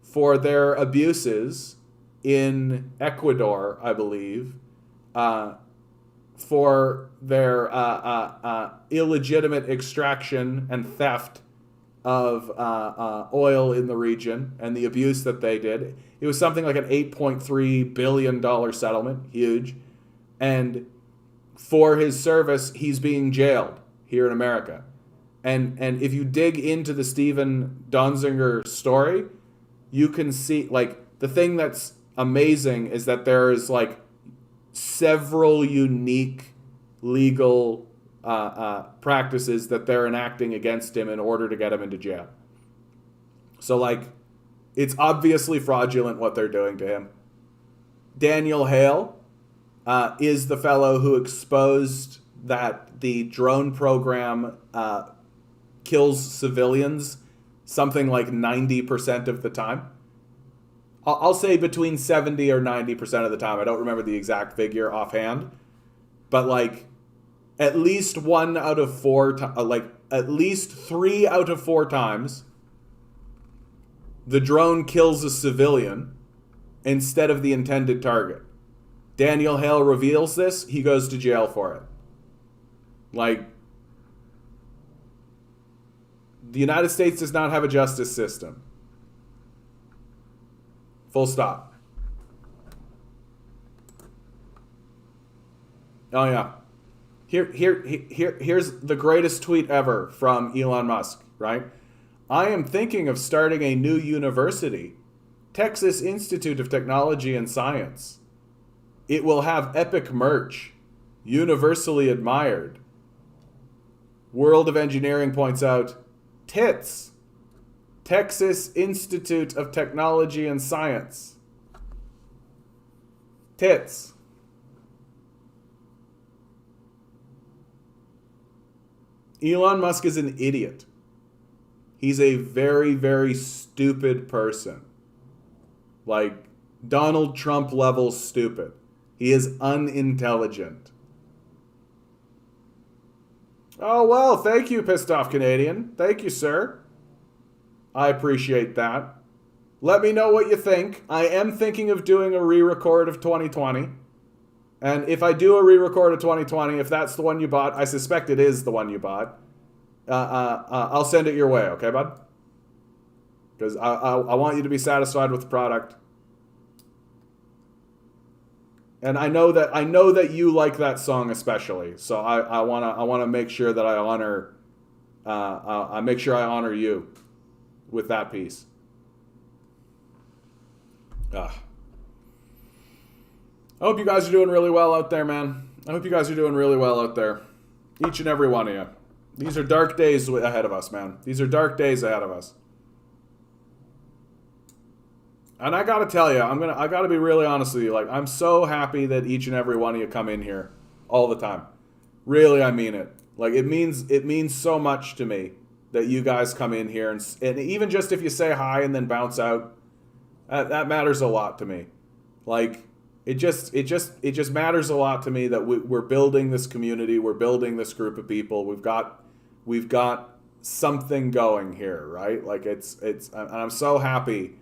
for their abuses in Ecuador, I believe, for their illegitimate extraction and theft of oil in the region and the abuse that they did. It was something like an $8.3 billion settlement, huge. And for his service, he's being jailed here in America. And if you dig into the Stephen Donziger story, you can see, like, the thing that's amazing is that there is, like, several unique legal practices that they're enacting against him in order to get him into jail. So, like, it's obviously fraudulent what they're doing to him. Daniel Hale is the fellow who exposed that the drone program kills civilians something like 90% of the time. I'll say between 70 or 90% of the time. I don't remember the exact figure offhand. But, like, at least 1 out of 4, at least 3 out of 4 times, the drone kills a civilian instead of the intended target. Daniel Hale reveals this. He goes to jail for it. Like, the United States does not have a justice system. Full stop. Oh, yeah. Here's the greatest tweet ever from Elon Musk, right? I am thinking of starting a new university, Texas Institute of Technology and Science. It will have epic merch, universally admired. World of Engineering points out, tits. Texas Institute of Technology and Science. Tits. Elon Musk is an idiot. He's a very, very stupid person. Like, Donald Trump level stupid. He is unintelligent. Oh, well, thank you, Pissed Off Canadian. Thank you, sir. I appreciate that. Let me know what you think. I am thinking of doing a re-record of 2020. And if I do a re-record of 2020, if that's the one you bought, I suspect it is the one you bought, I'll send it your way, okay, bud? Because I want you to be satisfied with the product. And I know that you like that song especially. So I wanna make sure that I honor you with that piece. I hope you guys are doing really well out there, man. I hope you guys are doing really well out there. Each and every one of you. These are dark days ahead of us, man. These are dark days ahead of us. And I gotta tell you, I gotta be really honest with you. Like, I'm so happy that each and every one of you come in here all the time. Really, I mean it. Like, it means so much to me that you guys come in here and even just if you say hi and then bounce out, that matters a lot to me. Like, it just matters a lot to me that we're building this community, we're building this group of people. We've got something going here, right? Like, and I'm so happy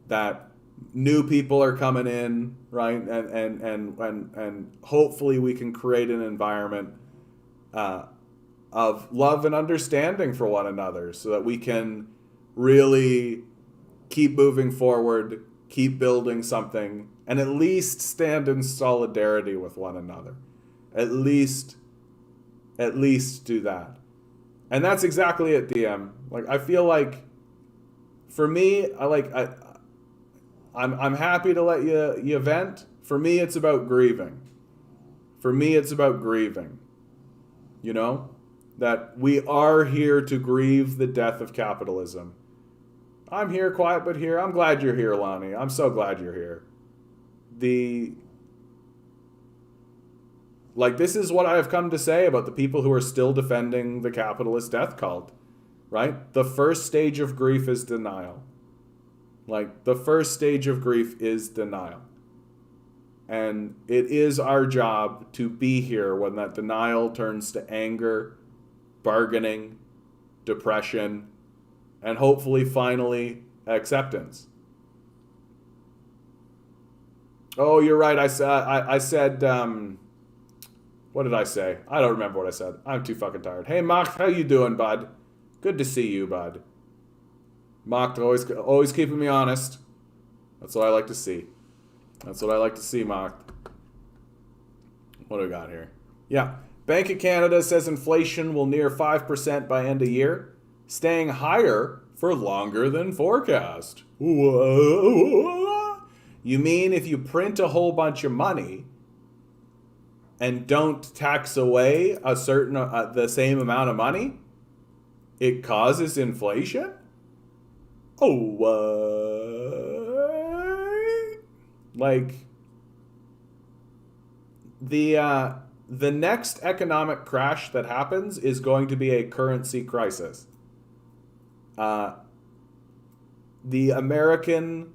that new people are coming in, right? And hopefully we can create an environment of love and understanding for one another so that we can really keep moving forward, keep building something, and at least stand in solidarity with one another. At least do that. And that's exactly it, DM. Like, I feel like for me, I'm happy to let you vent. For me, it's about grieving. You know? That we are here to grieve the death of capitalism. I'm here, quiet but here. I'm glad you're here, Lonnie. I'm so glad you're here. This is what I have come to say about the people who are still defending the capitalist death cult, right? The first stage of grief is denial. Like, the first stage of grief is denial. And it is our job to be here when that denial turns to anger, bargaining, depression, and hopefully, finally, acceptance. Oh, you're right. I said, what did I say? I don't remember what I said. I'm too fucking tired. Hey, Mark, how you doing, bud? Good to see you, bud. Mark, always keeping me honest. That's what I like to see. Mark. What do we got here? Yeah. Bank of Canada says inflation will near 5% by end of year, staying higher for longer than forecast. Whoa. You mean if you print a whole bunch of money and don't tax away a certain the same amount of money, it causes inflation? Oh, what? Like, the next economic crash that happens is going to be a currency crisis. The American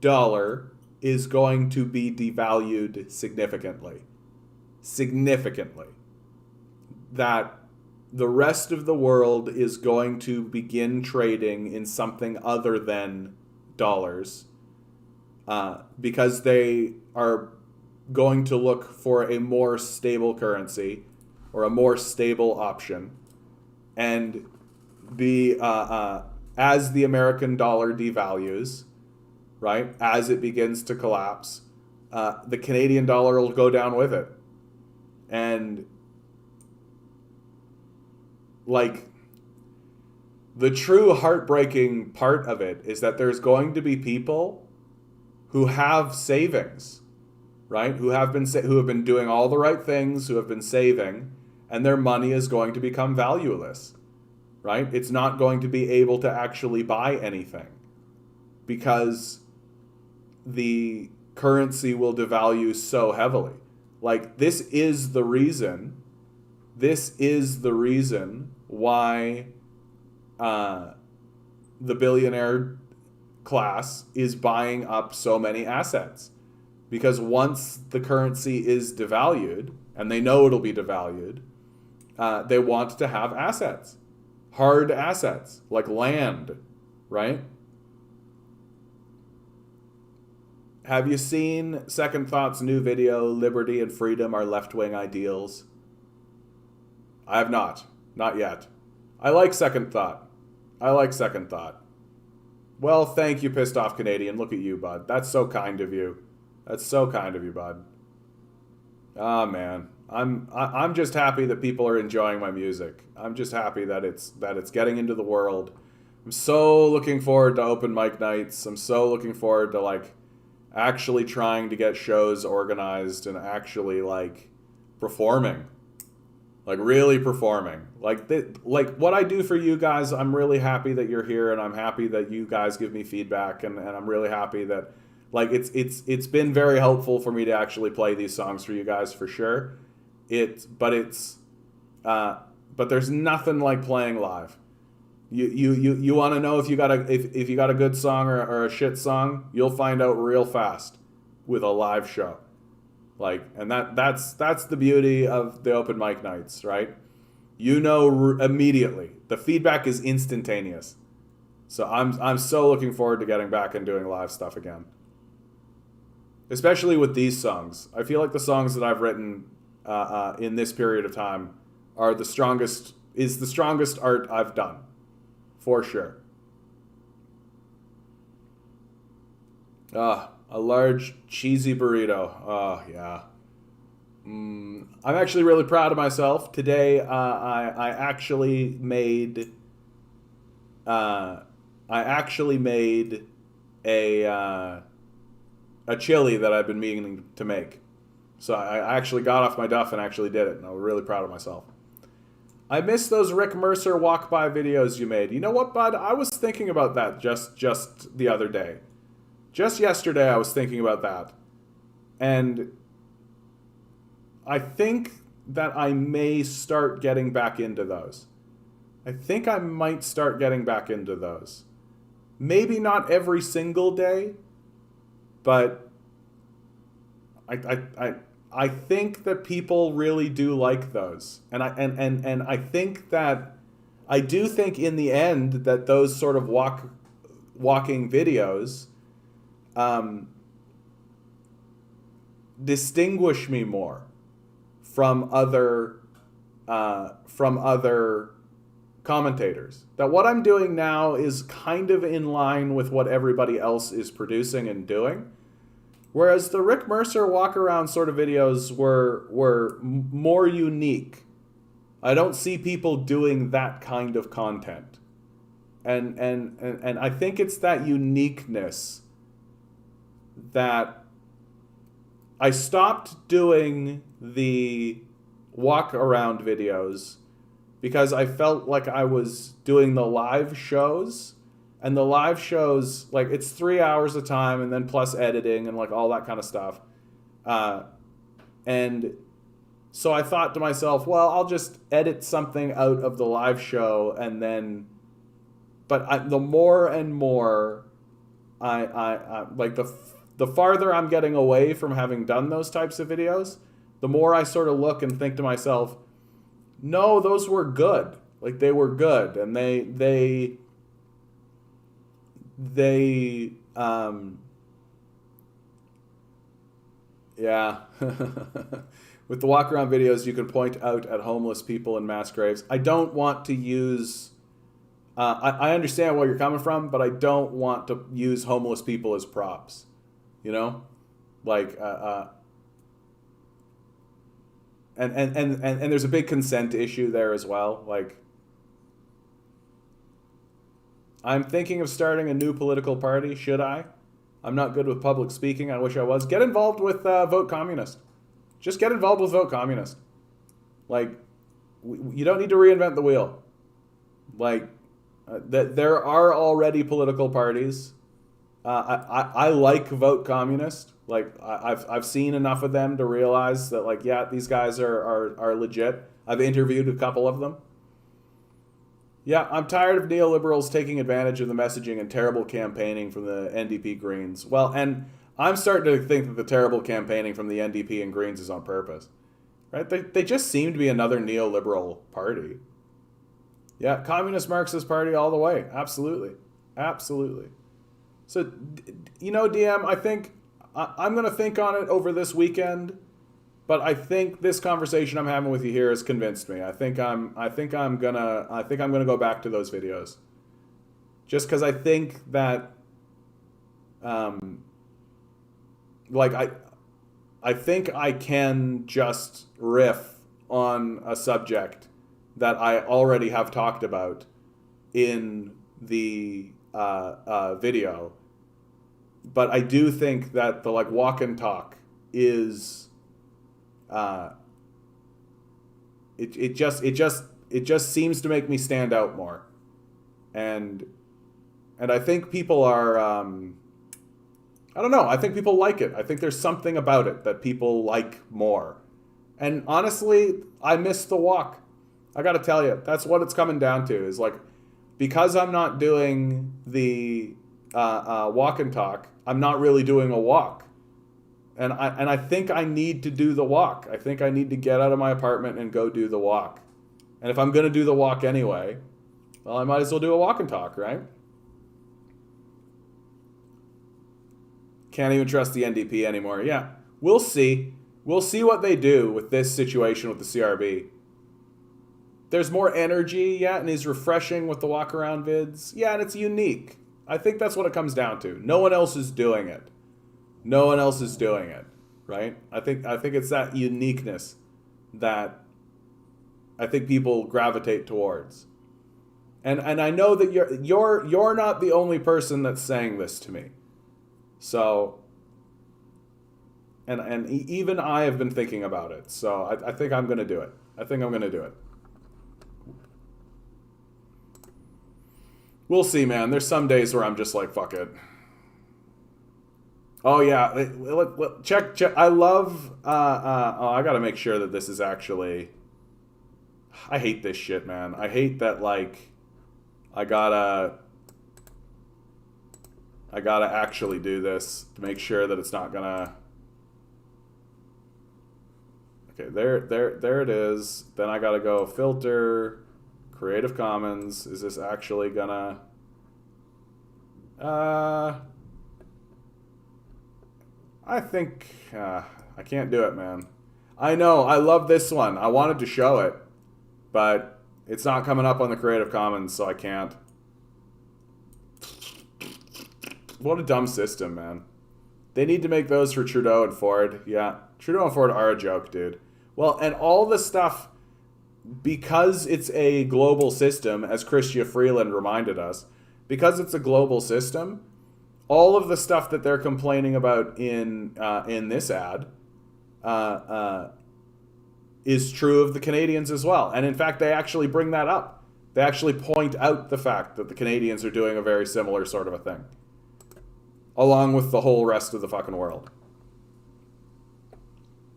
dollar is going to be devalued significantly. That the rest of the world is going to begin trading in something other than dollars because they are going to look for a more stable currency or a more stable option. And as the American dollar devalues, right, as it begins to collapse, the Canadian dollar will go down with it. And like, the true heartbreaking part of it is that there's going to be people who have savings, right? Who have been doing all the right things, who have been saving, and their money is going to become valueless, right? It's not going to be able to actually buy anything because the currency will devalue so heavily. Like, this is the reason why the billionaire class is buying up so many assets. Because once the currency is devalued, and they know it'll be devalued, they want to have assets, hard assets like land, right? Have you seen Second Thought's new video, Liberty and Freedom Are Left-Wing Ideals? I have not. Not yet. I like Second Thought. Well, thank you, Pissed Off Canadian. Look at you, bud. That's so kind of you. Bud. Ah, man. I'm just happy that people are enjoying my music. I'm just happy that it's getting into the world. I'm so looking forward to open mic nights. I'm so looking forward to actually trying to get shows organized and actually performing. Really performing. What I do for you guys, I'm really happy that you're here, and I'm happy that you guys give me feedback, and I'm really happy that it's been very helpful for me to actually play these songs for you guys for sure. But there's nothing like playing live. You want to know if you got a good song or a shit song, you'll find out real fast with a live show. And that's the beauty of the open mic nights, right? Immediately. The feedback is instantaneous. So I'm so looking forward to getting back and doing live stuff again. Especially with these songs. I feel like the songs that I've written in this period of time are the strongest art I've done. For sure. A large cheesy burrito. Oh, yeah. I'm actually really proud of myself. Today, I actually made a chili that I've been meaning to make. So I actually got off my duff and actually did it, and I'm really proud of myself. I miss those Rick Mercer walk-by videos you made. You know what, bud? I was thinking about that just the other day. Just yesterday, I was thinking about that. And I think that I may start getting back into those. I think I might start getting back into those. Maybe not every single day, but I think that people really do like those. And I think that I do think in the end that those sort of walking videos distinguish me more from other commentators. That what I'm doing now is kind of in line with what everybody else is producing and doing. Whereas the Rick Mercer walk-around sort of videos were more unique. I don't see people doing that kind of content. And I think it's that uniqueness that I stopped doing the walk-around videos because I felt like I was doing the live shows. And the live shows, it's 3 hours of time and then plus editing and all that kind of stuff. And so I thought to myself, well, I'll just edit something out of the live show and then... But the more and more the farther I'm getting away from having done those types of videos, the more I sort of look and think to myself, no, those were good. They were good. And they yeah. With the walk around videos, you can point out at homeless people in mass graves. I don't want to use I understand where you're coming from, but I don't want to use homeless people as props. And there's a big consent issue there as well. I'm thinking of starting a new political party. Should I? I'm not good with public speaking. I wish I was. Get involved with Vote Communist. Just get involved with Vote Communist. You don't need to reinvent the wheel. There are already political parties. I like Vote Communist. I've seen enough of them to realize that yeah, these guys are legit. I've interviewed a couple of them. Yeah, I'm tired of neoliberals taking advantage of the messaging and terrible campaigning from the NDP Greens. Well, and I'm starting to think that the terrible campaigning from the NDP and Greens is on purpose. right? They just seem to be another neoliberal party. Yeah, Communist Marxist Party all the way. Absolutely. Absolutely. So, you know, DM, I think I'm going to think on it over this weekend, but I think this conversation I'm having with you here has convinced me. I think I'm going to go back to those videos. Just cuz I think that I think I can just riff on a subject that I already have talked about in the video, but I do think that the like walk and talk is it just seems to make me stand out more, and I think people are I don't know, I think people like it. I think there's something about it that people like more, and honestly, I miss the walk. I gotta tell you, that's what it's coming down to, is like, because I'm not doing the walk and talk, I'm not really doing a walk. And I think I need to do the walk. I think I need to get out of my apartment and go do the walk. And if I'm going to do the walk anyway, well, I might as well do a walk and talk, right? Can't even trust the NDP anymore. Yeah, we'll see. We'll see what they do with this situation with the CRB. There's more energy, yeah, and is refreshing with the walk around vids. Yeah, and it's unique. I think that's what it comes down to. No one else is doing it. No one else is doing it, right? I think it's that uniqueness that I think people gravitate towards. And I know that you're not the only person that's saying this to me. So and even I have been thinking about it. So I think I'm going to do it. I think I'm going to do it. We'll see, man. There's some days where I'm just like, fuck it. Oh, yeah. Check. I love... I got to make sure that this is actually... I hate this shit, man. I hate that, like... I gotta actually do this to make sure that it's not gonna... Okay, there it is. Then I gotta go filter... Creative Commons. Is this actually gonna... I think... I can't do it, man. I know, I love this one. I wanted to show it, but it's not coming up on the Creative Commons, so I can't. What a dumb system, man. They need to make those for Trudeau and Ford. Yeah, Trudeau and Ford are a joke, dude. Well, and all the stuff... Because it's a global system, as Chrystia Freeland reminded us, because it's a global system, all of the stuff that they're complaining about in this ad is true of the Canadians as well. And in fact, they actually bring that up. They actually point out the fact that the Canadians are doing a very similar sort of a thing, along with the whole rest of the fucking world.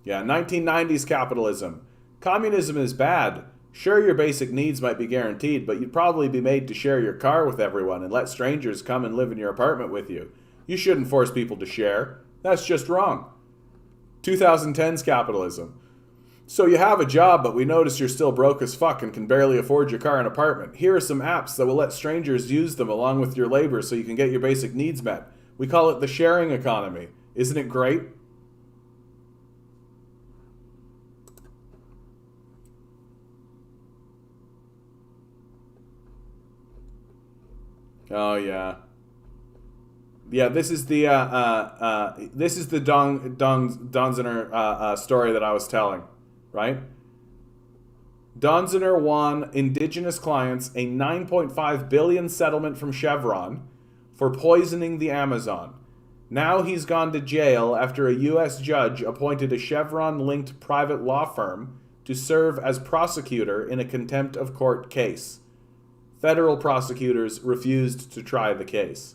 Yeah, 1990s capitalism. Communism is bad. Sure, your basic needs might be guaranteed, but you'd probably be made to share your car with everyone and let strangers come and live in your apartment with you. You shouldn't force people to share. That's just wrong. 2010's capitalism. So you have a job, but we notice you're still broke as fuck and can barely afford your car and apartment. Here are some apps that will let strangers use them along with your labor so you can get your basic needs met. We call it the sharing economy. Isn't it great? Oh yeah, yeah. This is the Donziner story that I was telling, right? Donziner won Indigenous clients a $9.5 billion settlement from Chevron for poisoning the Amazon. Now he's gone to jail after a U.S. judge appointed a Chevron-linked private law firm to serve as prosecutor in a contempt of court case. Federal prosecutors refused to try the case.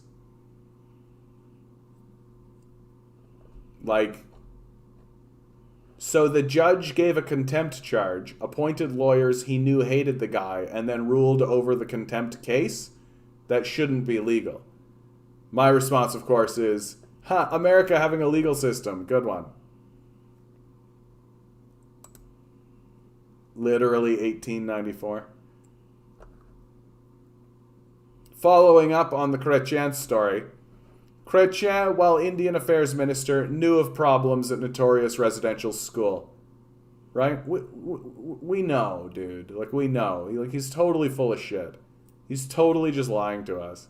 So the judge gave a contempt charge, appointed lawyers he knew hated the guy, and then ruled over the contempt case? That shouldn't be legal. My response, of course, is, America having a legal system. Good one. Literally 1894. Following up on the Chrétien story, Chrétien, while Indian Affairs Minister, knew of problems at notorious residential school. Right? We know, dude. Like, we know. Like, he's totally full of shit. He's totally just lying to us.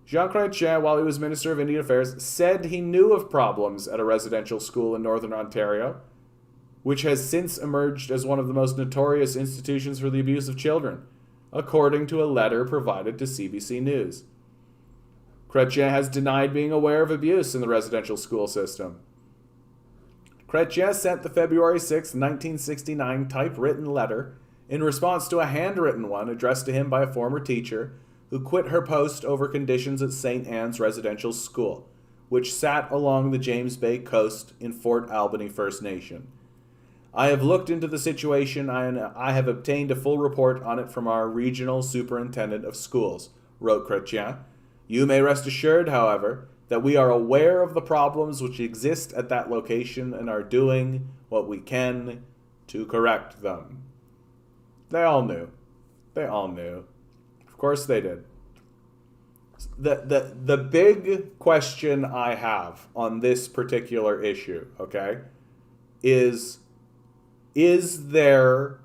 Jean Chrétien, while he was Minister of Indian Affairs, said he knew of problems at a residential school in Northern Ontario, which has since emerged as one of the most notorious institutions for the abuse of children, according to a letter provided to CBC News. Chrétien has denied being aware of abuse in the residential school system. Chrétien sent the February 6, 1969 typewritten letter in response to a handwritten one addressed to him by a former teacher who quit her post over conditions at St. Anne's Residential School, which sat along the James Bay coast in Fort Albany First Nation. I have looked into the situation and I have obtained a full report on it from our regional superintendent of schools, wrote Chrétien. You may rest assured, however, that we are aware of the problems which exist at that location and are doing what we can to correct them. They all knew. They all knew. Of course they did. The big question I have on this particular issue, okay, is there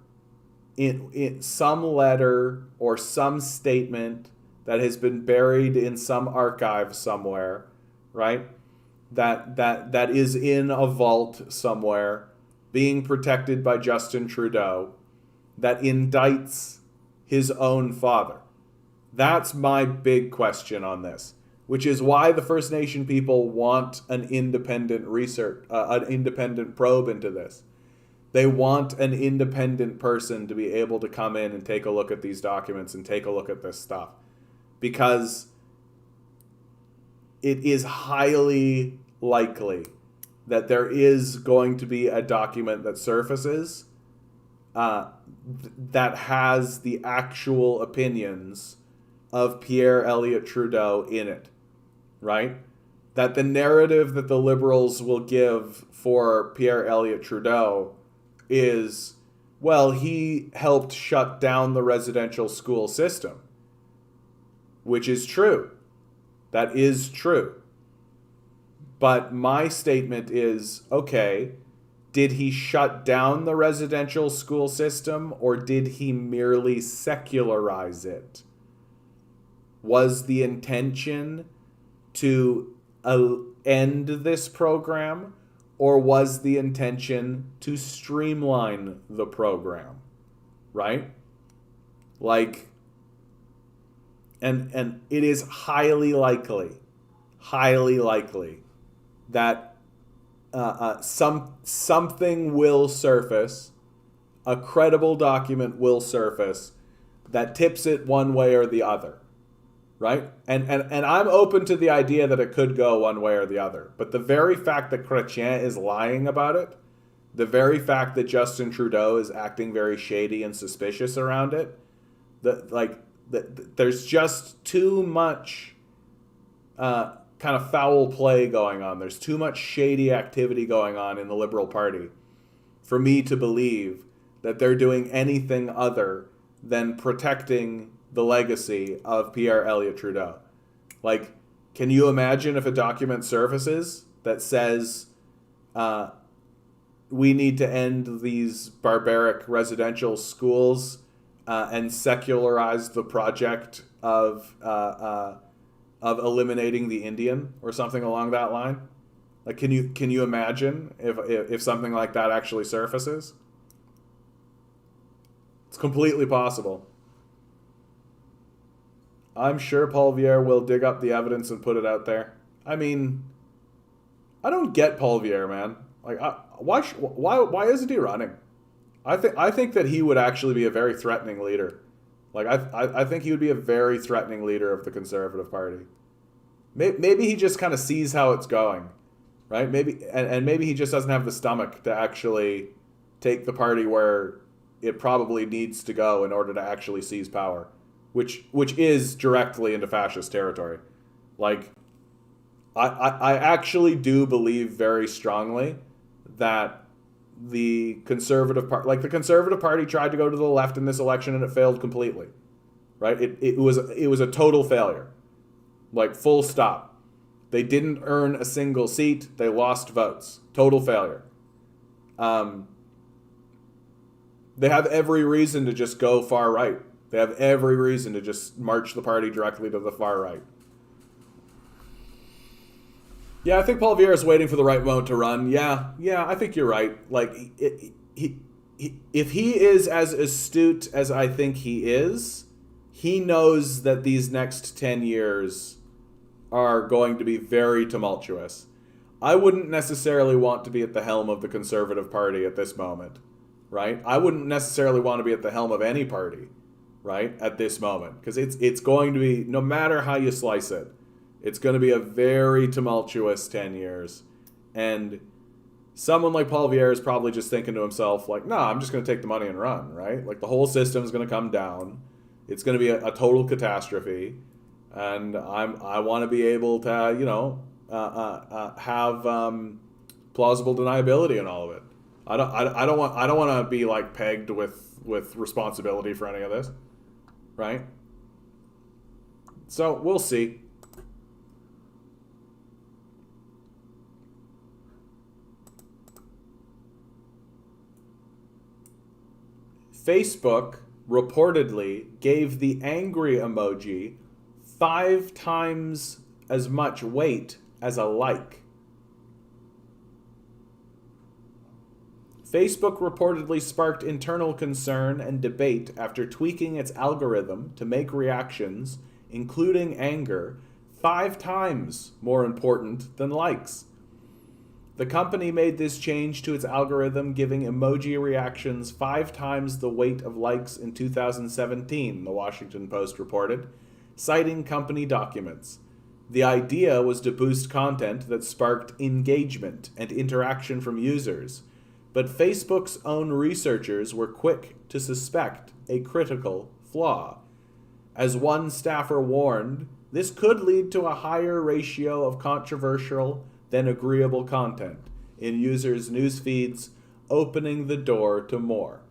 in some letter or some statement that has been buried in some archive somewhere, right? That is in a vault somewhere, being protected by Justin Trudeau, that indicts his own father. That's my big question on this, which is why the First Nation people want an independent research, an independent probe into this. They want an independent person to be able to come in and take a look at these documents and take a look at this stuff. Because it is highly likely that there is going to be a document that surfaces that has the actual opinions of Pierre Elliott Trudeau in it, right? That the narrative that the Liberals will give for Pierre Elliott Trudeau is, well, he helped shut down the residential school system, which is true. That is true. But my statement is, okay, did he shut down the residential school system or did he merely secularize it? Was the intention to end this program, or was the intention to streamline the program? Right? Like, and it is highly likely that something will surface, a credible document will surface that tips it one way or the other, right? And I'm open to the idea that it could go one way or the other. But the very fact that Chrétien is lying about it, the very fact that Justin Trudeau is acting very shady and suspicious around it, there's just too much kind of foul play going on. There's too much shady activity going on in the Liberal Party for me to believe that they're doing anything other than protecting the legacy of Pierre Elliott Trudeau. Like, can you imagine if a document surfaces that says we need to end these barbaric residential schools and secularize the project of eliminating the Indian or something along that line? Like, can you imagine if something like that actually surfaces? It's completely possible. I'm sure Paul Vier will dig up the evidence and put it out there. I mean, I don't get Paul Vier, man. Like, why isn't he running? I think that he would actually be a very threatening leader. Like, I think he would be a very threatening leader of the Conservative Party. Maybe he just kind of sees how it's going, right? Maybe he just doesn't have the stomach to actually take the party where it probably needs to go in order to actually seize power, which is directly into fascist territory. Like, I actually do believe very strongly that the Conservative Party. Like, the Conservative Party tried to go to the left in this election and it failed completely, right? It was a total failure, like, full stop. They didn't earn a single seat. They lost votes. Total failure. They have every reason to just go far right. They have every reason to just march the party directly to the far right. Yeah, I think Paul Vieira is waiting for the right moment to run. Yeah, I think you're right. Like, if he is as astute as I think he is, he knows that these next 10 years are going to be very tumultuous. I wouldn't necessarily want to be at the helm of the Conservative Party at this moment, right? I wouldn't necessarily want to be at the helm of any party, right, at this moment, because it's going to be, no matter how you slice it, it's going to be a very tumultuous 10 years. And someone like Paul Vieira is probably just thinking to himself, like, no, I'm just going to take the money and run, right? Like, the whole system is going to come down. It's going to be a total catastrophe. And I want to be able to, have plausible deniability in all of it. I don't want to be, like, pegged with responsibility for any of this, right? So we'll see. Facebook reportedly gave the angry emoji 5 times as much weight as a like. Facebook reportedly sparked internal concern and debate after tweaking its algorithm to make reactions, including anger, 5 times more important than likes. The company made this change to its algorithm, giving emoji reactions 5 times the weight of likes in 2017, the Washington Post reported, citing company documents. The idea was to boost content that sparked engagement and interaction from users, but Facebook's own researchers were quick to suspect a critical flaw. As one staffer warned, this could lead to a higher ratio of controversial than agreeable content in users' news feeds, opening the door to more.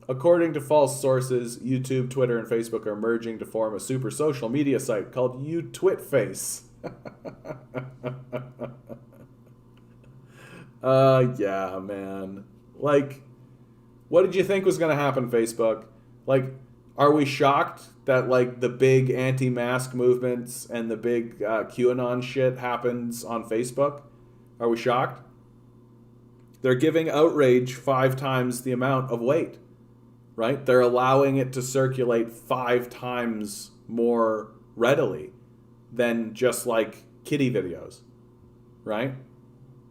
According to false sources, YouTube, Twitter, and Facebook are merging to form a super social media site called UTwitface. Yeah, man. Like, what did you think was going to happen, Facebook? Like, are we shocked that, like, the big anti-mask movements and the big QAnon shit happens on Facebook? Are we shocked? They're giving outrage 5 times the amount of weight, right? They're allowing it to circulate 5 times more readily than just, like, kitty videos, right?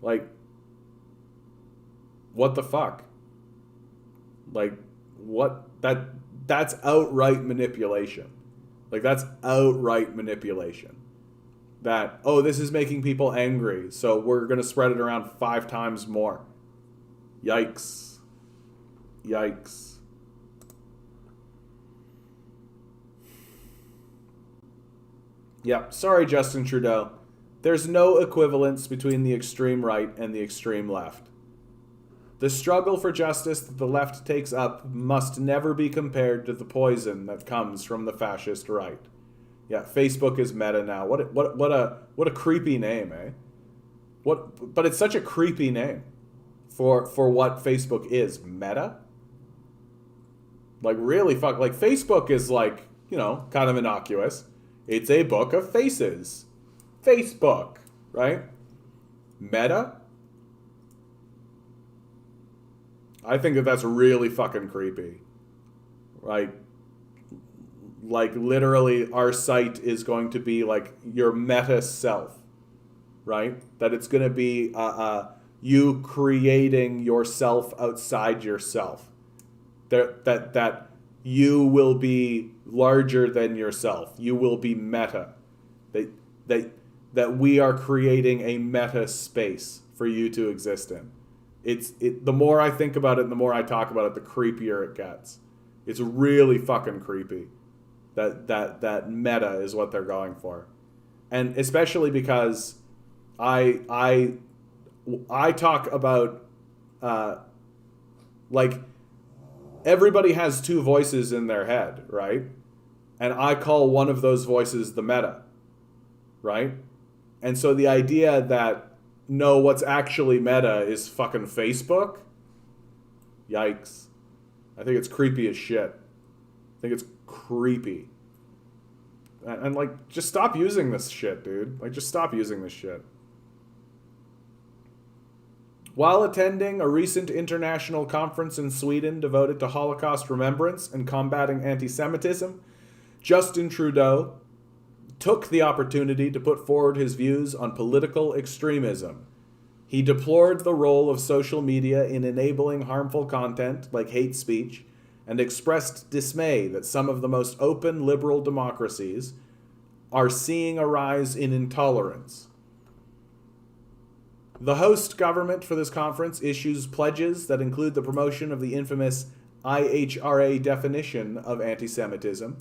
Like, what the fuck? Like, what? That's outright manipulation. Like, that's outright manipulation. That, oh, this is making people angry, so we're going to spread it around 5 times more. Yikes. Yikes. Yeah, sorry, Justin Trudeau. There's no equivalence between the extreme right and the extreme left. The struggle for justice that the left takes up must never be compared to the poison that comes from the fascist right. Yeah, Facebook is Meta now. What a creepy name, eh? But it's such a creepy name for what Facebook is. Meta? Like, really fuck, like, Facebook is, like, kind of innocuous. It's a book of faces. Facebook, right? Meta? I think that's really fucking creepy. Like, literally, our site is going to be like your meta self, right? That it's going to be you creating yourself outside yourself. That you will be larger than yourself. You will be meta. That we are creating a meta space for you to exist in. The more I think about it and the more I talk about it, the creepier it gets. It's really fucking creepy. That meta is what they're going for. And especially because I I talk about, like, everybody has two voices in their head, right? And I call one of those voices the meta, right? And so the idea that, no, what's actually meta is fucking Facebook, yikes. I think it's creepy as shit. I think it's creepy. And like, just stop using this shit, dude. Like, just stop using this shit. While attending a recent international conference in Sweden devoted to Holocaust remembrance and combating anti-Semitism, Justin Trudeau took the opportunity to put forward his views on political extremism. He deplored the role of social media in enabling harmful content like hate speech, and expressed dismay that some of the most open liberal democracies are seeing a rise in intolerance. The host government for this conference issues pledges that include the promotion of the infamous IHRA definition of anti-Semitism.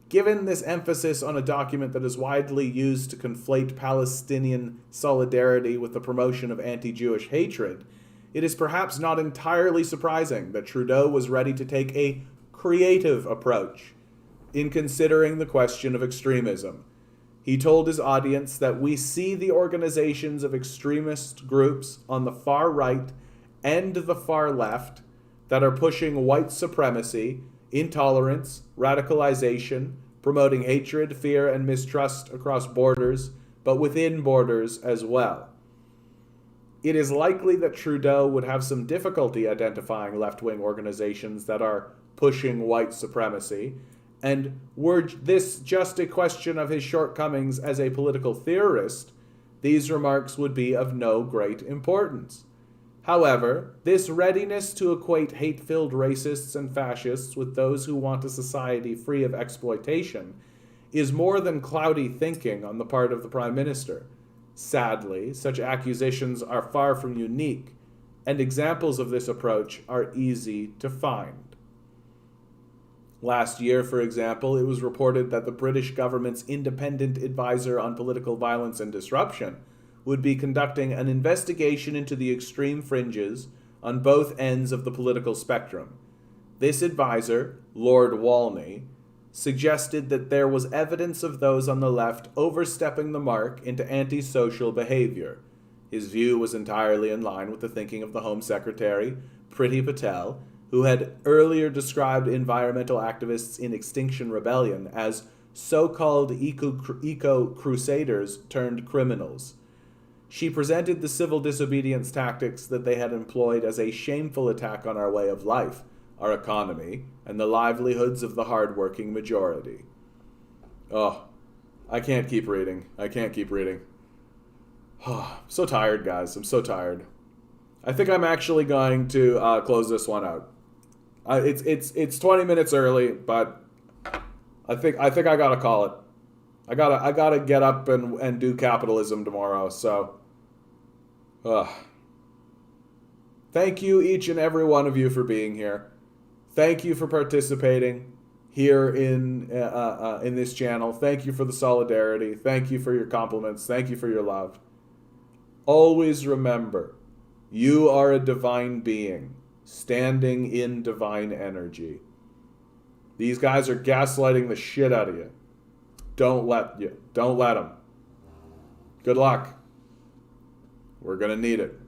Given this emphasis on a document that is widely used to conflate Palestinian solidarity with the promotion of anti-Jewish hatred, it is perhaps not entirely surprising that Trudeau was ready to take a creative approach in considering the question of extremism. He told his audience that we see the organizations of extremist groups on the far right and the far left that are pushing white supremacy, intolerance, radicalization, promoting hatred, fear, and mistrust across borders, but within borders as well. It is likely that Trudeau would have some difficulty identifying left-wing organizations that are pushing white supremacy, and were this just a question of his shortcomings as a political theorist, these remarks would be of no great importance. However, this readiness to equate hate-filled racists and fascists with those who want a society free of exploitation is more than cloudy thinking on the part of the Prime Minister. Sadly, such accusations are far from unique, and examples of this approach are easy to find. Last year, for example, it was reported that the British government's independent advisor on political violence and disruption would be conducting an investigation into the extreme fringes on both ends of the political spectrum. This advisor, Lord Walney, suggested that there was evidence of those on the left overstepping the mark into antisocial behavior. His view was entirely in line with the thinking of the Home Secretary, Priti Patel, who had earlier described environmental activists in Extinction Rebellion as so-called eco-crusaders turned criminals. She presented the civil disobedience tactics that they had employed as a shameful attack on our way of life, our economy, and the livelihoods of the hard-working majority. Oh, I can't keep reading. I'm so tired, guys. I'm so tired. I think I'm actually going to close this one out. It's 20 minutes early, but I think I gotta call it. I gotta get up and do capitalism tomorrow. So, thank you each and every one of you for being here. Thank you for participating here in this channel. Thank you for the solidarity. Thank you for your compliments. Thank you for your love. Always remember, you are a divine being, standing in divine energy. These guys are gaslighting the shit out of you. Don't let them. Good luck. We're gonna need it.